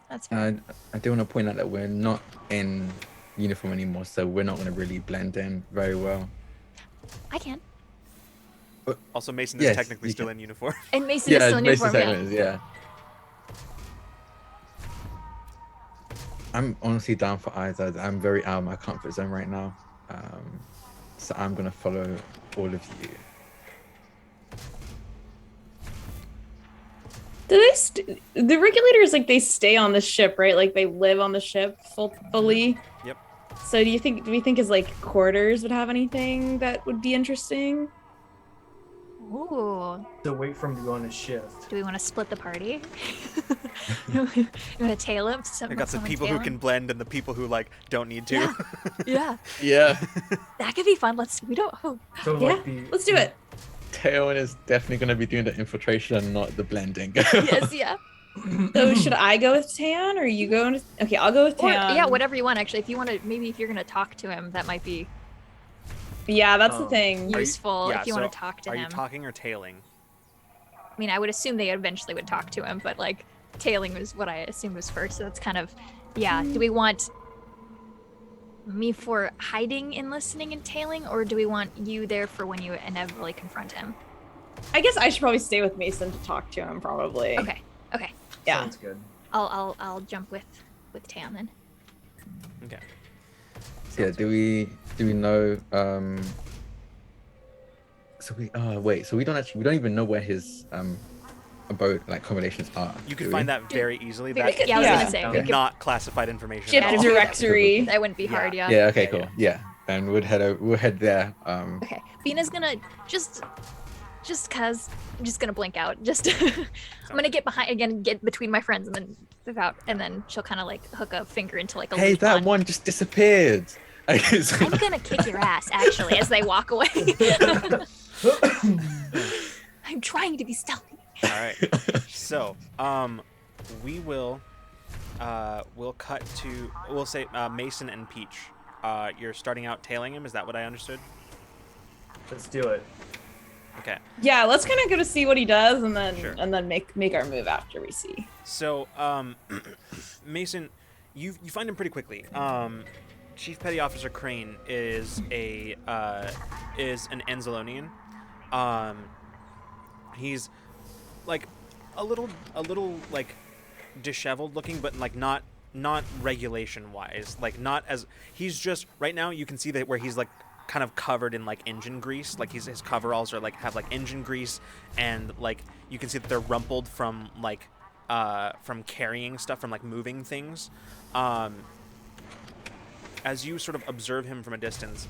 That's fair. I do want to point out that we're not in uniform anymore, so we're not going to really blend in very well. I can. Also, Mason is Yes, technically you still can. in uniform. And Mason is still in Mason's uniform. segment is, yeah. I'm honestly down for either. I'm very out of my comfort zone right now, so I'm going to follow all of you. Do they the regulators, like, they stay on the ship, right? Like, they live on the ship fully? Yep. So do we think his, like, quarters would have anything that would be interesting? Ooh. So wait for him to go on his shift. Do we want to split the party? You want to tail him? I got the people who can blend and the people who like don't need to. Yeah. Yeah. That could be fun. We don't. Oh. So Yeah, like let's do it. Taeon is definitely going to be doing the infiltration and not the blending. Yes. Yeah. So should I go with Tan or you go? Okay, I'll go with Or, Tan. yeah, whatever you want. Actually, if you want to, maybe if you're gonna talk to him, that might be Yeah, that's the thing. useful yeah, if you so want to talk to Are him. you talking or tailing? I mean, I would assume they eventually would talk to him, but like tailing was what I assumed was first. So that's kind of, yeah. Do we want me for hiding and listening and tailing, or do we want you there for when you inevitably confront him? I guess I should probably stay with Mason to talk to him. Probably. Okay. Okay. Yeah. Sounds good. I'll jump with Tam then. Okay. Yeah, do we know so we don't even know where his abode like accommodations are. You do could we? find that very easily. We That could- yeah, I was gonna say, we could- not classified information. Ship at all. directory. That wouldn't be Yeah. hard, yeah. Yeah, okay, Yeah, cool. yeah. Yeah. And we'll head there. Okay. Bina's gonna just cause I'm just gonna blink out. Just I'm gonna get get between my friends and then without, and then she'll kind of like hook a finger into like a Hey, leaf that pond. one just disappeared. I'm gonna kick your ass actually as they walk away. I'm trying to be stealthy. All right. So, we'll cut to, we'll say Mason and Peach. You're starting out tailing him. Is that what I understood? Let's do it. Okay. Yeah, let's kind of go to see what he does, and then Sure. make our move after we see. So, Mason, you find him pretty quickly. Chief Petty Officer Crane is an Enzalonian. He's like a little like disheveled looking, but like not regulation wise. Like not as he's just right now. You can see that where he's like kind of covered in like engine grease. Like his coveralls are like have like engine grease, and like you can see that they're rumpled from like from carrying stuff, from like moving things. As you sort of observe him from a distance,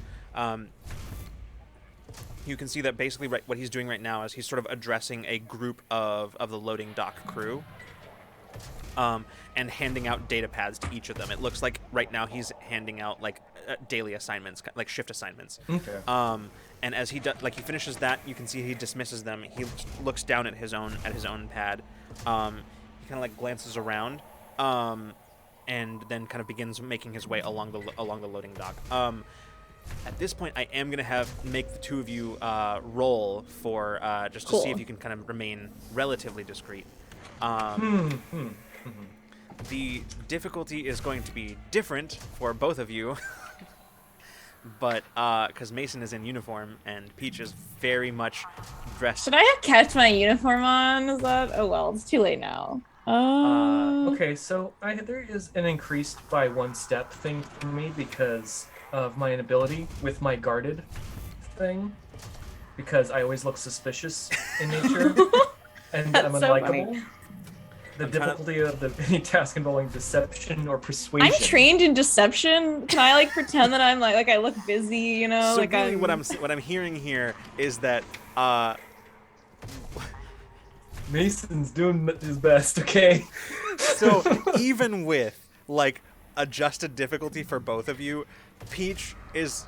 you can see that basically what he's doing right now is he's sort of addressing a group of the loading dock crew, and handing out data pads to each of them. It looks like right now he's handing out like daily assignments, like shift assignments. Okay. And as he he finishes that, you can see he dismisses them. He looks down at his own pad. He kind of like glances around, and then kind of begins making his way along the loading dock. At this point, I am gonna make the two of you roll for just to see if you can kind of remain relatively discreet. The difficulty is going to be different for both of you, but because Mason is in uniform and Peach is very much dressed. Should I have kept my uniform on? Is that? Oh well, it's too late now. Okay, so there is an increased by 1 step thing for me because of my inability with my guarded thing, because I always look suspicious in nature and I'm That's so unlikable. funny. The difficulty of any task involving deception or persuasion. I'm trained in deception. Can I like pretend that I'm like I look busy? You know, So like really, I'm... what I'm hearing here is that Mason's doing his best, okay? so even with like adjusted difficulty for both of you, Peach is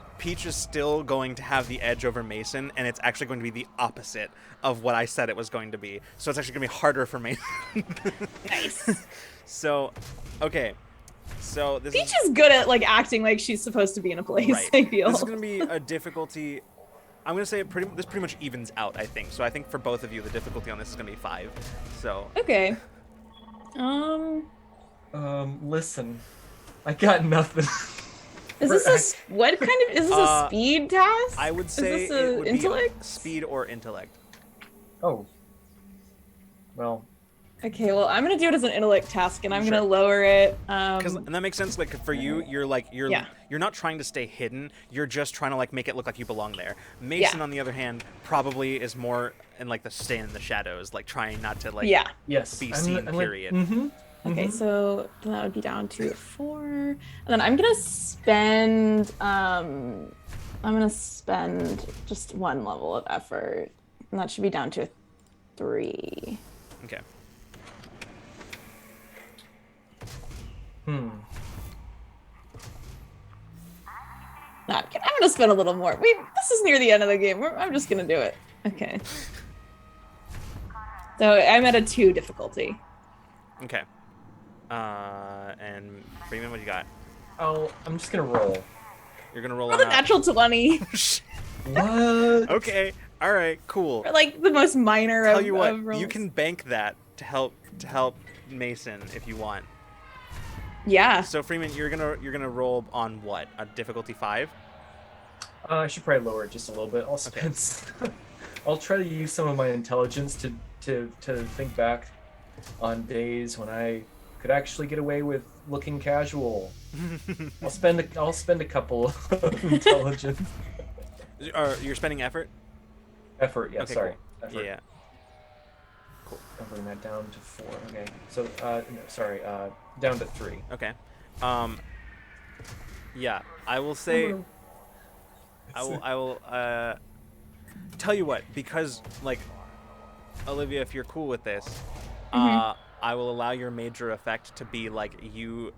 still going to have the edge over Mason, and it's actually going to be the opposite of what I said it was going to be. So it's actually going to be harder for Mason. Nice. So, okay. So this Peach is good at like acting like she's supposed to be in a place. right. I feel. This is going to be a difficulty. I'm going to say this pretty much evens out, I think. So I think for both of you, the difficulty on this is going to be 5. So Okay. Listen, I got nothing. Is this what kind of is this a speed task? I would say is this it would intellect? be speed or intellect. Oh. Well, Okay, well I'm gonna do it as an intellect task, and I'm Sure. gonna lower it. And that makes sense. Like for you, you're Yeah. you're not trying to stay hidden. You're just trying to like make it look like you belong there. Mason, on the other hand, probably is more in like the staying in the shadows, like trying not to like Yeah. yes. be seen. Period. Okay, so that would be down to 4, and then I'm gonna spend just 1 level of effort, and that should be down to 3. Okay. No, I'm gonna spend a little more. This is near the end of the game. I'm just gonna do it. Okay. So I'm at a 2 difficulty. Okay. And Freeman, what you got? I'm just gonna roll. You're gonna roll Roll on a natural 20 What? Okay. All right. Cool. for like the most minor Tell of, you what, of rolls. you can bank that to help Mason if you want. Yeah. So Freeman, you're gonna roll on what? A difficulty 5? I should probably lower it just a little bit. I'll spend. I'll try to use some of my intelligence to think back on days when I could actually get away with looking casual. I'll spend a couple of intelligence You're spending effort? effort. Yeah, Okay, sorry. cool. Effort. Yeah. Cool. I'll bring that down to 4. Okay. So no, sorry. Down to 3. Okay. Yeah, I will say I will tell you what, because like Olivia, if you're cool with this, I will allow your major effect to be like you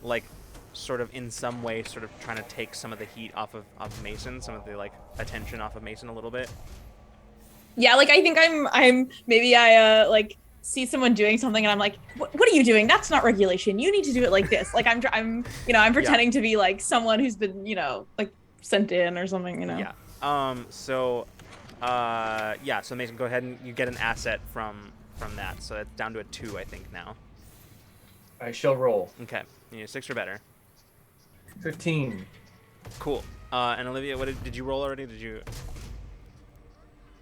like sort of in some way sort of trying to take some of the heat off of Mason, some of the like attention off of Mason a little bit. Yeah, like I think I'm maybe I like see someone doing something and I'm like, what are you doing? That's not regulation. You need to do it like this. Like I'm I'm pretending to be like someone who's been, like sent in or something, Yeah. So Mason, go ahead and you get an asset from that. So that's down to a 2, I think now. I shall roll. Okay. You need a 6 or better. 15. Cool. And Olivia, did you roll already? Did you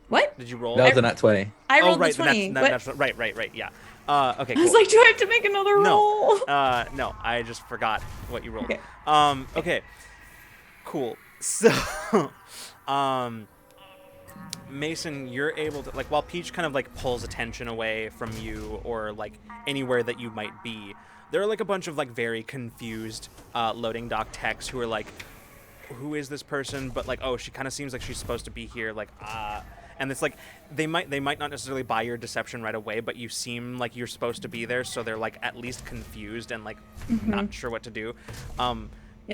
What? roll? That was a nat 20. I rolled right, the 20. That's right. Yeah. Okay. I Cool. was like, do I have to make another roll? No, I just forgot what you rolled. Okay. Okay. Cool. So, Mason, you're able to, like, while Peach kind of like pulls attention away from you or like anywhere that you might be, there are like a bunch of like very confused loading dock techs who are like, who is this person? But like, oh, she kind of seems like she's supposed to be here. Like, and it's like they might not necessarily buy your deception right away, but you seem like you're supposed to be there, so they're like at least confused and like not sure what to do.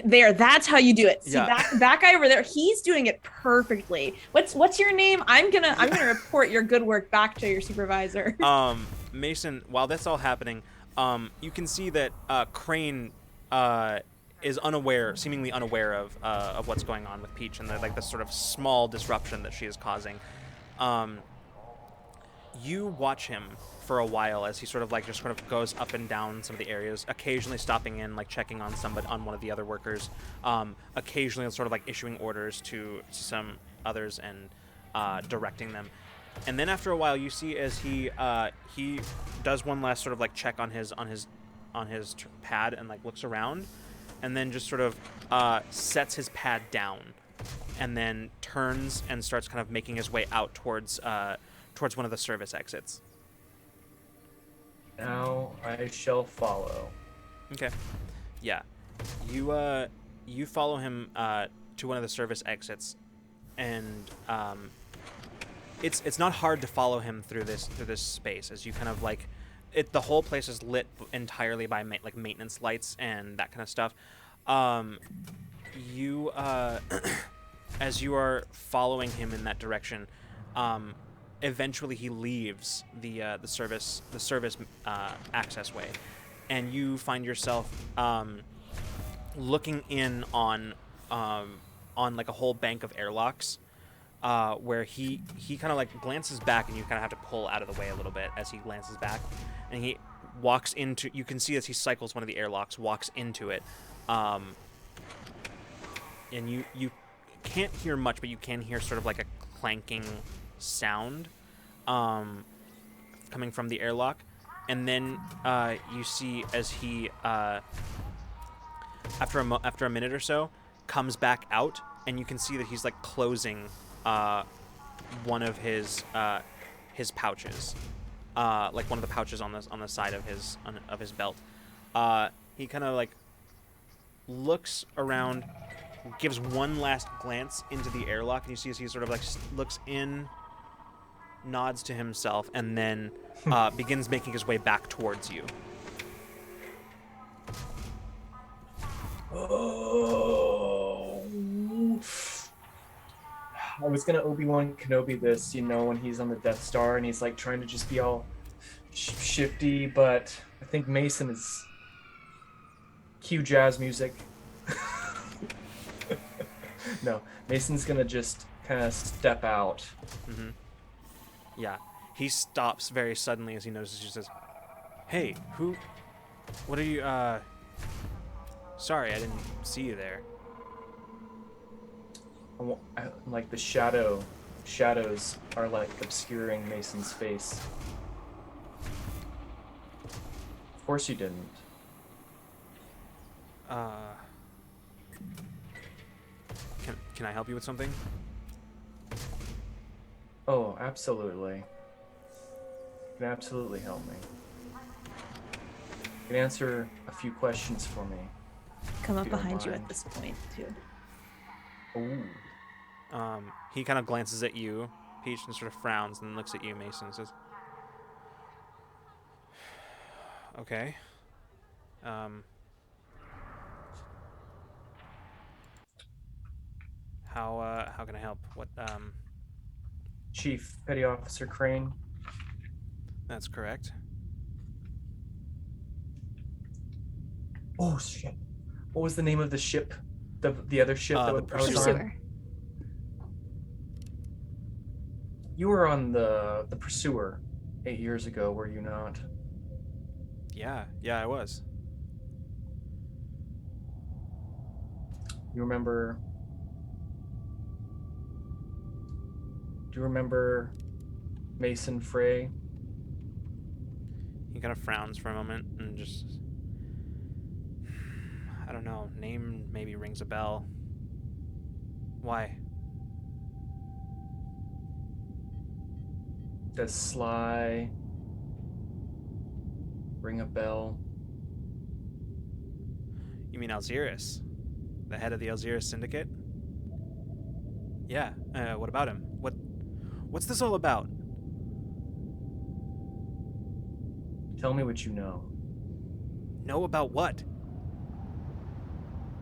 That's how you do it. See, Yeah. that guy over there, he's doing it perfectly. What's your name? I'm gonna report your good work back to your supervisor. Mason, while that's all happening, you can see that Crane is seemingly unaware of what's going on with Peach and like this sort of small disruption that she is causing. You watch him for a while as he sort of goes up and down some of the areas, occasionally stopping in, like checking on one of the other workers, occasionally sort of like issuing orders to some others and directing them. And then after a while, you see as he does one last sort of like check on his pad and like looks around, and then just sort of sets his pad down, and then turns and starts kind of making his way out towards one of the service exits. Now I shall follow. Okay. Yeah. You follow him to one of the service exits, and it's not hard to follow him through this space as you kind of like the whole place is lit entirely by like maintenance lights and that kind of stuff. You as you are following him in that direction, eventually he leaves the service access way, and you find yourself looking in on like a whole bank of airlocks, where he kind of like glances back, and you kind of have to pull out of the way a little bit as he glances back, and he walks into. You can see as he cycles one of the airlocks, walks into it, and you can't hear much, but you can hear sort of like a clanking sound coming from the airlock, and then you see as he after a minute or so comes back out, and you can see that he's like closing one of his pouches, like one of the pouches on the side of his belt. He kind of like looks around, gives one last glance into the airlock, and you see as he sort of like looks in, nods to himself, and then begins making his way back towards you. Oh. I was gonna Obi-Wan Kenobi this, when he's on the Death Star and he's like trying to just be all shifty, but I think Mason is cue jazz music. No, Mason's gonna just kind of step out. Mm-hmm. Yeah. He stops very suddenly as he notices you. Says, "Hey, who? What are you? Sorry, I didn't see you there." Like the shadows are like obscuring Mason's face. Of course you didn't. Can I help you with something? Oh, absolutely. You can absolutely help me. You can answer a few questions for me. Come up If you don't behind you mind. at this point too. Ooh. He kind of glances at you, Peach, and sort of frowns, and then looks at you, Mason, and says, "Okay. How can I help? What? Chief Petty Officer Crane. That's correct. Oh shit. What was the name of the ship? The other ship that The I was Pursuer. on? Pursuer. You were on the Pursuer 8 years ago, were you not? Yeah, I was. You remember? Do you remember Mason Frey? He kind of frowns for a moment and just, I don't know, name maybe rings a bell. Why? Does Sly ring a bell? You mean Alzirus? The head of the Alzirus syndicate? Yeah, what about him? What's this all about? Tell me what you know Know about what?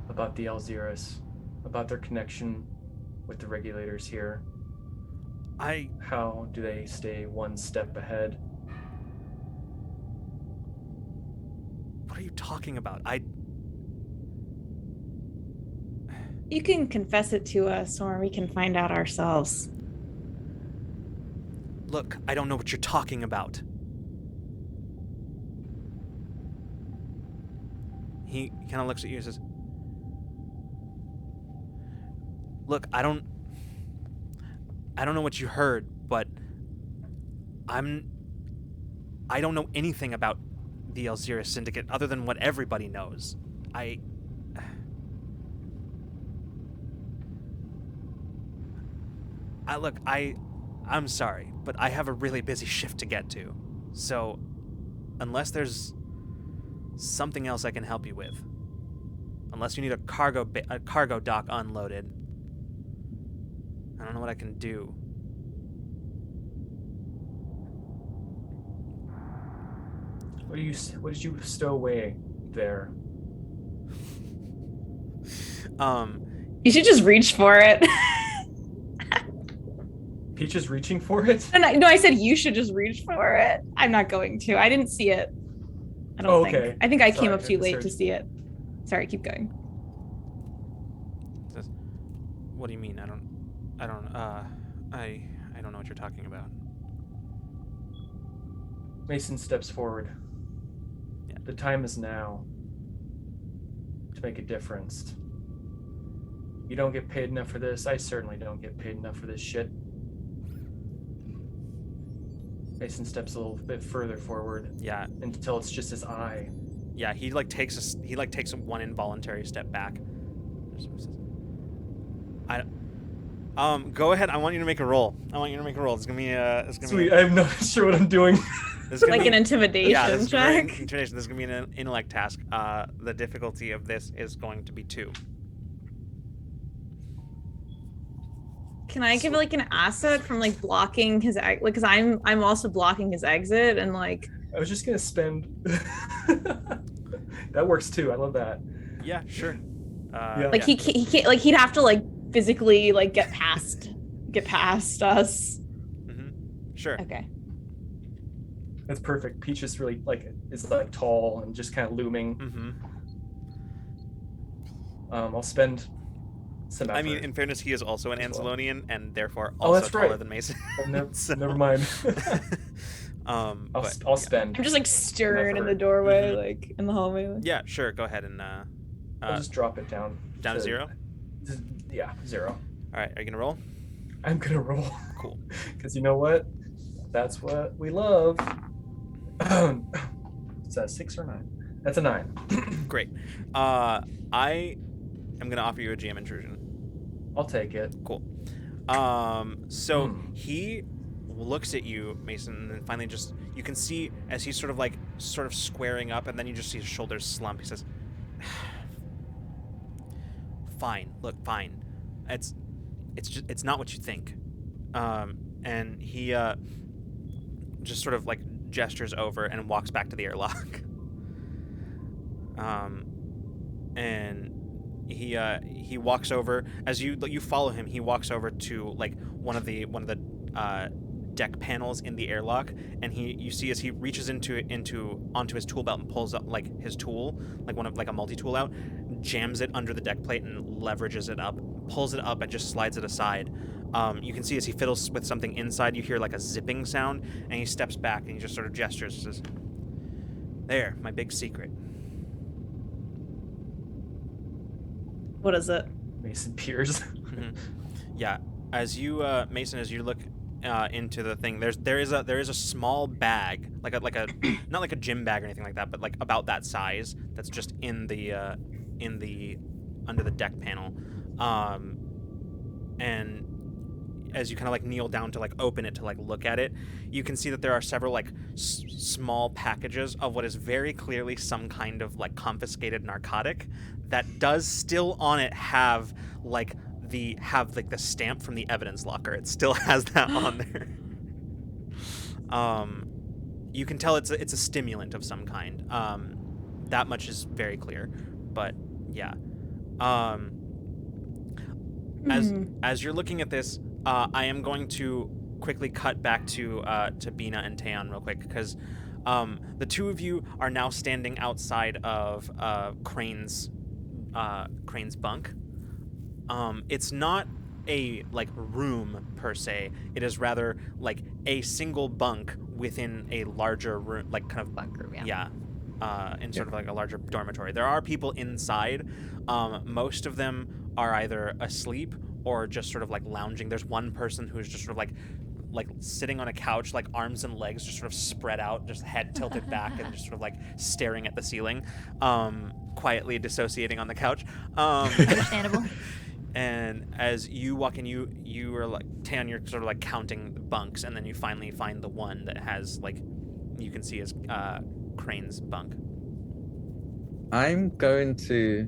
about the Alzirus, about their connection with the regulators here. How do they stay one step ahead? What are you talking about? You can confess it to us, or we can find out ourselves. Look, I don't know what you're talking about. He kind of looks at you and says, "Look, I don't know what you heard, but I don't know anything about the Alzirus Syndicate other than what everybody knows. I'm sorry, but I have a really busy shift to get to. So, unless there's something else I can help you with, unless you need a cargo dock unloaded, I don't know what I can do." What did you stow away there? You should just reach for it. Peach is reaching for it? And I said you should just reach for it. I'm not going to. I didn't see it. I don't think. Okay. I think I came Sorry, up too I late to misheard. see it. Sorry, keep going. Says, "What do you mean? I don't know what you're talking about." Mason steps forward. Yeah. The time is now to make a difference. You don't get paid enough for this. I certainly don't get paid enough for this shit. Mason steps a little bit further forward Yeah, until it's just his eye. yeah. He takes one involuntary step back. Go ahead. I want you to make a roll. It's gonna be Sweet, I'm not sure what I'm doing. This is gonna Like be, an intimidation yeah, this is gonna be check. intimidation. This is gonna be an intellect task. The difficulty of this is going to be 2. Can I give like an asset from like blocking his because I'm also blocking his exit and like I was just gonna spend. That works too. I love that. Yeah, sure. Yeah. like he can't like he'd have to like physically like get past us. Mm-hmm. Sure. Okay. That's perfect. Peach is really is tall and just kind of looming. Mm-hmm. I'll spend some effort. I mean, in fairness, he is also an as well. Ancelonian and therefore Oh, also that's taller right. than Mason. Oh, never, So- never mind. but, I'll spend. I'm just like staring in the effort. doorway, Mhm. like in the hallway. Like, yeah, sure. Go ahead and I'll just drop it down. down to 0. Yeah, 0. All right, are you gonna roll? I'm gonna roll. Cool. Because you know what? That's what we love. Is that a 6 or 9? That's a 9. Great. I am gonna offer you a GM intrusion. I'll take it. Cool. So he looks at you, Mason, and then finally just you can see as he's sort of squaring up, and then you just see his shoulders slump. He says, "Fine. Look, fine. It's not what you think." And he just sort of like gestures over and walks back to the airlock. And he walks over as you follow him. He walks over to like one of the deck panels in the airlock, and you see as he reaches onto his tool belt and pulls up like his tool, like a multi-tool out, jams it under the deck plate and leverages it up, pulls it up and just slides it aside. You can see as he fiddles with something inside, you hear like a zipping sound, and he steps back and he just sort of gestures and says, "There, my big secret." what is it? Mason peers. Mhm. Yeah, as you Mason, as you look into the thing, there is a small bag, like a not like a gym bag or anything like that, but like about that size, that's just in the under the deck panel, and as you kind of like kneel down to like open it to like look at it, you can see that there are several like small packages of what is very clearly some kind of like confiscated narcotic that does still on it have the stamp from the evidence locker. It still has that on there. You can tell it's a stimulant of some kind. That much is very clear. But yeah. As you're looking at this, I am going to quickly cut back to Bina and Taeyeon real quick, because the two of you are now standing outside of Crane's bunk. It's not a like room per se. It is rather like a single bunk within a larger room, like kind of Bunk room, in sort of like a larger dormitory. There are people inside. Most of them are either asleep or just sort of like lounging. There's one person who's just sort of like sitting on a couch, like arms and legs just sort of spread out, just head tilted back and just sort of like staring at the ceiling, quietly dissociating on the couch. Understandable. And as you walk in, you are like, Tan, you're sort of like counting the bunks, and then you finally find the one that has like, you can see as Crane's bunk. I'm going to.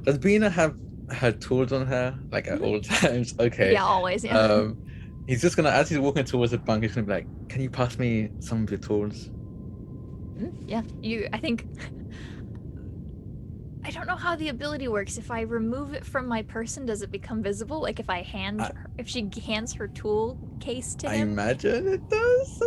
Does Bina have her tools on her like at all times? Okay. Yeah, always. Yeah. He's just gonna, as he's walking towards the bunk, he's gonna be like, "Can you pass me some of your tools?" Yeah. I think. I don't know how the ability works. If I remove it from my person, does it become visible? Like if if she hands her tool case to I him? imagine it does.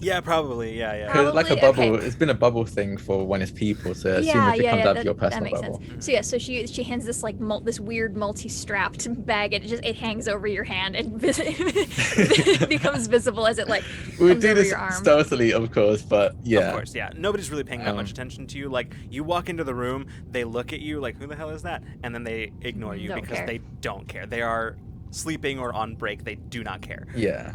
Yeah, probably. Yeah. Because it's like a Probably, bubble. okay. It's been a bubble thing for when it's people, so I assume if it comes out of your personal that makes bubble. sense. So yeah, so she hands this like this weird multi-strapped bag, and it hangs over your hand and it becomes visible as it like We comes do over this your arm. stealthily, of course, but yeah. Of course, yeah. Nobody's really paying that much attention to you. Like, you walk into the room, they look at you like, who the hell is that? And then they ignore you Don't because care. they don't care. They are sleeping or on break. They do not care. Yeah.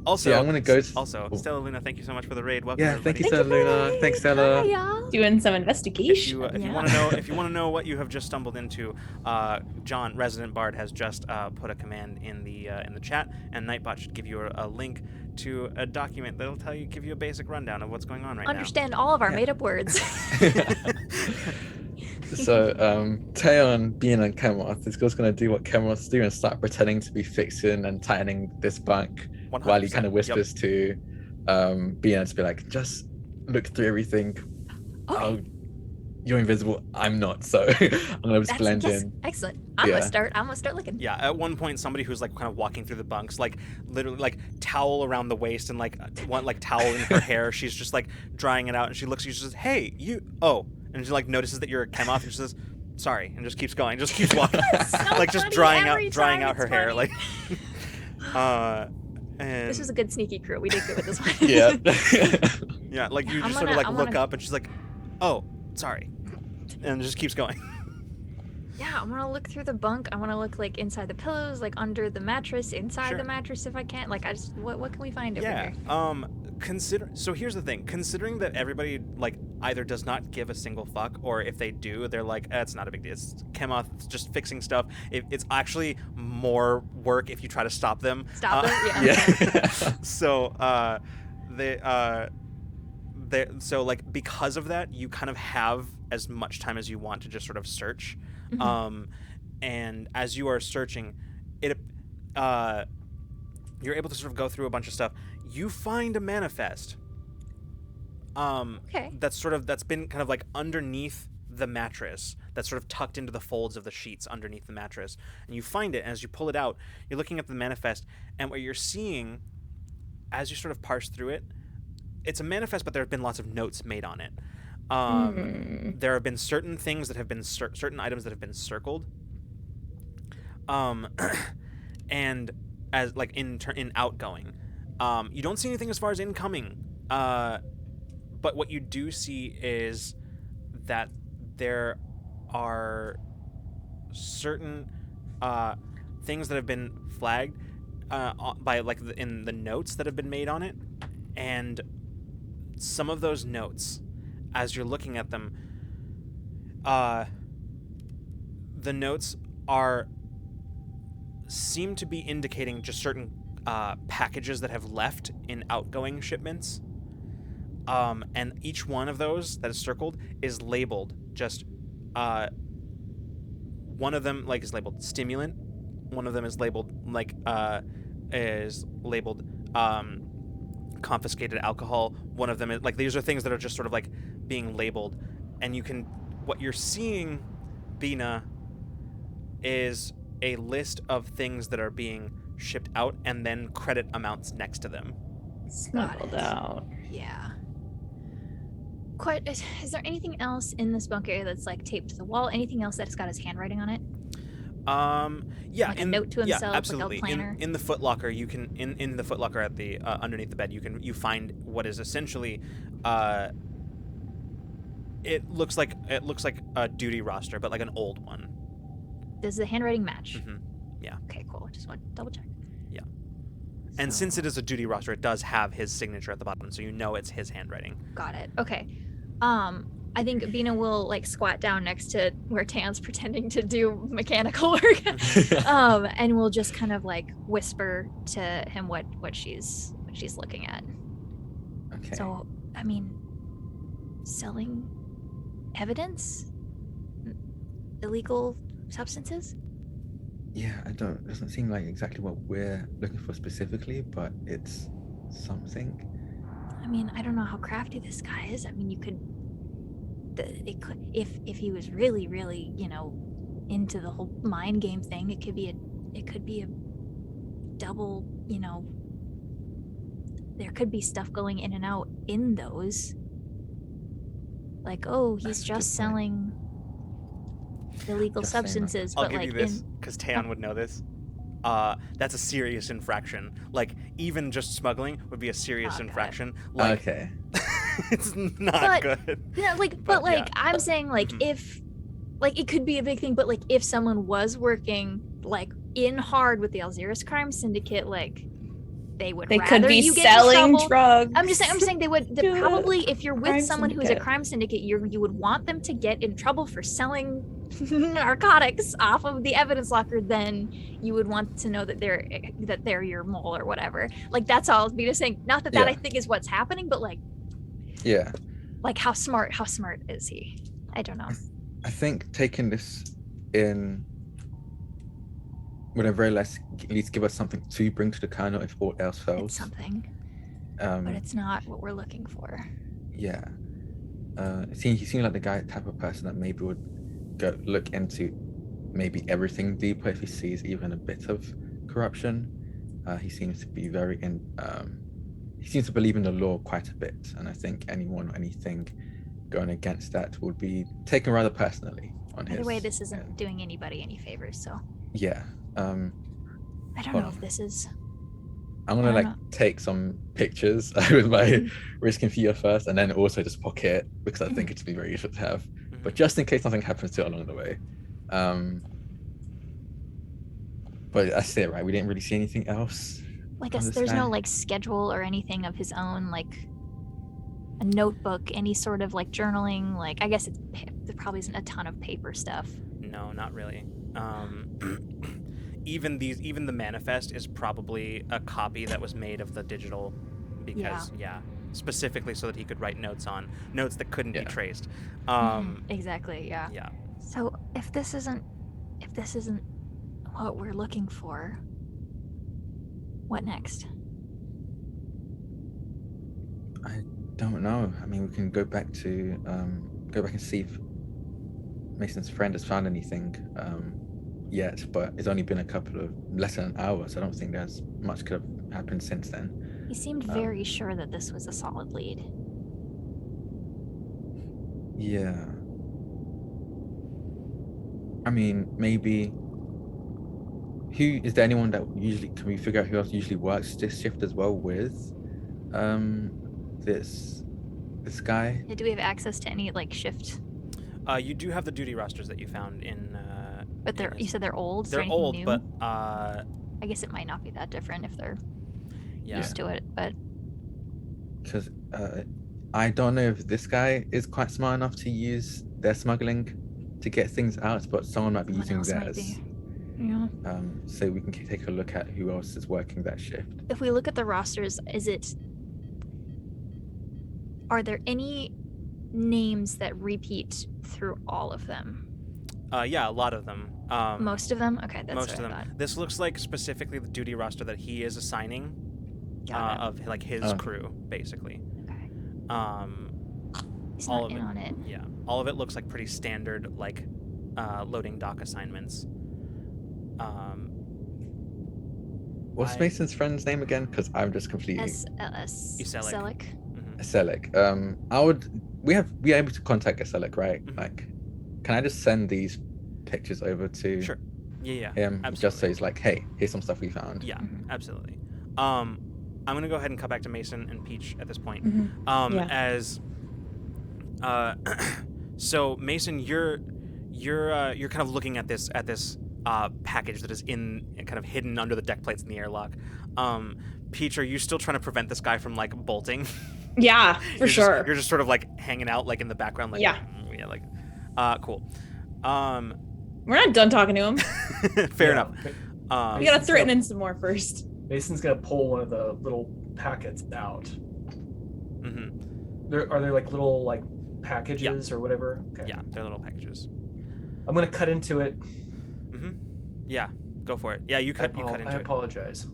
Also, yeah, I'm gonna go. Stella Luna, thank you so much for the raid. Welcome. Yeah, everybody. thank you, Stella Luna. Thanks, Stella. Hi, y'all. Doing some If investigation. you want to know what you have just stumbled into, John, Resident Bard, has just put a command in the chat, and Nightbot should give you a link to a document that'll give you a basic rundown of what's going on right Understand all of our made-up words. So, Taeyeon, being on Chemoth, this girl's gonna do what Chemoths do and start pretending to be fixing and tightening this bunk, while he kind of 100%, whispers to Bina to be like, "Just look through everything. Okay. you're invisible. I'm not, so I'm gonna just blend yes, in. excellent. I'm Yeah. gonna start looking. Yeah, at one point, somebody who's like kind of walking through the bunks, like literally like towel around the waist and like one like towel in her hair. She's just like drying it out, and she looks at you. She says, "Hey, you." Oh, and she like notices that you're a Chemoth, and she says, "Sorry," and just keeps going, just keeps walking, So like just funny drying every out time, her it's hair, funny. like. And This was a good sneaky crew. We did good with this one. Yeah. yeah, like you I'm just sort of like gonna- look up, and she's like, "Oh, sorry," and just keeps going. Yeah, I'm gonna look through the bunk. I want to look like inside the pillows, like under the mattress, inside Sure. the mattress if I can. Like, I just what can we find over Yeah. here? So here's the thing. Considering that everybody like either does not give a single fuck, or if they do, they're like, it's not a big deal. It's Chemoth, it's just fixing stuff. It's actually more work if you try to stop them. Stop it. Yeah. Yeah. So so like because of that, you kind of have as much time as you want to just sort of search. Mhm. And as you are searching, you're able to sort of go through a bunch of stuff. You find a manifest. Okay. That's been kind of like underneath the mattress, that's sort of tucked into the folds of the sheets underneath the mattress. And you find it, and as you pull it out, you're looking at the manifest, and what you're seeing as you sort of parse through it, it's a manifest, but there have been lots of notes made on it. There have been certain things that have been certain items that have been circled. And as like in outgoing, you don't see anything as far as incoming. But what you do see is that there are certain things that have been flagged by like in the notes that have been made on it, and some of those notes, as you're looking at them, the notes seem to be indicating just certain packages that have left in outgoing shipments. And each one of those that is circled is labeled just one of them like is labeled stimulant, one of them is labeled like confiscated alcohol, one of them is like, these are things that are just sort of like being labeled, and what you're seeing, Bina, is a list of things that are being shipped out and then credit amounts next to them. Smuggled out. Yeah. Is there anything else in this bunk area that's like taped to the wall? Anything else that's got his handwriting on it? Yeah, Like a note to himself, yeah, like a absolutely. planner? In the footlocker, you can in the footlocker at the underneath the bed, you find what is essentially it looks like a duty roster, but like an old one. Does the handwriting match? Mhm. Yeah. Okay, cool. Just want to double check. Yeah. And since it is a duty roster, it does have his signature at the bottom, so you know it's his handwriting. Got it. Okay. I think Bina will like squat down next to where Tan's pretending to do mechanical work. And we'll just kind of like whisper to him what she's looking at. Okay. So, I mean, selling evidence? Illegal substances? Yeah, it doesn't seem like exactly what we're looking for specifically, but it's something. I mean, I don't know how crafty this guy is. I mean, if he was really, really, into the whole mind game thing, it could be a double, there could be stuff going in and out in those. Like, oh, he's That's a good just point. selling illegal Just saying, like, substances, I'll but give like you this, because Tan would know this. That's a serious infraction. Like, even just smuggling would be a serious got it. infraction. Like, Okay. it's not But- good. yeah, But, yeah. I'm saying like Mhm. if like it could be a big thing, but like if someone was working like in hard with the Alzirus crime syndicate, like they would They rather could be you get in selling trouble. drugs. I'm saying they would to a probably, if you're with crime someone who's a syndicate. crime syndicate, you would want them to get in trouble for selling narcotics off of the evidence locker. Then you would want to know that they're your mole or whatever. Like, that's all. Me just saying, not that Yeah. I think is what's happening, but like Yeah. how smart is he? I don't know. I think taking this in would at very least at least give us something to bring to the colonel if all else It's fails. something, but it's not what we're looking for. Yeah. he seemed like the type of person that maybe would look into maybe everything deeper if he sees even a bit of corruption. He seems to be he seems to believe in the law quite a bit, and I think anyone or anything going against that would be taken rather personally on his. Either way, this isn't doing anybody any favors, so. Yeah. I don't know if this is. I'm gonna take some pictures with my wrist computer first, and then also just pocket it because I think it'd be very useful to have. But just in case something happens to it along the way. But that's it, right? We didn't really see anything else. Like, there's no like schedule or anything of his own, like a notebook, any sort of like journaling. Like, I guess there probably isn't a ton of paper stuff. No, not really. Even the manifest is probably a copy that was made of the digital, because specifically so that he could write notes that couldn't be traced. Exactly. Yeah. Yeah. So if this isn't what we're looking for, what next? I don't know. I mean, we can go back and see if Mason's friend has found anything yet, but it's only been less than an hour, so I don't think there's much could have happened since then. He seemed very sure that this was a solid lead. Yeah. I mean, maybe. Is there anyone that can we figure out who else usually works this shift as well with this guy? Do we have access to any like shift? You do have the duty rosters that you found in. But you said they're old. They're old, new? but I guess it might not be that different if they're used to it. But because I don't know if this guy is quite smart enough to use their smuggling to get things out, but someone might be using theirs. Yeah. So we can take a look at who else is working that shift. If we look at the rosters, are there any names that repeat through all of them? Yeah, a lot of them. Most of them? Okay, that's most what of I them. thought. This looks like specifically the duty roster that he is assigning of like his crew, basically. Okay. He's all not of in it, on it. Yeah, all of it looks like pretty standard, like loading dock assignments. What's Mason's friend's name again? Because I'm just completely Eselic. Eselic. We are able to contact Eselic, right? Like, can I just send these pictures over to him? Absolutely. Just so he's like, hey, here's some stuff we found. Yeah, absolutely. I'm gonna go ahead and cut back to Mason and Peach at this point. So Mason, you're kind of looking at this package that is kind of hidden under the deck plates in the airlock. Peach, are you still trying to prevent this guy from like bolting? Yeah, for sure. You're just sort of like hanging out like in the background, like cool. We're not done talking to him. Fair enough. We gotta threaten him some more first. Mason's gonna pull one of the little packets out. Are there like little like packages or whatever? Okay. Yeah, they're little packages. I'm gonna cut into it. Yeah, go for it. Yeah, you cut into it. I apologize.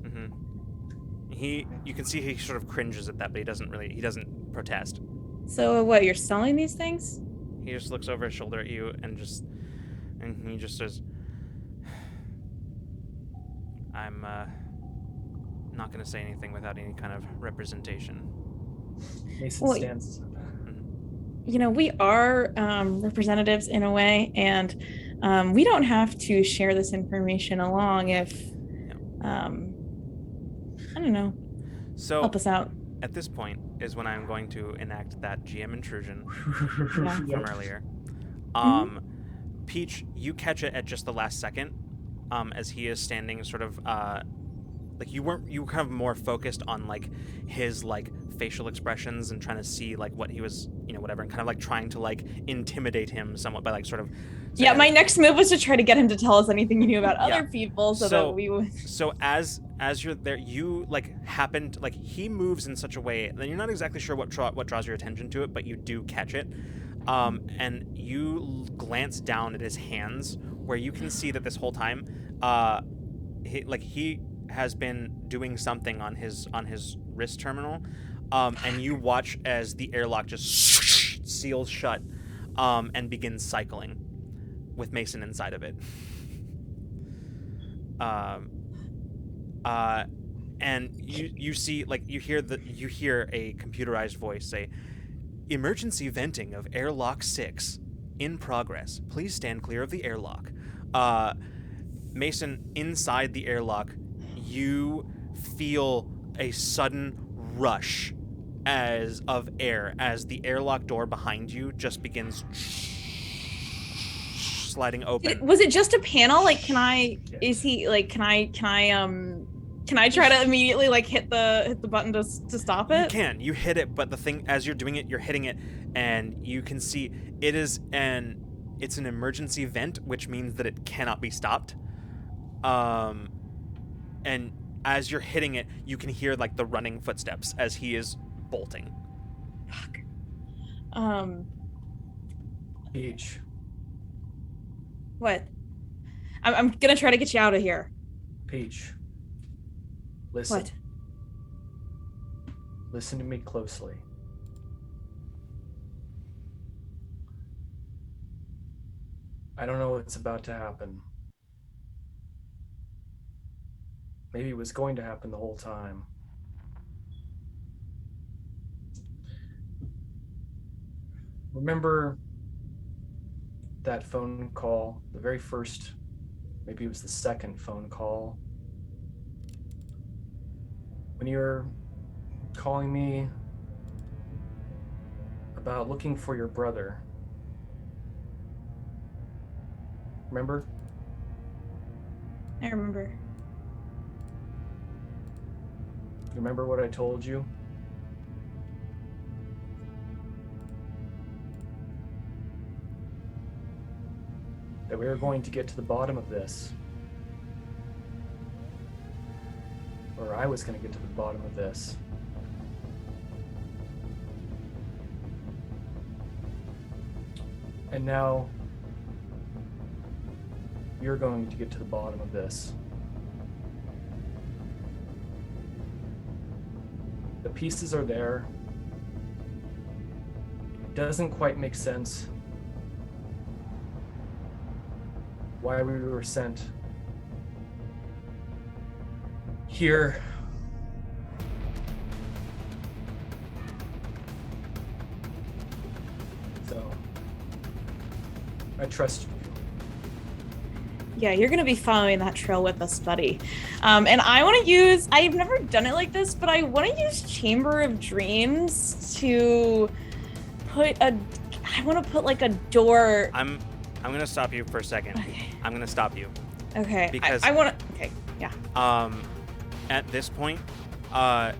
You can see he sort of cringes at that, but he doesn't protest. So what, you're selling these things? He just looks over his shoulder at you and he just says, I'm not going to say anything without any kind of representation. Mason stands. You know, we are representatives in a way, and we don't have to share this information along if, I don't know, help us out. At this point is when I'm going to enact that GM intrusion from earlier. Peach, you catch it at just the last second, as he is standing sort of like you were kind of more focused on like his like facial expressions and trying to see like what he was, whatever, and kind of like trying to like intimidate him somewhat by like sort of my next move was to try to get him to tell us anything he knew about other people so that we would. So as you're there, you like happened, like he moves in such a way that you're not exactly sure what draws your attention to it, but you do catch it, and you glance down at his hands, where you can see that this whole time he has been doing something on his wrist terminal, and you watch as the airlock just seals shut, and begins cycling, with Mason inside of it. And you see, like, you hear a computerized voice say, "Emergency venting of airlock 6 in progress. Please stand clear of the airlock." Mason, inside the airlock, you feel a sudden rush of air as the airlock door behind you just begins sliding open. Was it just a panel? Like, can I try to immediately like hit the button to stop it? You can. You hit it, but the thing, as you're doing it, you're hitting it, and you can see it's an emergency vent, which means that it cannot be stopped. And as you're hitting it, you can hear like the running footsteps as he is bolting. Fuck. Peach. What? I'm gonna try to get you out of here. Peach. Listen. What? Listen to me closely. I don't know what's about to happen. Maybe it was going to happen the whole time. Remember that phone call, the very first, maybe it was the second phone call, when you were calling me about looking for your brother? Remember? I remember. Remember what I told you? That we were going to get to the bottom of this. Or I was going to get to the bottom of this. And now you're going to get to the bottom of this. The pieces are there. It doesn't quite make sense why we were sent here. So, I trust you. Yeah, you're gonna be following that trail with us, buddy. And I want to use, I've never done it like this, but I want to use Chamber of Dreams to put like a door. I'm gonna stop you for a second. Okay. I'm gonna stop you. Okay. Because I want to. Okay. Yeah. At this point, like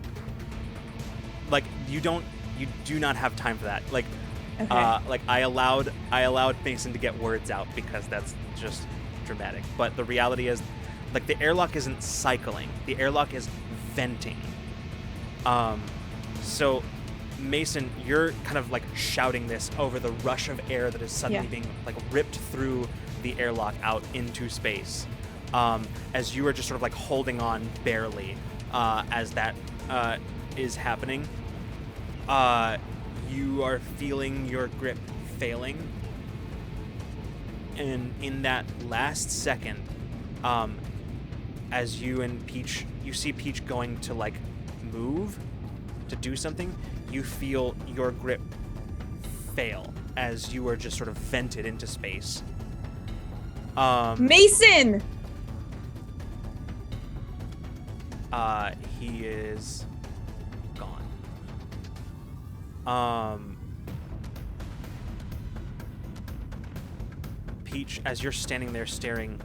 you do not have time for that. Like, Okay. like I allowed Mason to get words out because that's just dramatic. But the reality is, like, the airlock isn't cycling. The airlock is venting. So Mason, you're kind of like shouting this over the rush of air that is suddenly being like ripped through the airlock out into space. As you are just sort of like holding on barely as that is happening. You are feeling your grip failing. And in that last second, as you and Peach, you see Peach going to like move to do something, you feel your grip fail as you are just sort of vented into space. Mason! He is gone. Peach, as you're standing there staring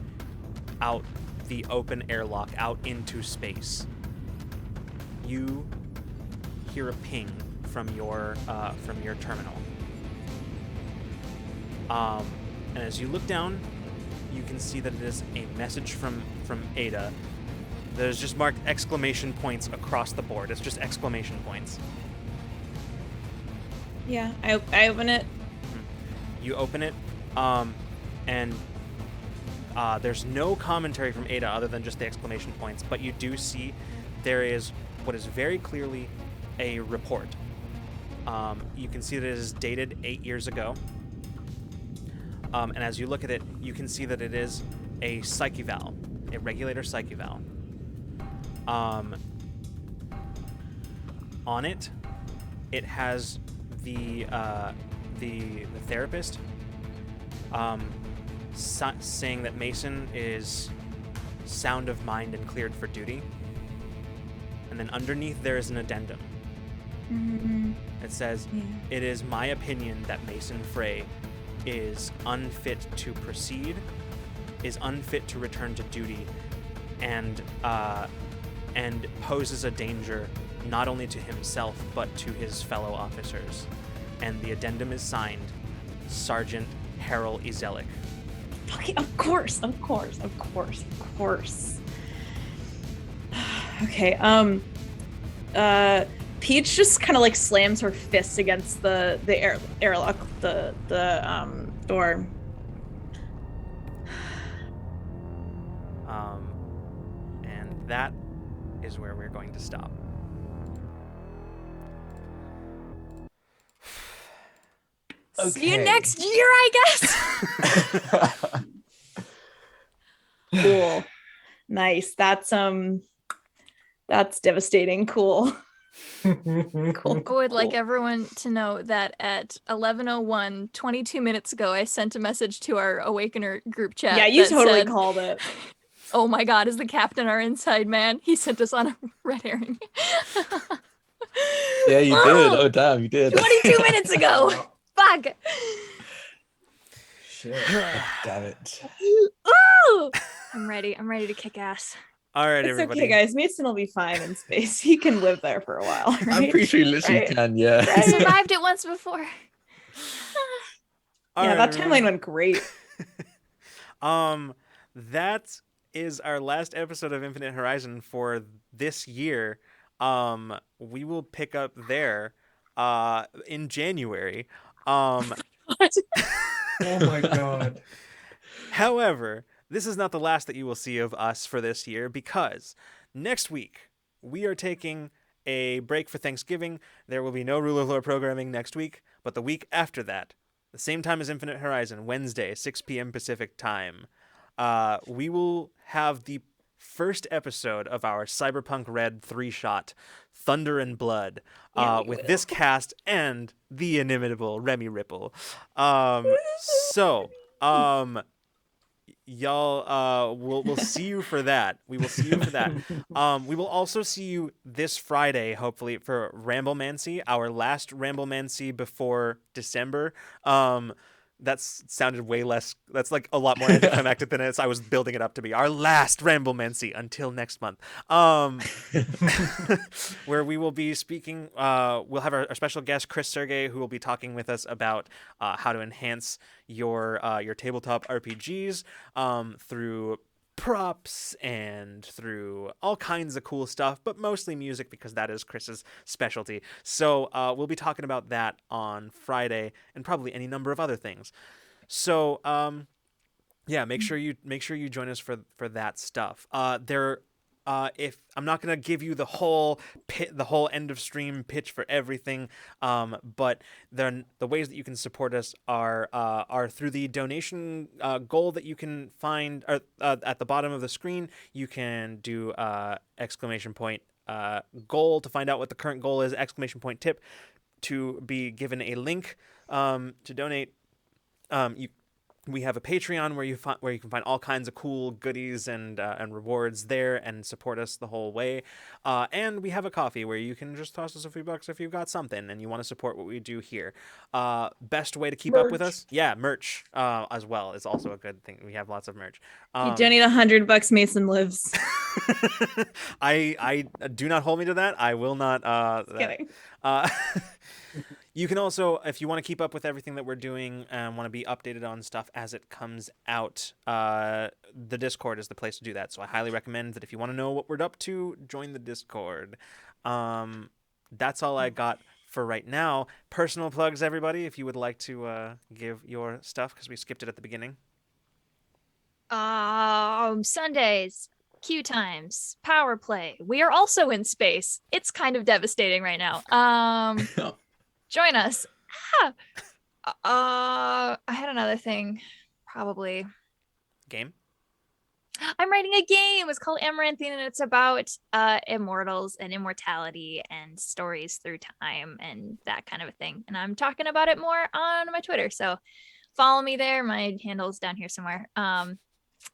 out the open airlock out into space, you hear a ping from your terminal. And as you look down, you can see that it is a message from Ada. There's just marked exclamation points across the board. It's just exclamation points. Yeah, I open it. You open it, and there's no commentary from Ada other than just the exclamation points, but you do see there is what is very clearly a report. You can see that it is dated 8 years ago. And as you look at it, you can see that it is a psyche valve, a regulator psyche valve. On it, it has the therapist saying that Mason is sound of mind and cleared for duty. And then underneath there is an addendum. It says, "It is my opinion that Mason Frey is unfit to proceed, is unfit to return to duty, and poses a danger not only to himself but to his fellow officers." And the addendum is signed Sergeant Harold Ezelic. Okay, of course. Okay, Peach just kind of like slams her fist against the airlock, the door. And that is where we're going to stop. See you next year, I guess. Cool. Nice. That's devastating. Cool. Cool. I would like everyone to know that at 11:01, 22 minutes ago, I sent a message to our Awakener group chat. Yeah, you that totally said, called it. "Oh my God, is the captain our inside man? He sent us on a red herring." Yeah, you did. Oh, damn, you did. 22 minutes ago. Fuck. Shit. Damn it. Ooh! I'm ready to kick ass. All right, It's everybody. okay, guys. Mason will be fine in space. He can live there for a while. Right? I'm pretty sure you literally Right. can, yeah. I survived it once before. All Yeah, right, that everybody. timeline went great. That is our last episode of Infinite Horizon for this year. We will pick up there in January. What? Oh my god. However, this is not the last that you will see of us for this year, because next week we are taking a break for Thanksgiving. There will be no Rule of Lore programming next week, but the week after that, the same time as Infinite Horizon, Wednesday, 6 p.m. Pacific time, we will have the first episode of our Cyberpunk Red 3-shot, Thunder and Blood, with this cast and the inimitable Remy Ripple. Y'all, we'll see you for that. We will see you for that. We will also see you this Friday, hopefully, for Ramblemancy, our last Ramblemancy before December. That sounded way less. That's like a lot more anticlimactic than I was building it up to be. Our last Ramblemancy until next month. Where we will be speaking. We'll have our special guest Chris Sergey, who will be talking with us about how to enhance your tabletop RPGs through props and through all kinds of cool stuff, but mostly music, because that is Chris's specialty. So we'll be talking about that on Friday, and probably any number of other things. So yeah, make sure you join us for that stuff. If I'm not gonna give you the whole end of stream pitch for everything, but then the ways that you can support us are through the donation goal that you can find at the bottom of the screen. You can do exclamation point goal to find out what the current goal is, exclamation point tip to be given a link to donate. We have a Patreon where you can find all kinds of cool goodies and rewards there and support us the whole way. And we have a Ko-fi where you can just toss us a few bucks if you've got something and you want to support what we do here. Best way to keep up with us, merch as well is also a good thing. We have lots of merch. You donate $100, Mason lives. I do not hold me to that. I will not. Just kidding. You can also, if you want to keep up with everything that we're doing and want to be updated on stuff as it comes out, the Discord is the place to do that. So I highly recommend that if you want to know what we're up to, join the Discord. That's all I got for right now. Personal plugs, everybody, if you would like to give your stuff, because we skipped it at the beginning. Sundays, Q times, power play. We are also in space. It's kind of devastating right now. Join us. I had another thing, probably. Game. I'm writing a game. It's called Amaranthine, and it's about immortals and immortality and stories through time and that kind of a thing. And I'm talking about it more on my Twitter, so follow me there. My handle's down here somewhere. And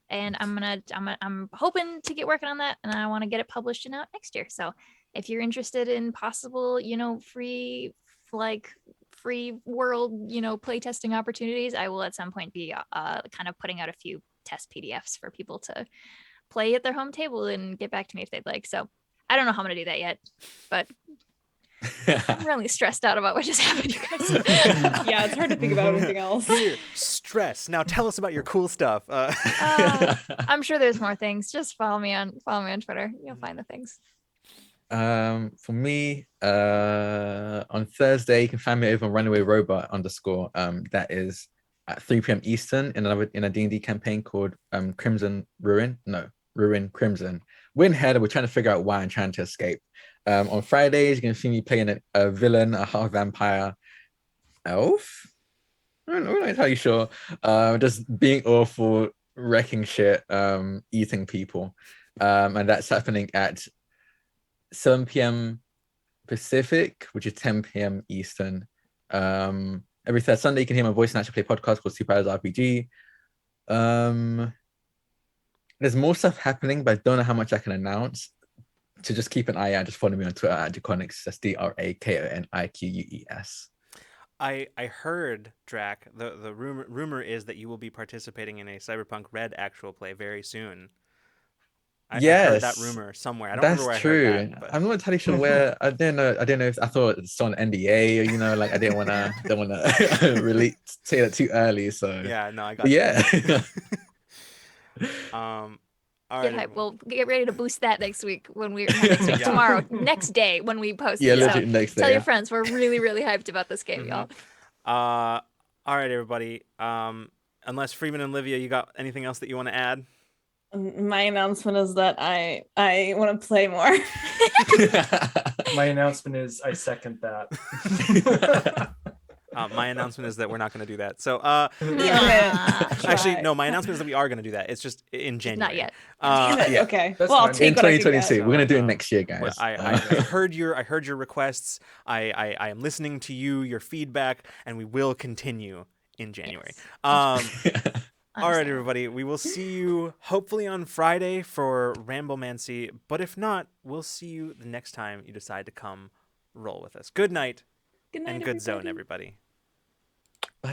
I'm hoping to get working on that, and I want to get it published and out next year. So if you're interested in possible, free world, play testing opportunities, I will at some point be kind of putting out a few test PDFs for people to play at their home table and get back to me if they'd like. So I don't know how I'm gonna do that yet, but I'm really stressed out about what just happened, you guys. Yeah, it's hard to think about anything else. Stress. Now tell us about your cool stuff. I'm sure there's more things. Just follow me on Twitter. You'll find the things. For me, on Thursday, you can find me over on Runaway Robot _ that is at 3 p.m. Eastern in a D&D campaign called Crimson Ruin. No, Ruin Crimson. We're in hell. We're trying to figure out why and trying to escape. On Fridays, you can see me playing a villain, a half vampire elf. I'm not entirely sure. Just being awful, wrecking shit, eating people. And that's happening at 7 p.m. Pacific, which is 10 p.m. Eastern. Every third Sunday, you can hear my voice in Actually Play podcast called Super RPG. There's more stuff happening, but I don't know how much I can announce. To just keep an eye out, just follow me on Twitter at Draconics. That's DRAKONIQUES. I heard, Drac, the rumor is that you will be participating in a Cyberpunk Red actual play very soon. I heard that rumor somewhere. I don't remember where I heard that. But... I'm not entirely sure where. I don't know if I thought it's on NDA or I didn't want to really say that too early. So yeah, no, I got all right, we'll get ready to boost that next week tomorrow, next day when we post. Yeah, it. So next day. Tell your friends we're really, really hyped about this game, y'all. All right, everybody. Unless Freeman and Livia, you got anything else that you want to add? My announcement is that I want to play more. My announcement is I second that. My announcement is that we're not going to do that. So, Actually, no. My announcement is that we are going to do that. It's just in January. Not yet. Yeah. Okay. That's I'll fine. take In what I can 2022, get. we're gonna do it next year, guys. Well, I heard your requests. I am listening to your feedback, and we will continue in January. Yes. All right, everybody. We will see you hopefully on Friday for Ramblemancy, but if not, we'll see you the next time you decide to come roll with us. Good night, Good night, and good everybody. zone, everybody.